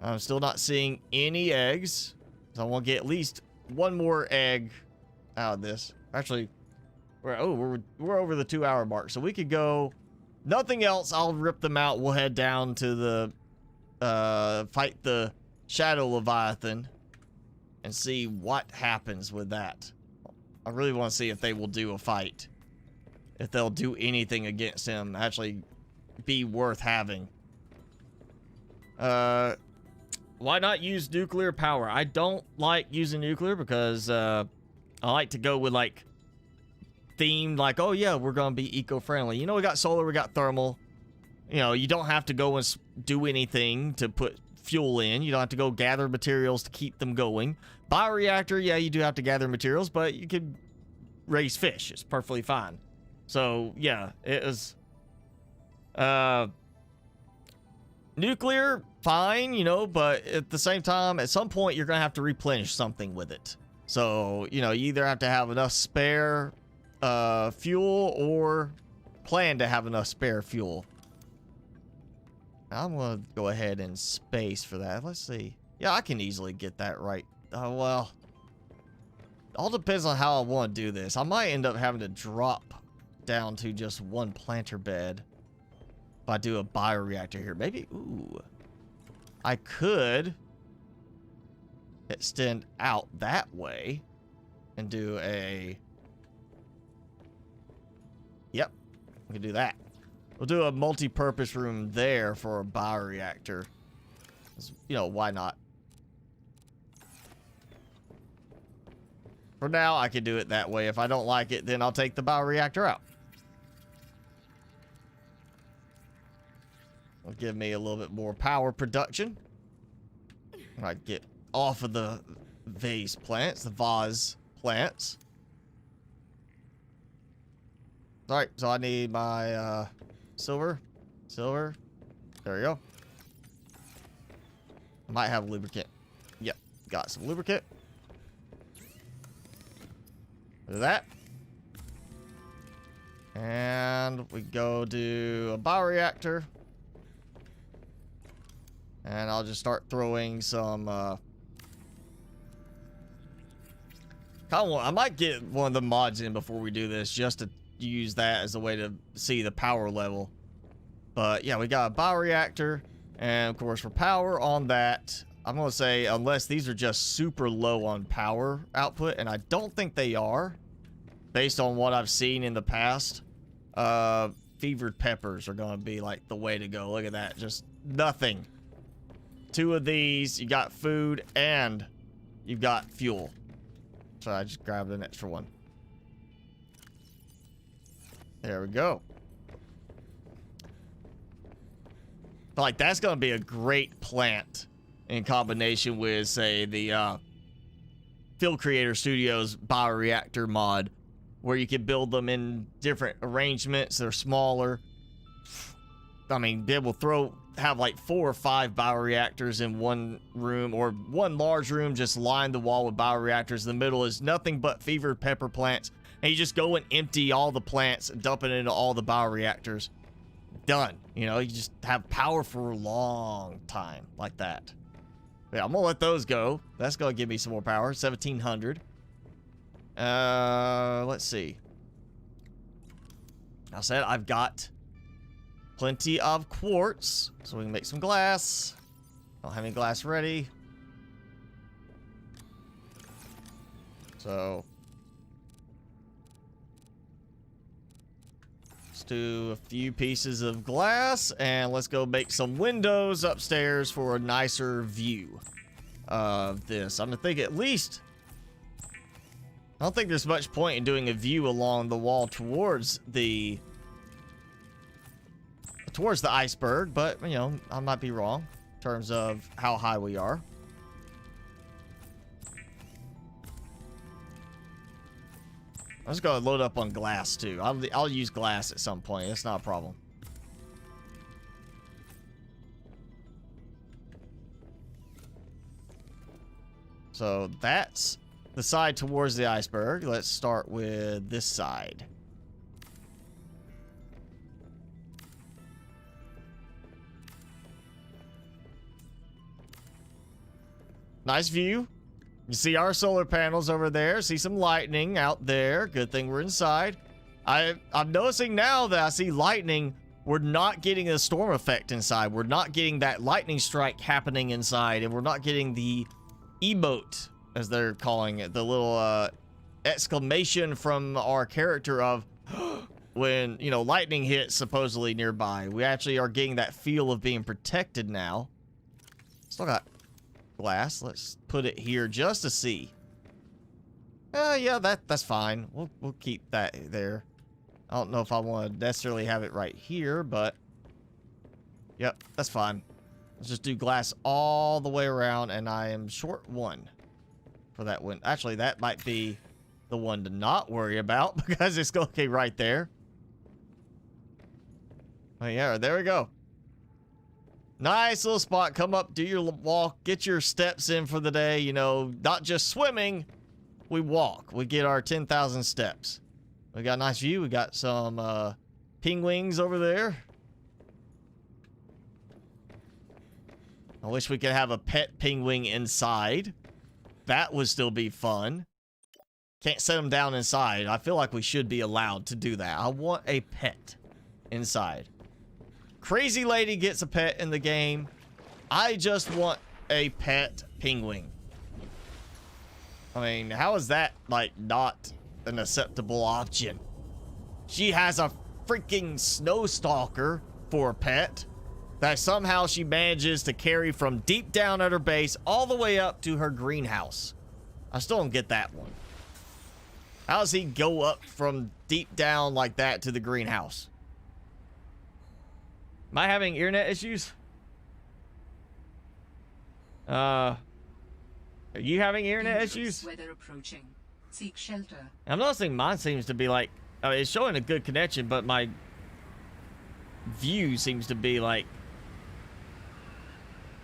I'm still not seeing any eggs. So I want to get at least one more egg out of this. Actually, we're over the 2-hour mark, so we could go. Nothing else. I'll rip them out. We'll head down to the fight the Shadow Leviathan and see what happens with that. I really want to see if they will do a fight. If they'll do anything against him, actually be worth having. Why not use nuclear power? I don't like using nuclear because I like to go with like themed, like, oh yeah, we're gonna be eco-friendly. You know, we got solar, we got thermal. You know, you don't have to go and do anything to put fuel in. You don't have to go gather materials to keep them going. Bioreactor, yeah, you do have to gather materials, but you could raise fish. It's perfectly fine. So yeah, it was nuclear, fine, you know, but at the same time, at some point you're gonna have to replenish something with it. So, you know, you either have to have enough spare fuel or plan to have enough spare fuel. I'm gonna go ahead and space for that. Let's see. Yeah, I can easily get that right. Well, all depends on how I want to do this. I might end up having to drop down to just one planter bed if I do a bioreactor here. Maybe, ooh, I could extend out that way and do a, yep, we can do that. We'll do a multi-purpose room there for a bioreactor. You know, why not? For now, I can do it that way. If I don't like it, then I'll take the bioreactor out. It'll give me a little bit more power production. I get off of the vase plants, the vase plants. Alright, so I need my silver. There we go. Might have lubricant. Yep, got some lubricant. Do that. And we go do a bioreactor. And I'll just start throwing some I might get one of the mods in before we do this, just to use that as a way to see the power level. But yeah, we got a bioreactor, and of course for power on that, I'm gonna say unless these are just super low on power output, and I don't think they are based on what I've seen in the past. fevered peppers are gonna be like the way to go. Look at that, just nothing. 2 of these, you got food and you've got fuel. So I just grabbed an extra one. There we go. Like, that's gonna be a great plant in combination with, say, the Field Creator Studios bioreactor mod, where you can build them in different arrangements. They're smaller. I mean, they will have like 4 or 5 bioreactors in one room, or one large room, just line the wall with bioreactors. In the middle is nothing but fevered pepper plants, and you just go and empty all the plants and dump it into all the bioreactors. Done. You know, you just have power for a long time like that. Yeah, I'm gonna let those go. That's gonna give me some more power. 1700. Let's see. I said I've got plenty of quartz, so we can make some glass. Don't have any glass ready. So let's do a few pieces of glass, and let's go make some windows upstairs for a nicer view of this. I'm gonna think at least, I don't think there's much point in doing a view along the wall towards the iceberg, but, you know, I might be wrong in terms of how high we are. I'm just gonna load up on glass too. I'll use glass at some point. It's not a problem. So that's the side towards the iceberg. Let's start with this side. Nice view. You see our solar panels over there. See some lightning out there. Good thing we're inside. I'm noticing now that I see lightning. We're not getting a storm effect inside. We're not getting that lightning strike happening inside. And we're not getting the emote, as they're calling it. The little exclamation from our character of when, you know, lightning hits supposedly nearby. We actually are getting that feel of being protected now. Still got glass. Let's put it here just to see. Yeah, that's fine. We'll keep that there. I don't know if I want to necessarily have it right here, but yep, that's fine. Let's just do glass all the way around, and I am short 1 for that one. Actually, that might be the one to not worry about because it's okay right there. Oh yeah, there we go. Nice little spot. Come up, do your walk, get your steps in for the day. You know, not just swimming. We walk. We get our 10,000 steps. We got a nice view. We got some penguins over there. I wish we could have a pet penguin inside. That would still be fun. Can't set them down inside. I feel like we should be allowed to do that. I want a pet inside. Crazy lady gets a pet in the game. I just want a pet penguin. I mean, how is that, like, not an acceptable option? She has a freaking snow stalker for a pet that somehow she manages to carry from deep down at her base all the way up to her greenhouse. I still don't get that one. How does he go up from deep down like that to the greenhouse? Am I having internet issues? Are you having internet issues? Weather approaching. Seek shelter. I'm noticing mine seems to be like, I mean, it's showing a good connection, but my view seems to be like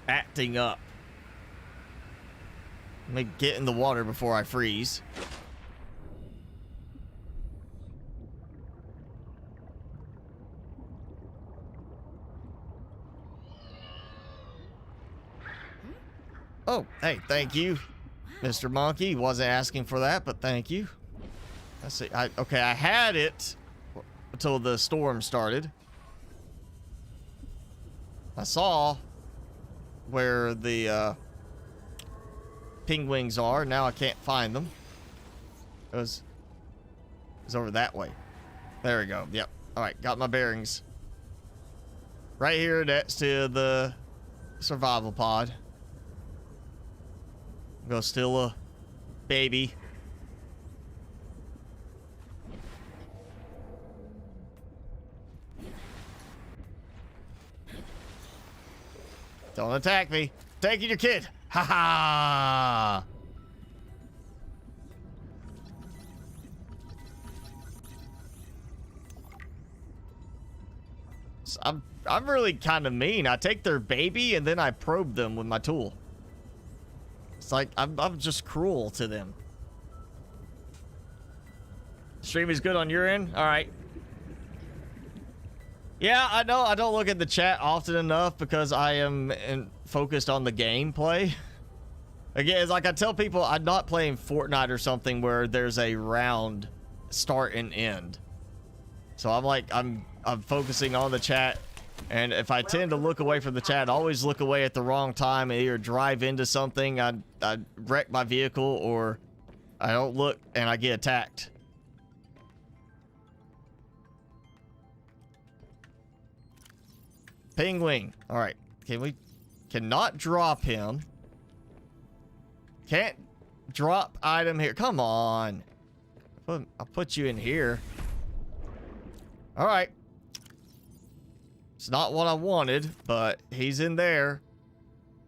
acting up. Let me get in the water before I freeze. Oh, hey, thank you, Mr. Monkey. Wasn't asking for that, but thank you. Let's see. Okay, I had it until the storm started. I saw where the penguins are. Now I can't find them. It was over that way. There we go. Yep. All right, got my bearings. Right here next to the survival pod. I'm gonna steal a baby. Don't attack me. Taking your kid. Ha ha. So I'm really kind of mean. I take their baby and then I probe them with my tool. It's like I'm just cruel to them. Stream is good on your end? All right. Yeah, I know I don't look at the chat often enough because I am focused on the gameplay. Again, it's like I tell people I'm not playing Fortnite or something where there's a round start and end. So I'm like, I'm focusing on the chat, and if I tend to look away from the chat, I always look away at the wrong time and either drive into something, I wreck my vehicle, or I don't look and I get attacked. Penguin. All right. Cannot drop him. Can't drop item here. Come on. I'll put you in here. All right. It's not what I wanted, but he's in there.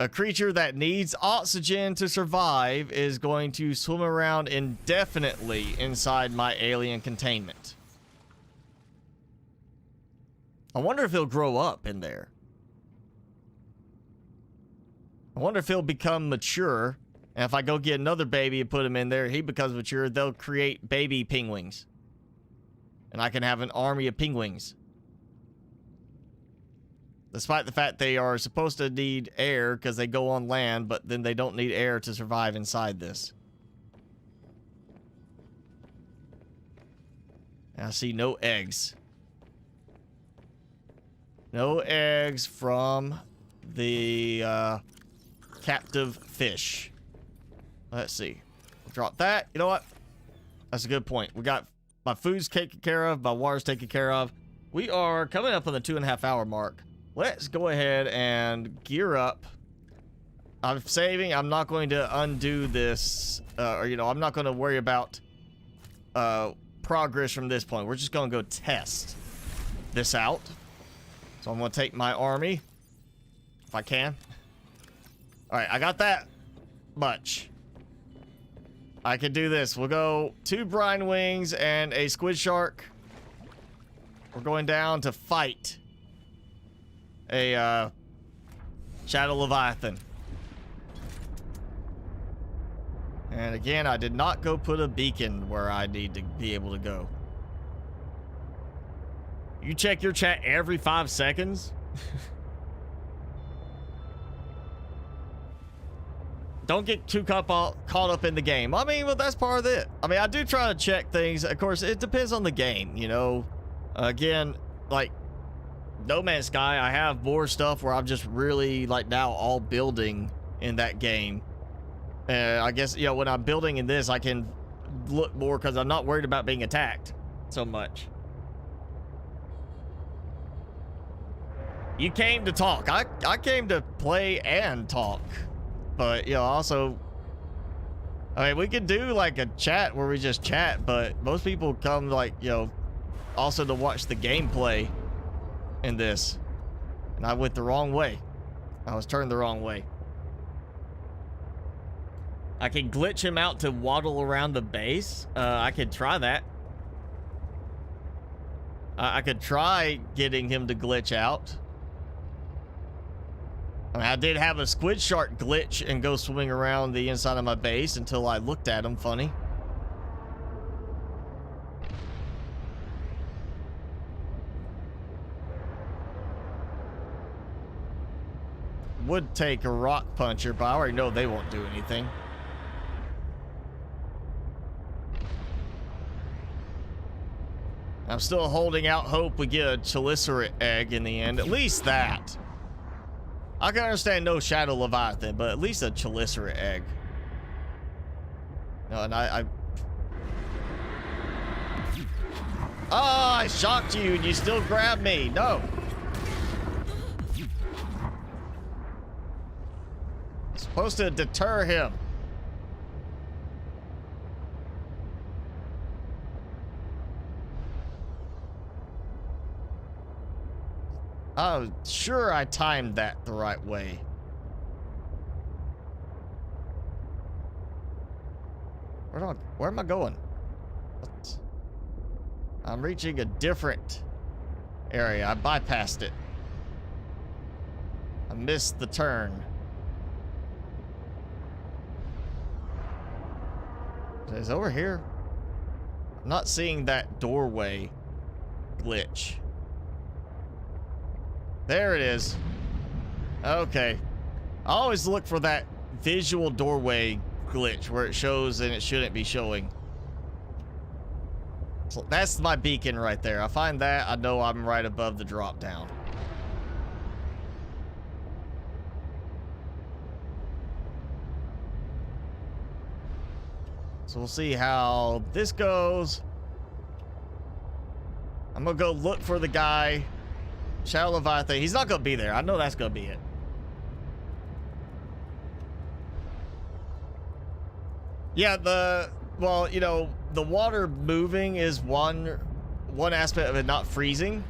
A creature that needs oxygen to survive is going to swim around indefinitely inside my alien containment. I wonder if he'll grow up in there. I wonder if he'll become mature. And if I go get another baby and put him in there, he becomes mature, they'll create baby penguins. And I can have an army of penguins. Despite the fact they are supposed to need air because they go on land, but then they don't need air to survive inside this. And I see no eggs. No eggs from the captive fish. Let's see. We'll drop that. You know what? That's a good point. We got my food's taken care of. My water's taken care of. We are coming up on the 2.5 hour mark. Let's go ahead and gear up. I'm saving. I'm not going to undo this. I'm not going to worry about progress from this point. We're just going to go test this out. So I'm going to take my army, if I can. All right, I got that much. I can do this. We'll go 2 brine wings and a squid shark. We're going down to fight a shadow Leviathan. And again, I did not go put a beacon where I need to be able to go. You check your chat every 5 seconds? Don't get too caught up in the game. I mean, well, that's part of it. I mean, I do try to check things. Of course, it depends on the game, you know. Again, like No Man's Sky, I have more stuff where I'm just really, like, now all building in that game. I guess, you know, when I'm building in this, I can look more because I'm not worried about being attacked so much. You came to talk. I came to play and talk. But, you know, also, I mean, we could do like a chat where we just chat, but most people come, like, you know, also to watch the gameplay in this. And I went the wrong way. I was turned the wrong way. I can glitch him out to waddle around the base. I could try that. I could try getting him to glitch out. I mean, I did have a squid shark glitch and go swimming around the inside of my base until I looked at him funny. Would take a rock puncher, but I already know they won't do anything. I'm still holding out hope we get a chelicerae egg in the end. At least that. I can understand no shadow Leviathan, but at least a chelicerae egg. No, and I I shocked you and you still grabbed me. No. Supposed to deter him. Oh, sure I timed that the right way. Where am I going? What? I'm reaching a different area. I bypassed it. I missed the turn. It's over here. I'm not seeing that doorway glitch. There it is. Okay. I always look for that visual doorway glitch where it shows and it shouldn't be showing. So that's my beacon right there. I find that, I know I'm right above the drop down. So we'll see how this goes. I'm gonna go look for the guy. Shadow Leviathan. He's not gonna be there. I know that's gonna be it. Yeah, well, you know, the water moving is one aspect of it not freezing.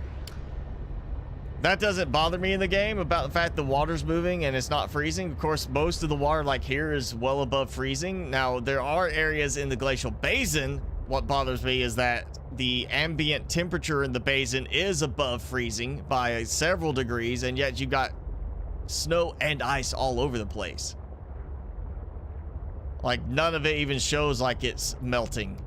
That doesn't bother me in the game about the fact the water's moving and it's not freezing. Of course, most of the water like here is well above freezing. Now, there are areas in the glacial basin. What bothers me is that the ambient temperature in the basin is above freezing by several degrees, and yet you got snow and ice all over the place. Like, none of it even shows like it's melting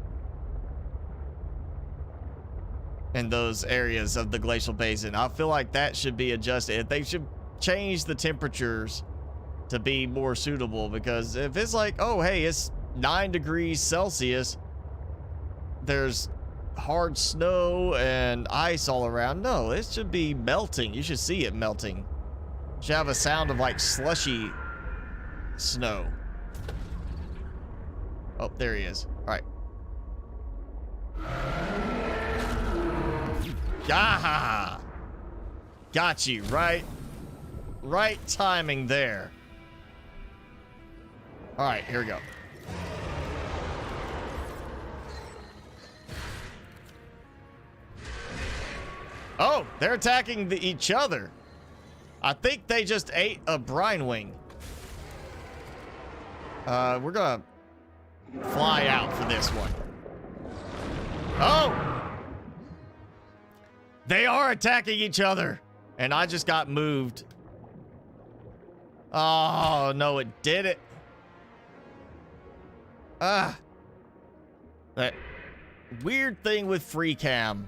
in those areas of the glacial basin. I feel like that should be adjusted. They should change the temperatures to be more suitable, because if it's like, oh, hey, it's 9 degrees Celsius, there's hard snow and ice all around. No, it should be melting. You should see it melting. It should have a sound of like slushy snow. Oh, there he is. All right. Ah! Got you, right? Right timing there. All right, here we go. Oh, they're attacking each other. I think they just ate a brine wing. We're gonna fly out for this one. Oh! They are attacking each other. And I just got moved. Oh, no, it did it. Ah. That weird thing with free cam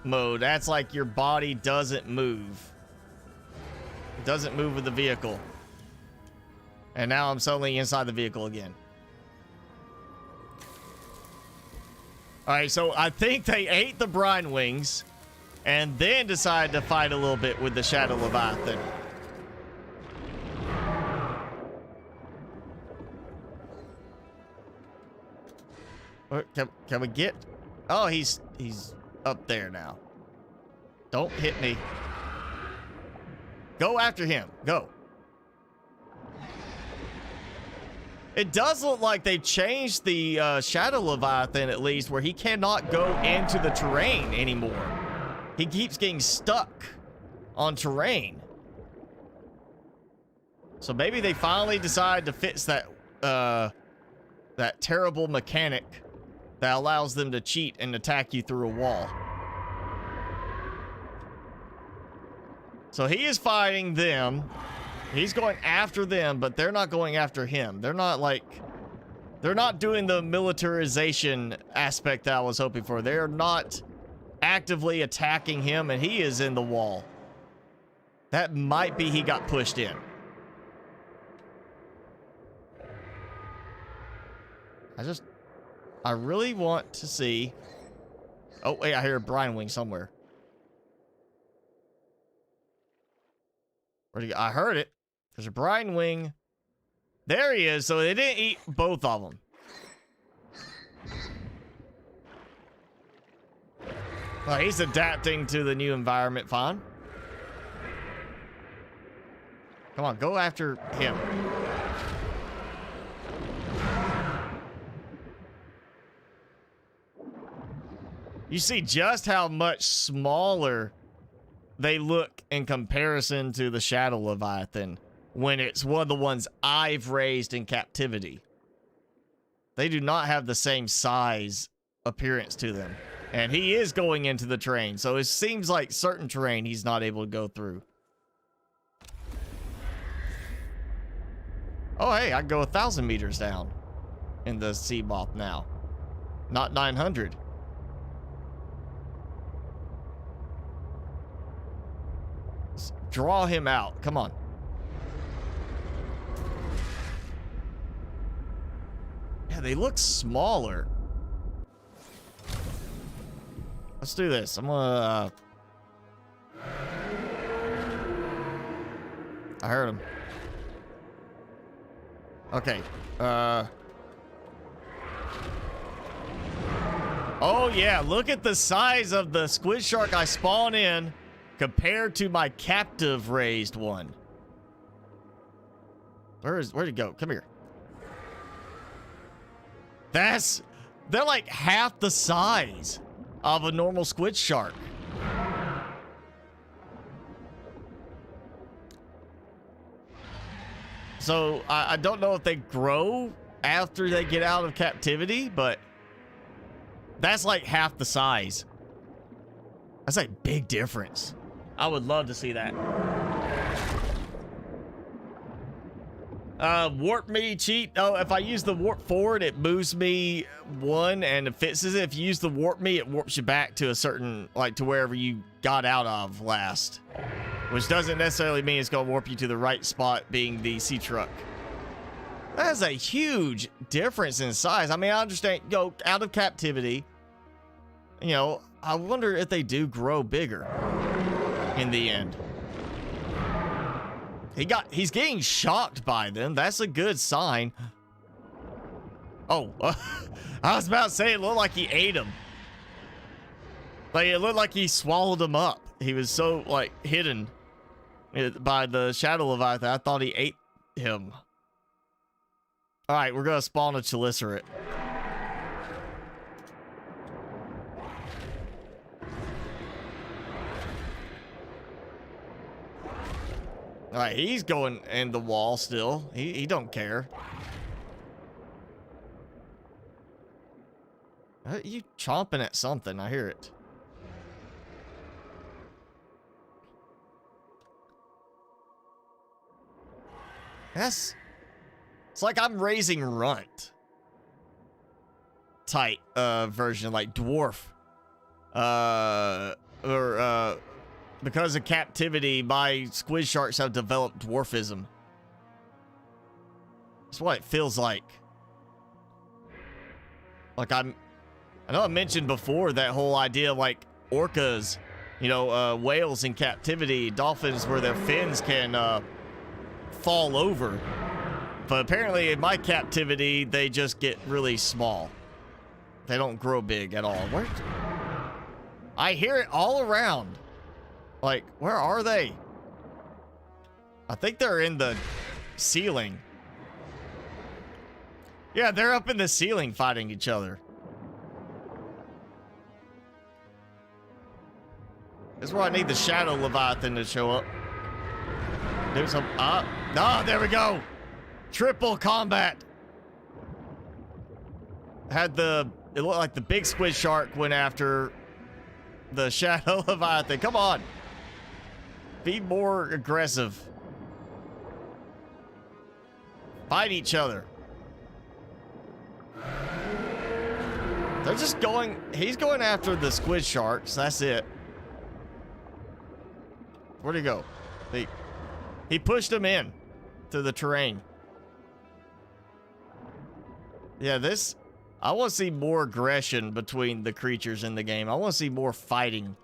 mode. That's like your body doesn't move. It doesn't move with the vehicle. And now I'm suddenly inside the vehicle again. Alright, so I think they ate the brine wings and then decided to fight a little bit with the Shadow Leviathan. Can we get... Oh, he's up there now. Don't hit me. Go after him. Go. It does look like they changed the Shadow Leviathan, at least, where he cannot go into the terrain anymore. He keeps getting stuck on terrain. So maybe they finally decided to fix that that terrible mechanic that allows them to cheat and attack you through a wall. So he is fighting them. He's going after them, but they're not going after him. They're not like... They're not doing the militarization aspect that I was hoping for. They're not actively attacking him, and he is in the wall. That might be he got pushed in. I really want to see... Oh, wait, I hear a brine wing somewhere. Where'd he go? I heard it. There's a brine wing. There he is. So they didn't eat both of them. Oh, he's adapting to the new environment, fine. Come on, go after him. You see just how much smaller they look in comparison to the Shadow Leviathan when it's one of the ones I've raised in captivity. They do not have the same size appearance to them. And he is going into the terrain, so it seems like certain terrain he's not able to go through. Oh, hey, I can go 1,000 meters down in the sea moth now. Not 900. Let's draw him out. Come on. Yeah, they look smaller. Let's do this. I'm gonna... I heard him. Okay. Oh, yeah. Look at the size of the squid shark I spawn in compared to my captive raised one. Where'd it go? Come here. They're like half the size of a normal squid shark. So I don't know if they grow after they get out of captivity, but that's like half the size. That's like a big difference. I would love to see that. Warp me cheat. Oh, if I use the warp forward, it moves me one and it fixes it. If you use the warp me, it warps you back to a certain, like to wherever you got out of last. Which doesn't necessarily mean it's going to warp you to the right spot, being the sea truck. That is a huge difference in size. I mean, I understand, go out of captivity. You know, I wonder if they do grow bigger in the end. He's getting shocked by them. That's a good sign. Oh, I was about to say it looked like he ate him. Like it looked like he swallowed him up. He was so like hidden by the Shadow Leviathan. I thought he ate him. All right, we're gonna spawn a Chelicerae. All right, he's going in the wall still. He don't care. You chomping at something? I hear it. It's like I'm raising runt type version, like dwarf. Because of captivity, my squid sharks have developed dwarfism. That's what it feels like. Like I know I mentioned before that whole idea of like orcas, you know, whales in captivity, dolphins where their fins can fall over. But apparently in my captivity, they just get really small. They don't grow big at all. Where? I hear it all around. Like, where are they? I think they're in the ceiling. Yeah, they're up in the ceiling fighting each other. This is where I need the Shadow Leviathan to show up. Do some up. Oh, there we go. Triple combat. It looked like the big squid shark went after the Shadow Leviathan. Come on. Be more aggressive. Fight each other. They're just going... He's going after the squid sharks. That's it. Where'd he go? He pushed him in to the terrain. Yeah, this... I want to see more aggression between the creatures in the game. I want to see more fighting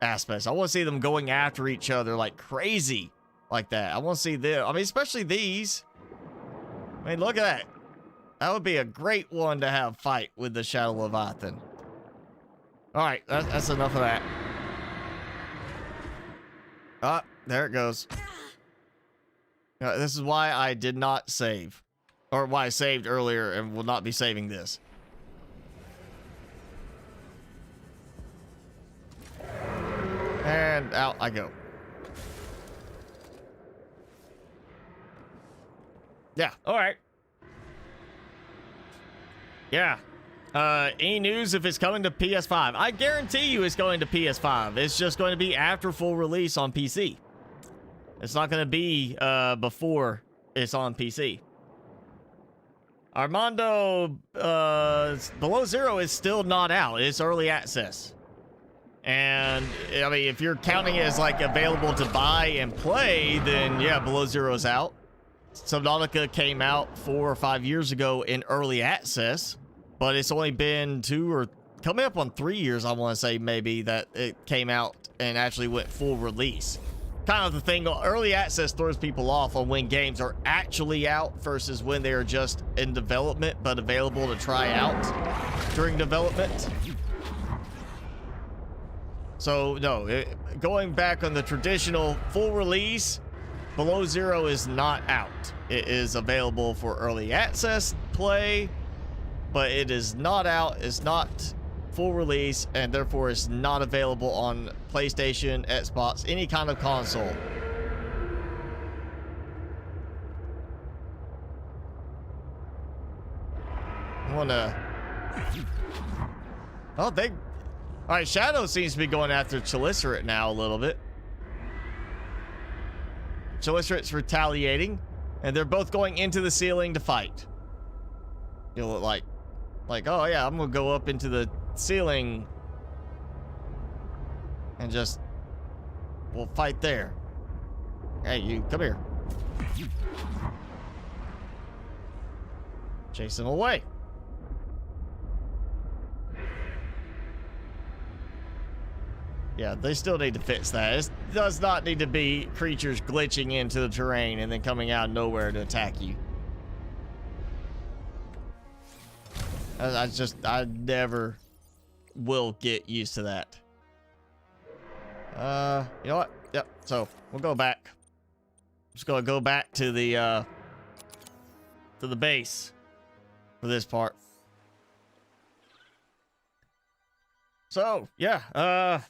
aspects. I want to see them going after each other like crazy like that. I want to see them. I mean, especially these. I mean, look at that. That would be a great one to have fight with the Shadow Leviathan. All right, that's enough of that. Ah, there it goes. This is why I did not save. Or why I saved earlier and will not be saving this. And out I go. Yeah, alright. Yeah. Any news if it's coming to PS5? I guarantee you it's going to PS5. It's just going to be after full release on PC. It's not going to be before it's on PC. Armando, Below Zero is still not out. It's early access. And, I mean, if you're counting it as, like, available to buy and play, then, yeah, Below Zero is out. Subnautica came out 4 or 5 years ago in early access, but it's only been 2 or coming up on 3 years, I want to say, maybe, that it came out and actually went full release. Kind of the thing, early access throws people off on when games are actually out versus when they are just in development but available to try out during development. So, no, going back on the traditional full release, Below Zero is not out. It is available for early access play, but it is not out. It's not full release, and therefore it's not available on PlayStation, Xbox, any kind of console. I wanna... Oh, they... Alright, Shadow seems to be going after Chalicerate now a little bit. Chalicerate's retaliating, and they're both going into the ceiling to fight. You'll look like, oh yeah, I'm gonna go up into the ceiling and just, we'll fight there. Hey, you, come here. Chase them away. Yeah, they still need to fix that. It does not need to be creatures glitching into the terrain and then coming out of nowhere to attack you. I never will get used to that. You know what? Yep, so we'll go back. Just gonna go back to the base for this part. So, yeah,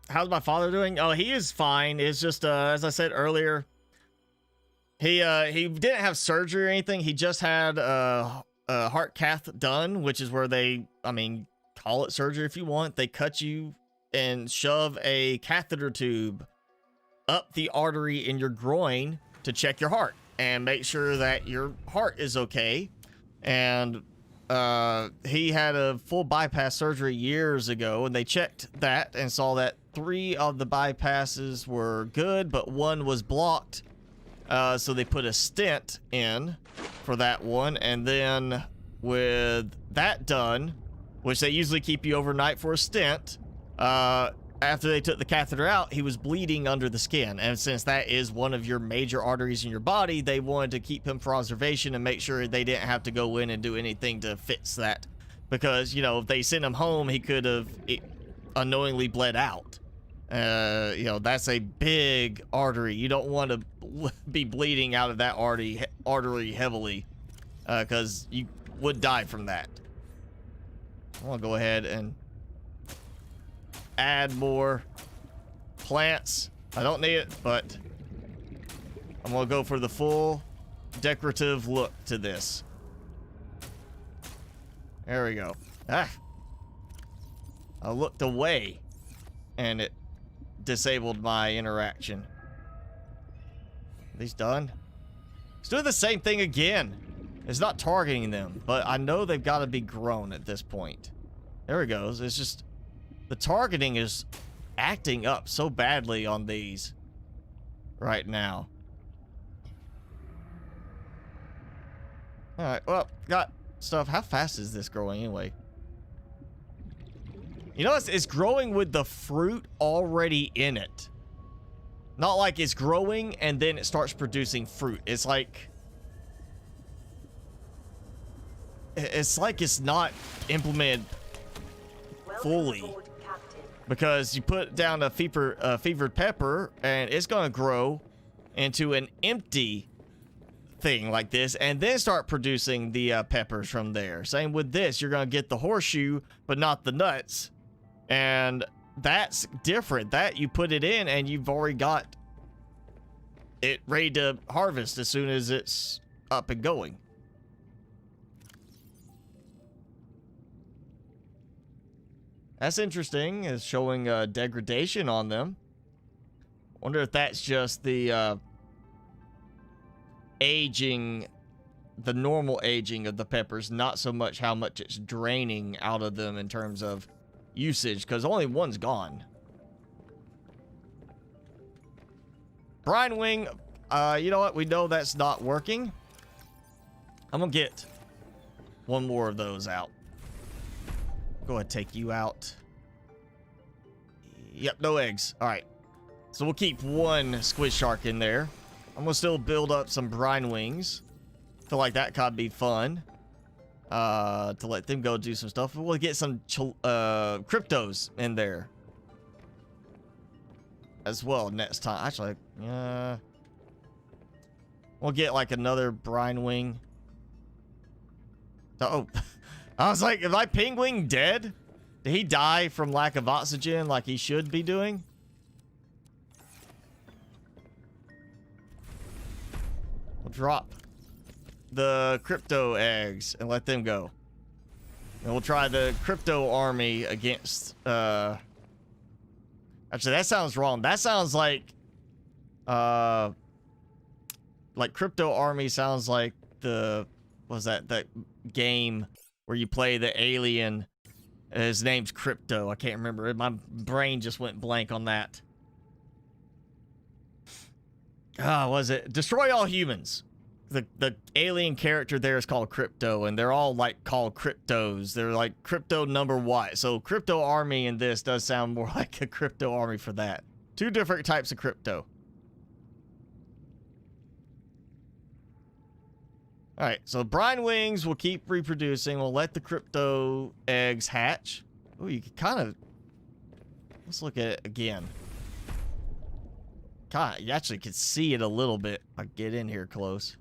how's my father doing? Oh, he is fine. It's just, as I said earlier, he didn't have surgery or anything. He just had a heart cath done, which is where they, I mean, call it surgery if you want. They cut you and shove a catheter tube up the artery in your groin to check your heart and make sure that your heart is okay. And he had a full bypass surgery years ago, and they checked that and saw that 3 of the bypasses were good, but 1 was blocked. So they put a stent in for that one, and then with that done, which they usually keep you overnight for a stent, after they took the catheter out, he was bleeding under the skin. And since that is one of your major arteries in your body, they wanted to keep him for observation and make sure they didn't have to go in and do anything to fix that. Because, you know, if they sent him home, he could have unknowingly bled out. You know, that's a big artery. You don't want to be bleeding out of that artery heavily, because you would die from that. I want to go ahead and add more plants. I don't need it, but I'm gonna go for the full decorative look to this. There we go. Ah, I looked away and it disabled my interaction. Are these done? It's doing the same thing again. It's not targeting them, but I know they've got to be grown at this point. There it goes. It's just the targeting is acting up so badly on these right now. All right, well, got stuff. How fast is this growing anyway? You know, it's growing with the fruit already in it. Not like it's growing and then it starts producing fruit. It's like it's like it's not implemented fully. Because you put down a fevered pepper, and it's gonna grow into an empty thing like this, and then start producing the peppers from there. Same with this, you're gonna get the horseshoe, but not the nuts, and that's different. That you put it in, and you've already got it ready to harvest as soon as it's up and going. That's interesting. It's showing degradation on them. Wonder if that's just the aging, the normal aging of the peppers, not so much how much it's draining out of them in terms of usage, because only one's gone. Brine wing, you know what? We know that's not working. I'm gonna get one more of those out. Go ahead, take you out. Yep, no eggs. All right. So we'll keep one squid shark in there. I'm gonna still build up some brine wings. Feel like that could be fun. To let them go do some stuff. We'll get some cryptos in there as well next time. Actually, we'll get like another brine wing. Oh. I was like, is my penguin dead? Did he die from lack of oxygen like he should be doing? We'll drop the crypto eggs and let them go. And we'll try the crypto army against, actually, that sounds wrong. That sounds like crypto army sounds like the, what was that game where you play the alien. His name's Crypto. I can't remember. My brain just went blank on that. Was it Destroy All Humans? The alien character there is called Crypto, and they're all like called Cryptos. They're like Crypto number what? So Crypto Army in this does sound more like a Crypto Army for that. Two different types of crypto. Alright, so brine wings will keep reproducing. We'll let the crypto eggs hatch. Oh, you can kind of... Let's look at it again. God, you actually can see it a little bit. I'll get in here close.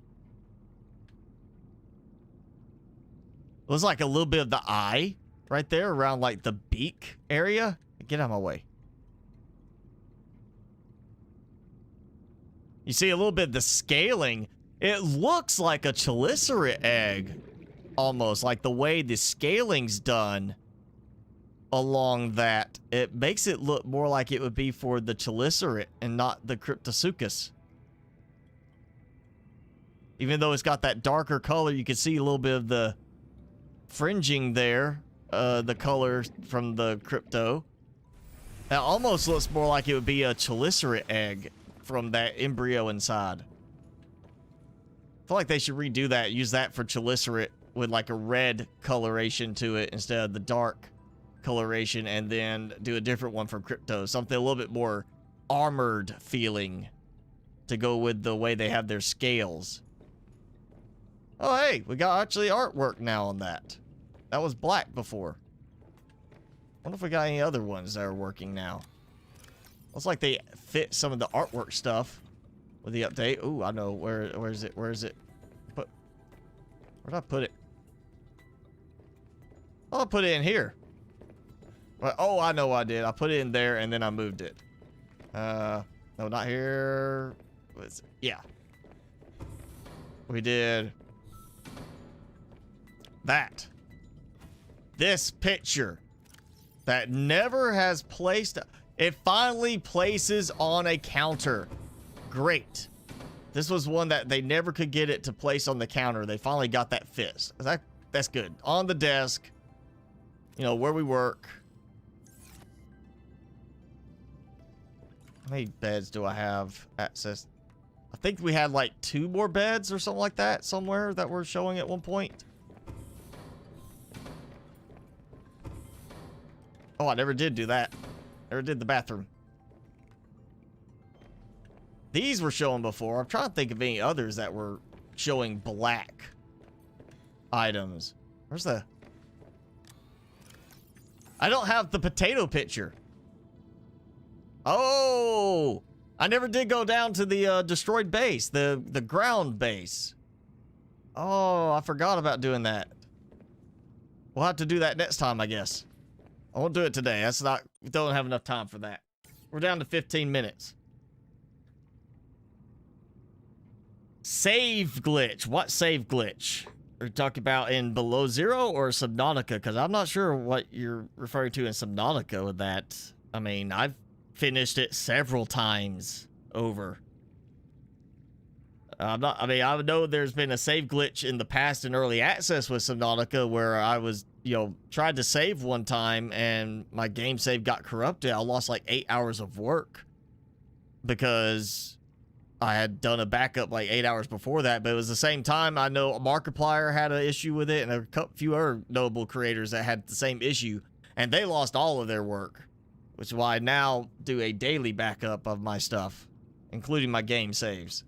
It was like a little bit of the eye right there around like the beak area. Get out of my way. You see a little bit of the scaling. It looks like a chelicerae egg, almost like the way the scaling's done along that. It makes it look more like it would be for the chelicerae and not the Cryptosuchus. Even though it's got that darker color, you can see a little bit of the fringing there, the color from the crypto. It almost looks more like it would be a chelicerae egg from that embryo inside. I feel like they should redo that, use that for chelicerae with like a red coloration to it instead of the dark coloration, and then do a different one for crypto. Something a little bit more armored feeling to go with the way they have their scales. Oh, hey, we got actually artwork now on that. That was black before. Wonder if we got any other ones that are working now. Looks like they fit some of the artwork stuff with the update. Ooh, I know. Where is it? Where is it? Where did I put it? Oh, I put it in here. Oh, I know what I did. I put it in there and then I moved it. No, not here. Yeah. We did that. This picture that never has placed. It finally places on a counter. Great. This was one that they never could get it to place on the counter. They finally got that fixed. That's good. On the desk, you know, where we work. How many beds do I have access? I think we had like 2 more beds or something like that somewhere that we're showing at one point. Oh, I never did do that. Never did the bathroom. These were showing before. I'm trying to think of any others that were showing black items. Where's the... I don't have the potato picture. Oh! I never did go down to the destroyed base, the ground base. Oh, I forgot about doing that. We'll have to do that next time, I guess. I won't do it today. That's not... We don't have enough time for that. We're down to 15 minutes. Save glitch. What save glitch? Are you talking about in Below Zero or Subnautica? Because I'm not sure what you're referring to in Subnautica with that. I mean, I've finished it several times over. I know there's been a save glitch in the past in early access with Subnautica where I was, you know, tried to save one time and my game save got corrupted. I lost like 8 hours of work because I had done a backup like 8 hours before that, but it was the same time. I know Markiplier had an issue with it and a few other notable creators that had the same issue, and they lost all of their work, which is why I now do a daily backup of my stuff, including my game saves.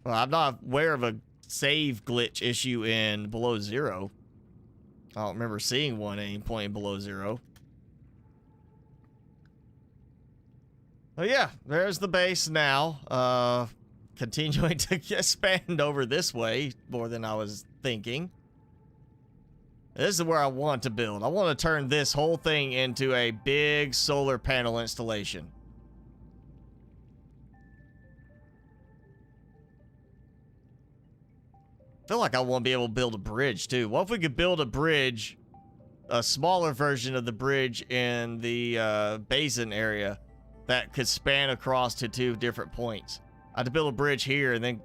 Well, I'm not aware of a save glitch issue in Below Zero. I don't remember seeing one at any point in Below Zero. Oh yeah, there's the base now. Continuing to expand over this way more than I was thinking. This is where I want to build. I want to turn this whole thing into a big solar panel installation. I feel like I want to be able to build a bridge too. What if we could build a bridge, a smaller version of the bridge in the basin area that could span across to 2 different points? I had to build a bridge here and then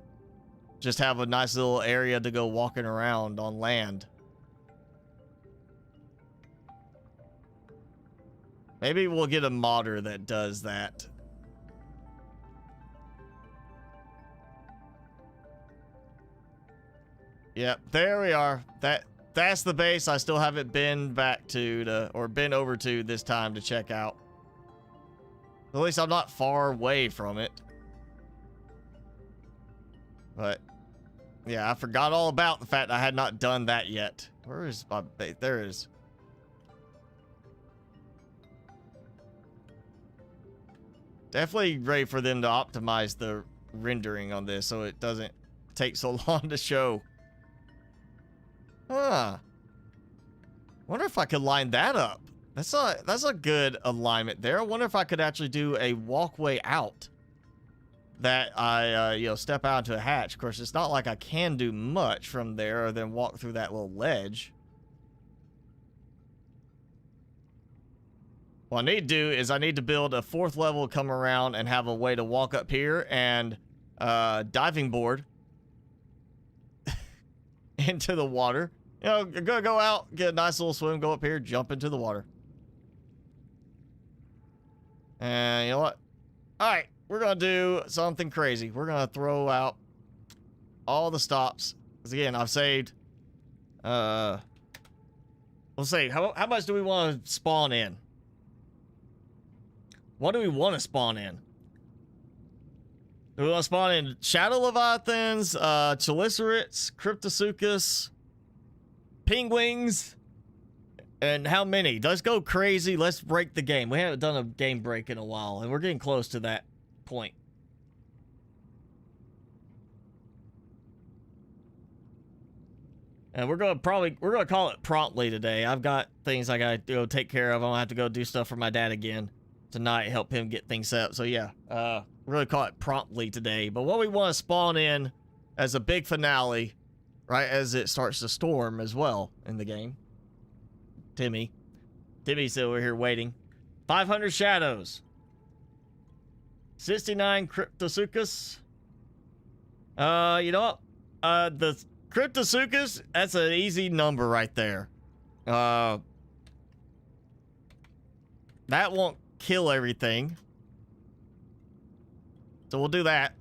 just have a nice little area to go walking around on land. Maybe we'll get a modder that does that. Yep, there we are. That's the base I still haven't been back to, or been over to this time to check out. At least I'm not far away from it. But yeah, I forgot all about the fact I had not done that yet. Where is my base? There it is. Definitely ready for them to optimize the rendering on this so it doesn't take so long to show. Huh. Wonder if I could line that up. That's a good alignment there. I wonder if I could actually do a walkway out that I you know, step out into a hatch. Of course, it's not like I can do much from there other than walk through that little ledge. What I need to do is I need to build a 4th level, come around and have a way to walk up here and diving board into the water. You know, go out, get a nice little swim, go up here, jump into the water. And you know what? Alright, we're gonna do something crazy. We're gonna throw out all the stops. Because again, I've saved we'll see. How much do we want to spawn in? What do we want to spawn in? Do we want to spawn in Shadow Leviathans, Chelicerates, Cryptosuchus, Penguins, and how many? Let's go crazy. Let's break the game. We haven't done a game break in a while, and we're getting close to that point. And we're gonna call it promptly today. I've got things I gotta go take care of. I'm gonna have to go do stuff for my dad again tonight, help him get things set up. So yeah, we're gonna call it promptly today. But what we want to spawn in as a big finale, right as it starts to storm as well in the game. Timmy's still over here waiting. 500 shadows. 69 Cryptosuchus. You know what? The Cryptosuchus, that's an easy number right there. That won't kill everything. So we'll do that.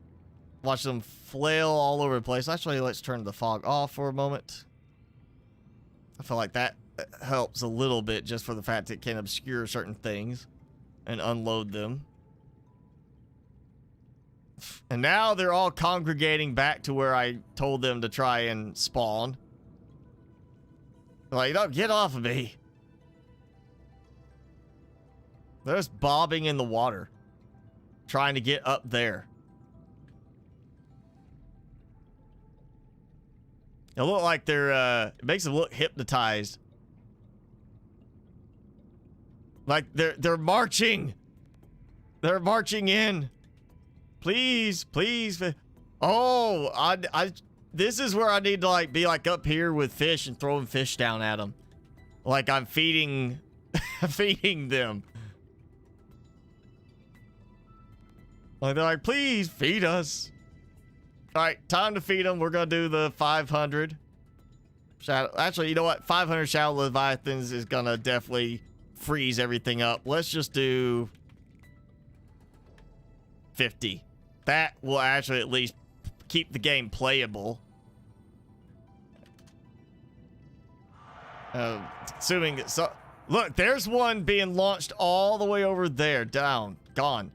Watch them flail all over the place. Actually, let's turn the fog off for a moment. I feel like that helps a little bit just for the fact it can obscure certain things and unload them. And now they're all congregating back to where I told them to try and spawn. Like, no, get off of me. They're just bobbing in the water, trying to get up there. It look like they're, it makes them look hypnotized. Like they're marching. They're marching in. Please, please. Oh, I this is where I need to like be like up here with fish and throwing fish down at them. Like I'm feeding feeding them. Like they're like, please feed us. All right, time to feed them. We're gonna do the 500 shadow. Actually, you know what? 500 shadow leviathans is gonna definitely freeze everything up. Let's just do 50. That will actually at least keep the game playable. Assuming so. Look, there's one being launched all the way over there, down, gone.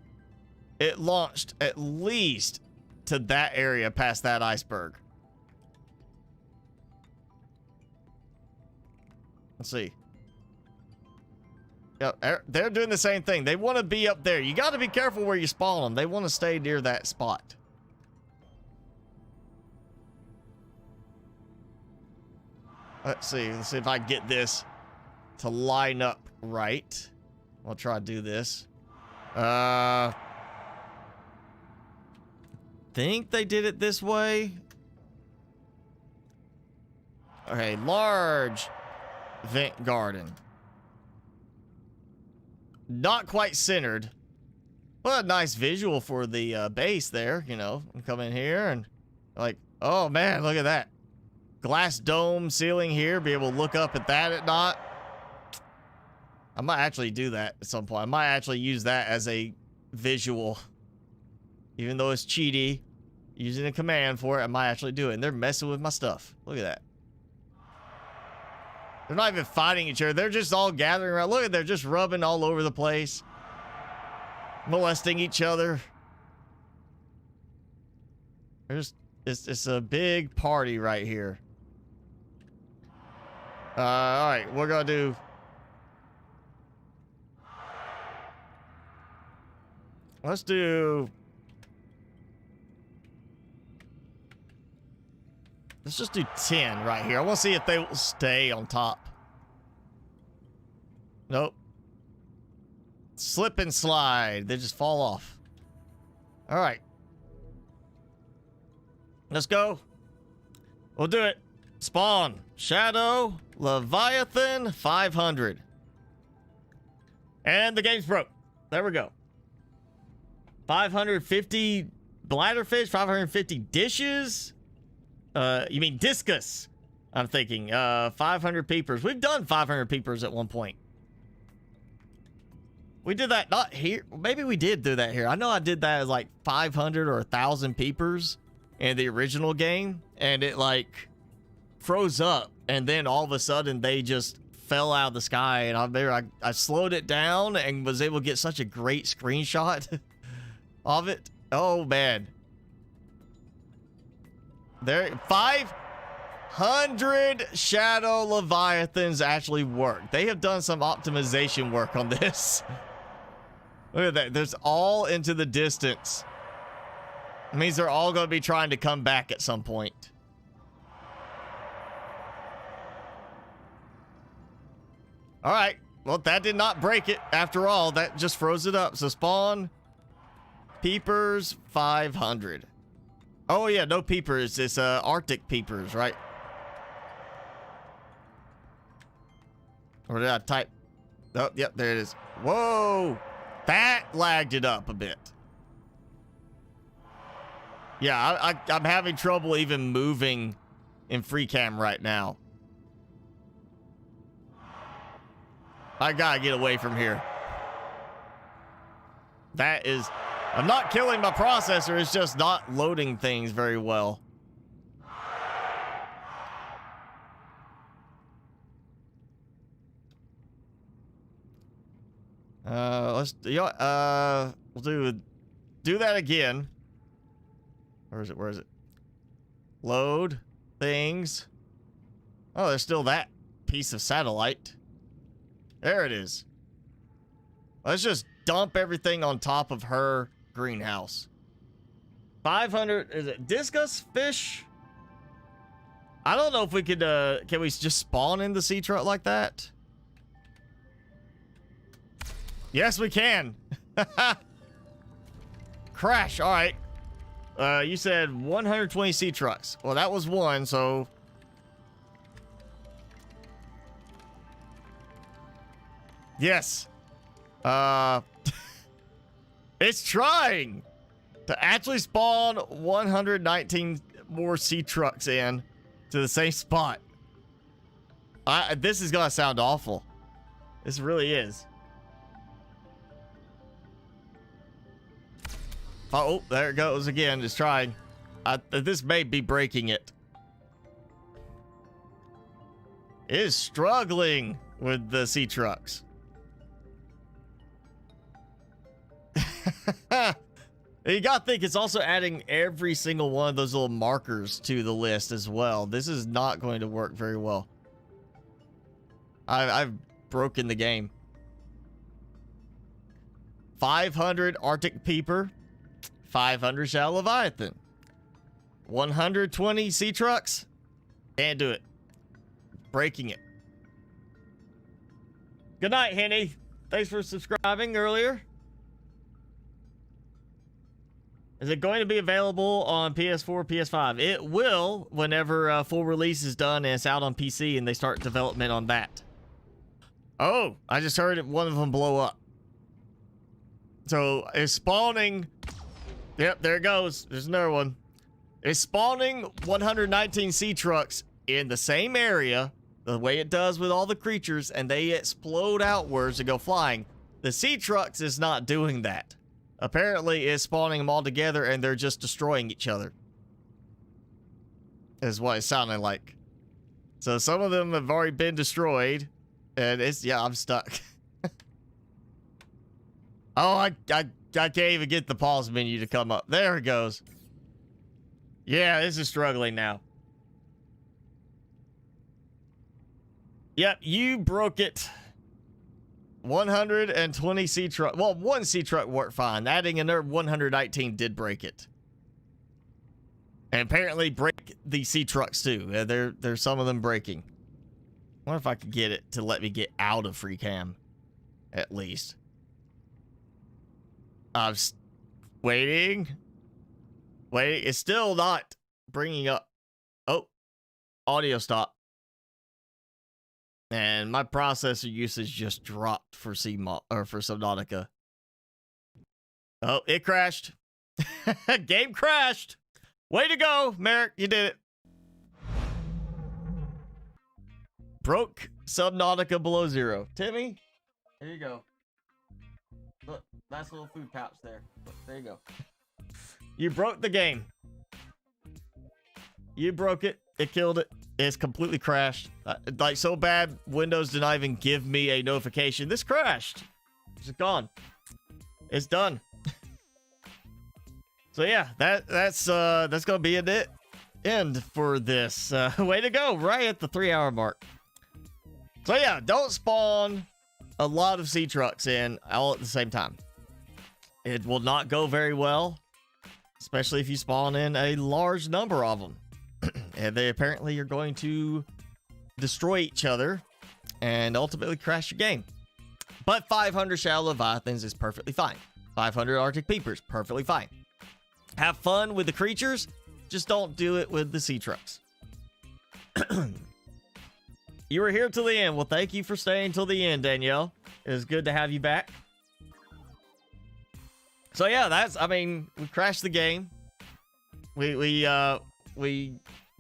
It launched at least to that area past that iceberg. Let's see. Yep, they're doing the same thing. They want to be up there. You got to be careful where you spawn them. They want to stay near that spot. Let's see if I can get this to line up right. I'll try to do this. Think they did it this way. Okay, large vent garden. Not quite centered. Well, a nice visual for the base there, you know. Come in here and like, oh man, look at that. Glass dome ceiling here. Be able to look up at that at night. I might actually do that at some point. I might actually use that as a visual. Even though it's cheaty, using a command for it, I might actually do it. And they're messing with my stuff. Look at that. They're not even fighting each other. They're just all gathering around. Look at, they're just rubbing all over the place. Molesting each other. There's, it's a big party right here. All right, we're gonna do. Let's do. Let's just do 10 right here. I want to see if they will stay on top. Nope. Slip and slide. They just fall off. All right. Let's go. We'll do it. Spawn. Shadow. Leviathan 500. And the game's broke. There we go. 550 bladderfish. 550 dishes. You mean discus? I'm thinking 500 peepers. We've done 500 peepers at one point. We did that not here. Maybe we did do that here. I know I did that as like 500 or 1,000 peepers in the original game, and it like froze up, and then all of a sudden they just fell out of the sky. And I slowed it down and was able to get such a great screenshot of it. Oh man. There, 500 shadow leviathans actually work. They have done some optimization work on this. Look at that. There's all into the distance. It means they're all going to be trying to come back at some point. All right. Well, that did not break it. After all, that just froze it up. So spawn peepers 500. Oh yeah, no peepers. It's Arctic peepers, right? Or did I type? Oh, yep, there it is. Whoa! That lagged it up a bit. Yeah, I'm having trouble even moving in free cam right now. I gotta get away from here. That is... I'm not killing my processor, it's just not loading things very well. Let's, you know, we'll do that again. Where is it? Where is it? Load things. Oh, there's still that piece of satellite. There it is. Let's just dump everything on top of her greenhouse. 500, is it discus fish? I don't know if we could, can we just spawn in the sea truck like that? Yes, we can. Crash, all right. You said 120 sea trucks. Well, that was one, so... Yes. It's trying to actually spawn 119 more sea trucks in to the same spot. This is gonna sound awful. This really is. Oh, there it goes again. Just trying. This may be breaking it. It is struggling with the sea trucks. You gotta think it's also adding every single one of those little markers to the list as well. This is not going to work very well. I've broken the game. 500 Arctic Peeper, 500 Shallow Leviathan, 120 sea trucks. Can't do it. Breaking it. Good night, Henny. Thanks for subscribing earlier. Is it going to be available on PS4, PS5? It will whenever full release is done and it's out on PC and they start development on that. Oh, I just heard one of them blow up. So it's spawning. Yep, there it goes. There's another one. It's spawning 119 sea trucks in the same area, the way it does with all the creatures, and they explode outwards and go flying. The sea trucks is not doing that. Apparently, it's spawning them all together and they're just destroying each other. Is what it's sounding like. So some of them have already been destroyed. And it's, yeah, I'm stuck. Oh, I can't even get the pause menu to come up. There it goes. Yeah, this is struggling now. Yep, you broke it. 120 sea truck. Well, one sea truck worked fine. Adding another 119 did break it. And apparently break the sea trucks too. There's some of them breaking. I wonder if I could get it to let me get out of free cam. At least. I'm waiting. Waiting. It's still not bringing up. Oh. Audio stop. And my processor usage just dropped for Subnautica. Oh, it crashed. Game crashed. Way to go, Merrick. You did it. Broke Subnautica below zero. Timmy, here you go. Look, nice little food pouch there. Look, there you go. You broke the game. You broke it. It killed it. It's completely crashed. Like, so bad, Windows did not even give me a notification. This crashed. It's gone. It's done. So yeah, that's gonna be it. End for this. Way to go, right at the 3-hour mark. So yeah, don't spawn a lot of sea trucks in all at the same time. It will not go very well, especially if you spawn in a large number of them. And they apparently are going to destroy each other and ultimately crash your game. But 500 Shallow Leviathans is perfectly fine. 500 Arctic Peepers, perfectly fine. Have fun with the creatures, just don't do it with the sea trucks. You were here till the end. Well, thank you for staying till the end, Danielle. It was good to have you back. So yeah, we crashed the game. We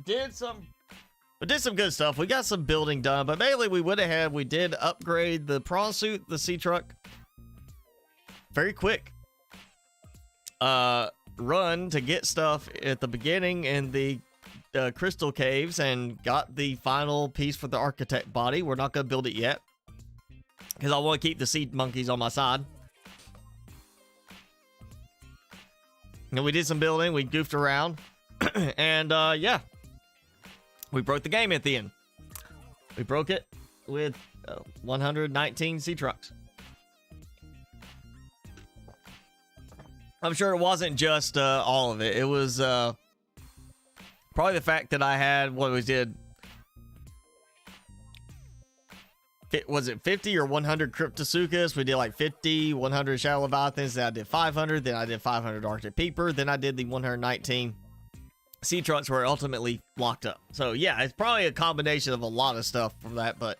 did some good stuff. We got some building done, but mainly we did upgrade the prawn suit, the sea truck. Very quick run to get stuff at the beginning in the crystal caves and got the final piece for the architect body. We're not going to build it yet because I want to keep the sea monkeys on my side. And we did some building. We goofed around. And yeah, we broke the game at the end. We broke it with 119 sea trucks. I'm sure it wasn't just all of it. It was probably the fact that I had what we did. Was it 50 or 100 Cryptosuchus? We did like 50, 100 Shadow Leviathans. Then I did 500. Then I did 500 Arctic Peeper. Then I did the 119 sea trucks where it ultimately locked up. So yeah, it's probably a combination of a lot of stuff from that, but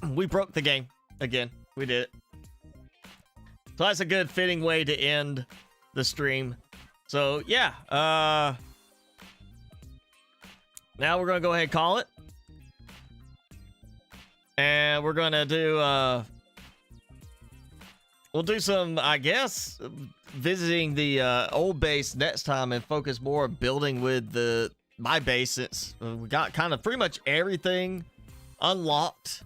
we broke the game again. We did it. So that's a good fitting way to end the stream. So yeah, now we're gonna go ahead and call it. And we're gonna do we'll do some, I guess, visiting the old base next time and focus more on building with my base, since we got kind of pretty much everything unlocked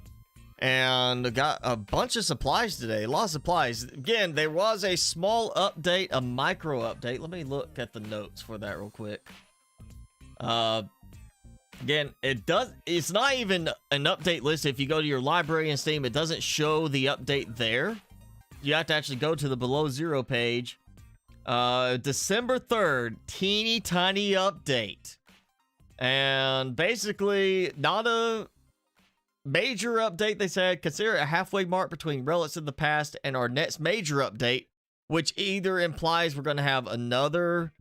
and got a bunch of supplies today. A lot of supplies. Again, there was a small update, a micro update. Let me look at the notes for that real quick. Again, it's not even an update list. If you go to your library in Steam, it doesn't show the update there. You have to actually go to the below zero page. December 3rd, teeny tiny update. And basically, not a major update, they said. Consider it a halfway mark between Relics of the Past and our next major update, which either implies we're going to have another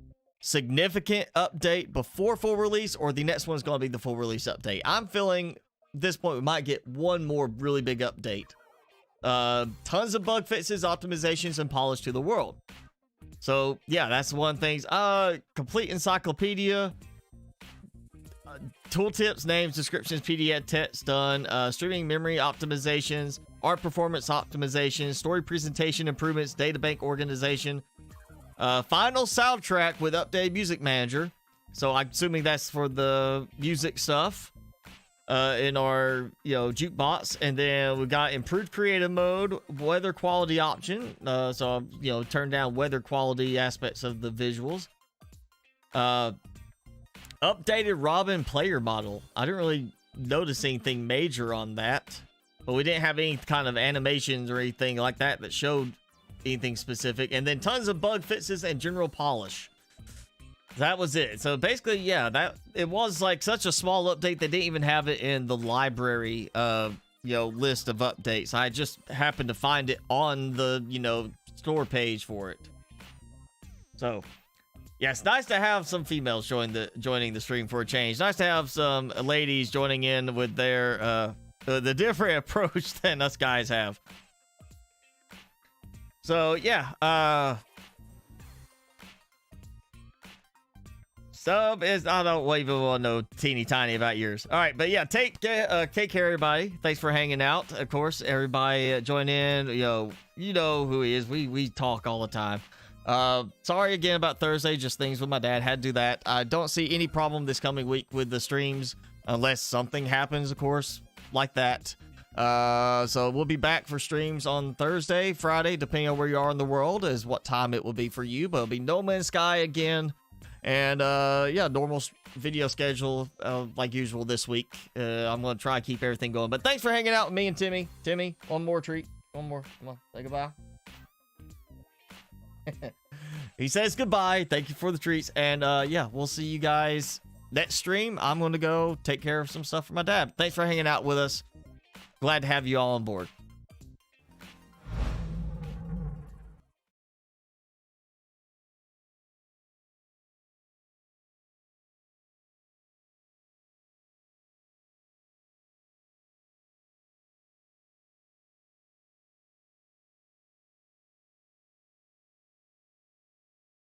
significant update before full release, or the next one's going to be the full release update. I'm feeling at this point we might get one more really big update. Tons of bug fixes, optimizations, and polish to the world. So yeah, that's one thing. Complete encyclopedia, tooltips, names, descriptions, PDF text done, streaming memory optimizations, art performance optimizations, story presentation improvements, databank organization, final soundtrack with updated music manager. So I'm assuming that's for the music stuff in our jukebox. And then we got improved creative mode, weather quality option. So turn down weather quality aspects of the visuals. Updated Robin player model. I didn't really notice anything major on that, but we didn't have any kind of animations or anything like that showed anything specific. And then tons of bug fixes and general polish. That was it. So basically, yeah, that it was like such a small update. They didn't even have it in the library list of updates. I just happened to find it on the store page for it. So yeah, it's nice to have some females joining the stream for a change. Nice to have some ladies joining in with their the different approach than us guys have. So yeah, sub is, I don't even want to know teeny tiny about yours. All right, but yeah, take care everybody. Thanks for hanging out. Of course, everybody join in. You know who he is. We talk all the time. Sorry again about Thursday, just things with my dad, had to do that. I don't see any problem this coming week with the streams unless something happens, of course, like that. So we'll be back for streams on Thursday, Friday, depending on where you are in the world, is what time it will be for you. But it'll be No Man's Sky again. And yeah, normal video schedule like usual this week. I'm going to try and keep everything going. But thanks for hanging out with me and Timmy. Timmy, one more treat. One more. Come on, say goodbye. He says goodbye. Thank you for the treats. And yeah, we'll see you guys next stream. I'm going to go take care of some stuff for my dad. Thanks for hanging out with us. Glad to have you all on board.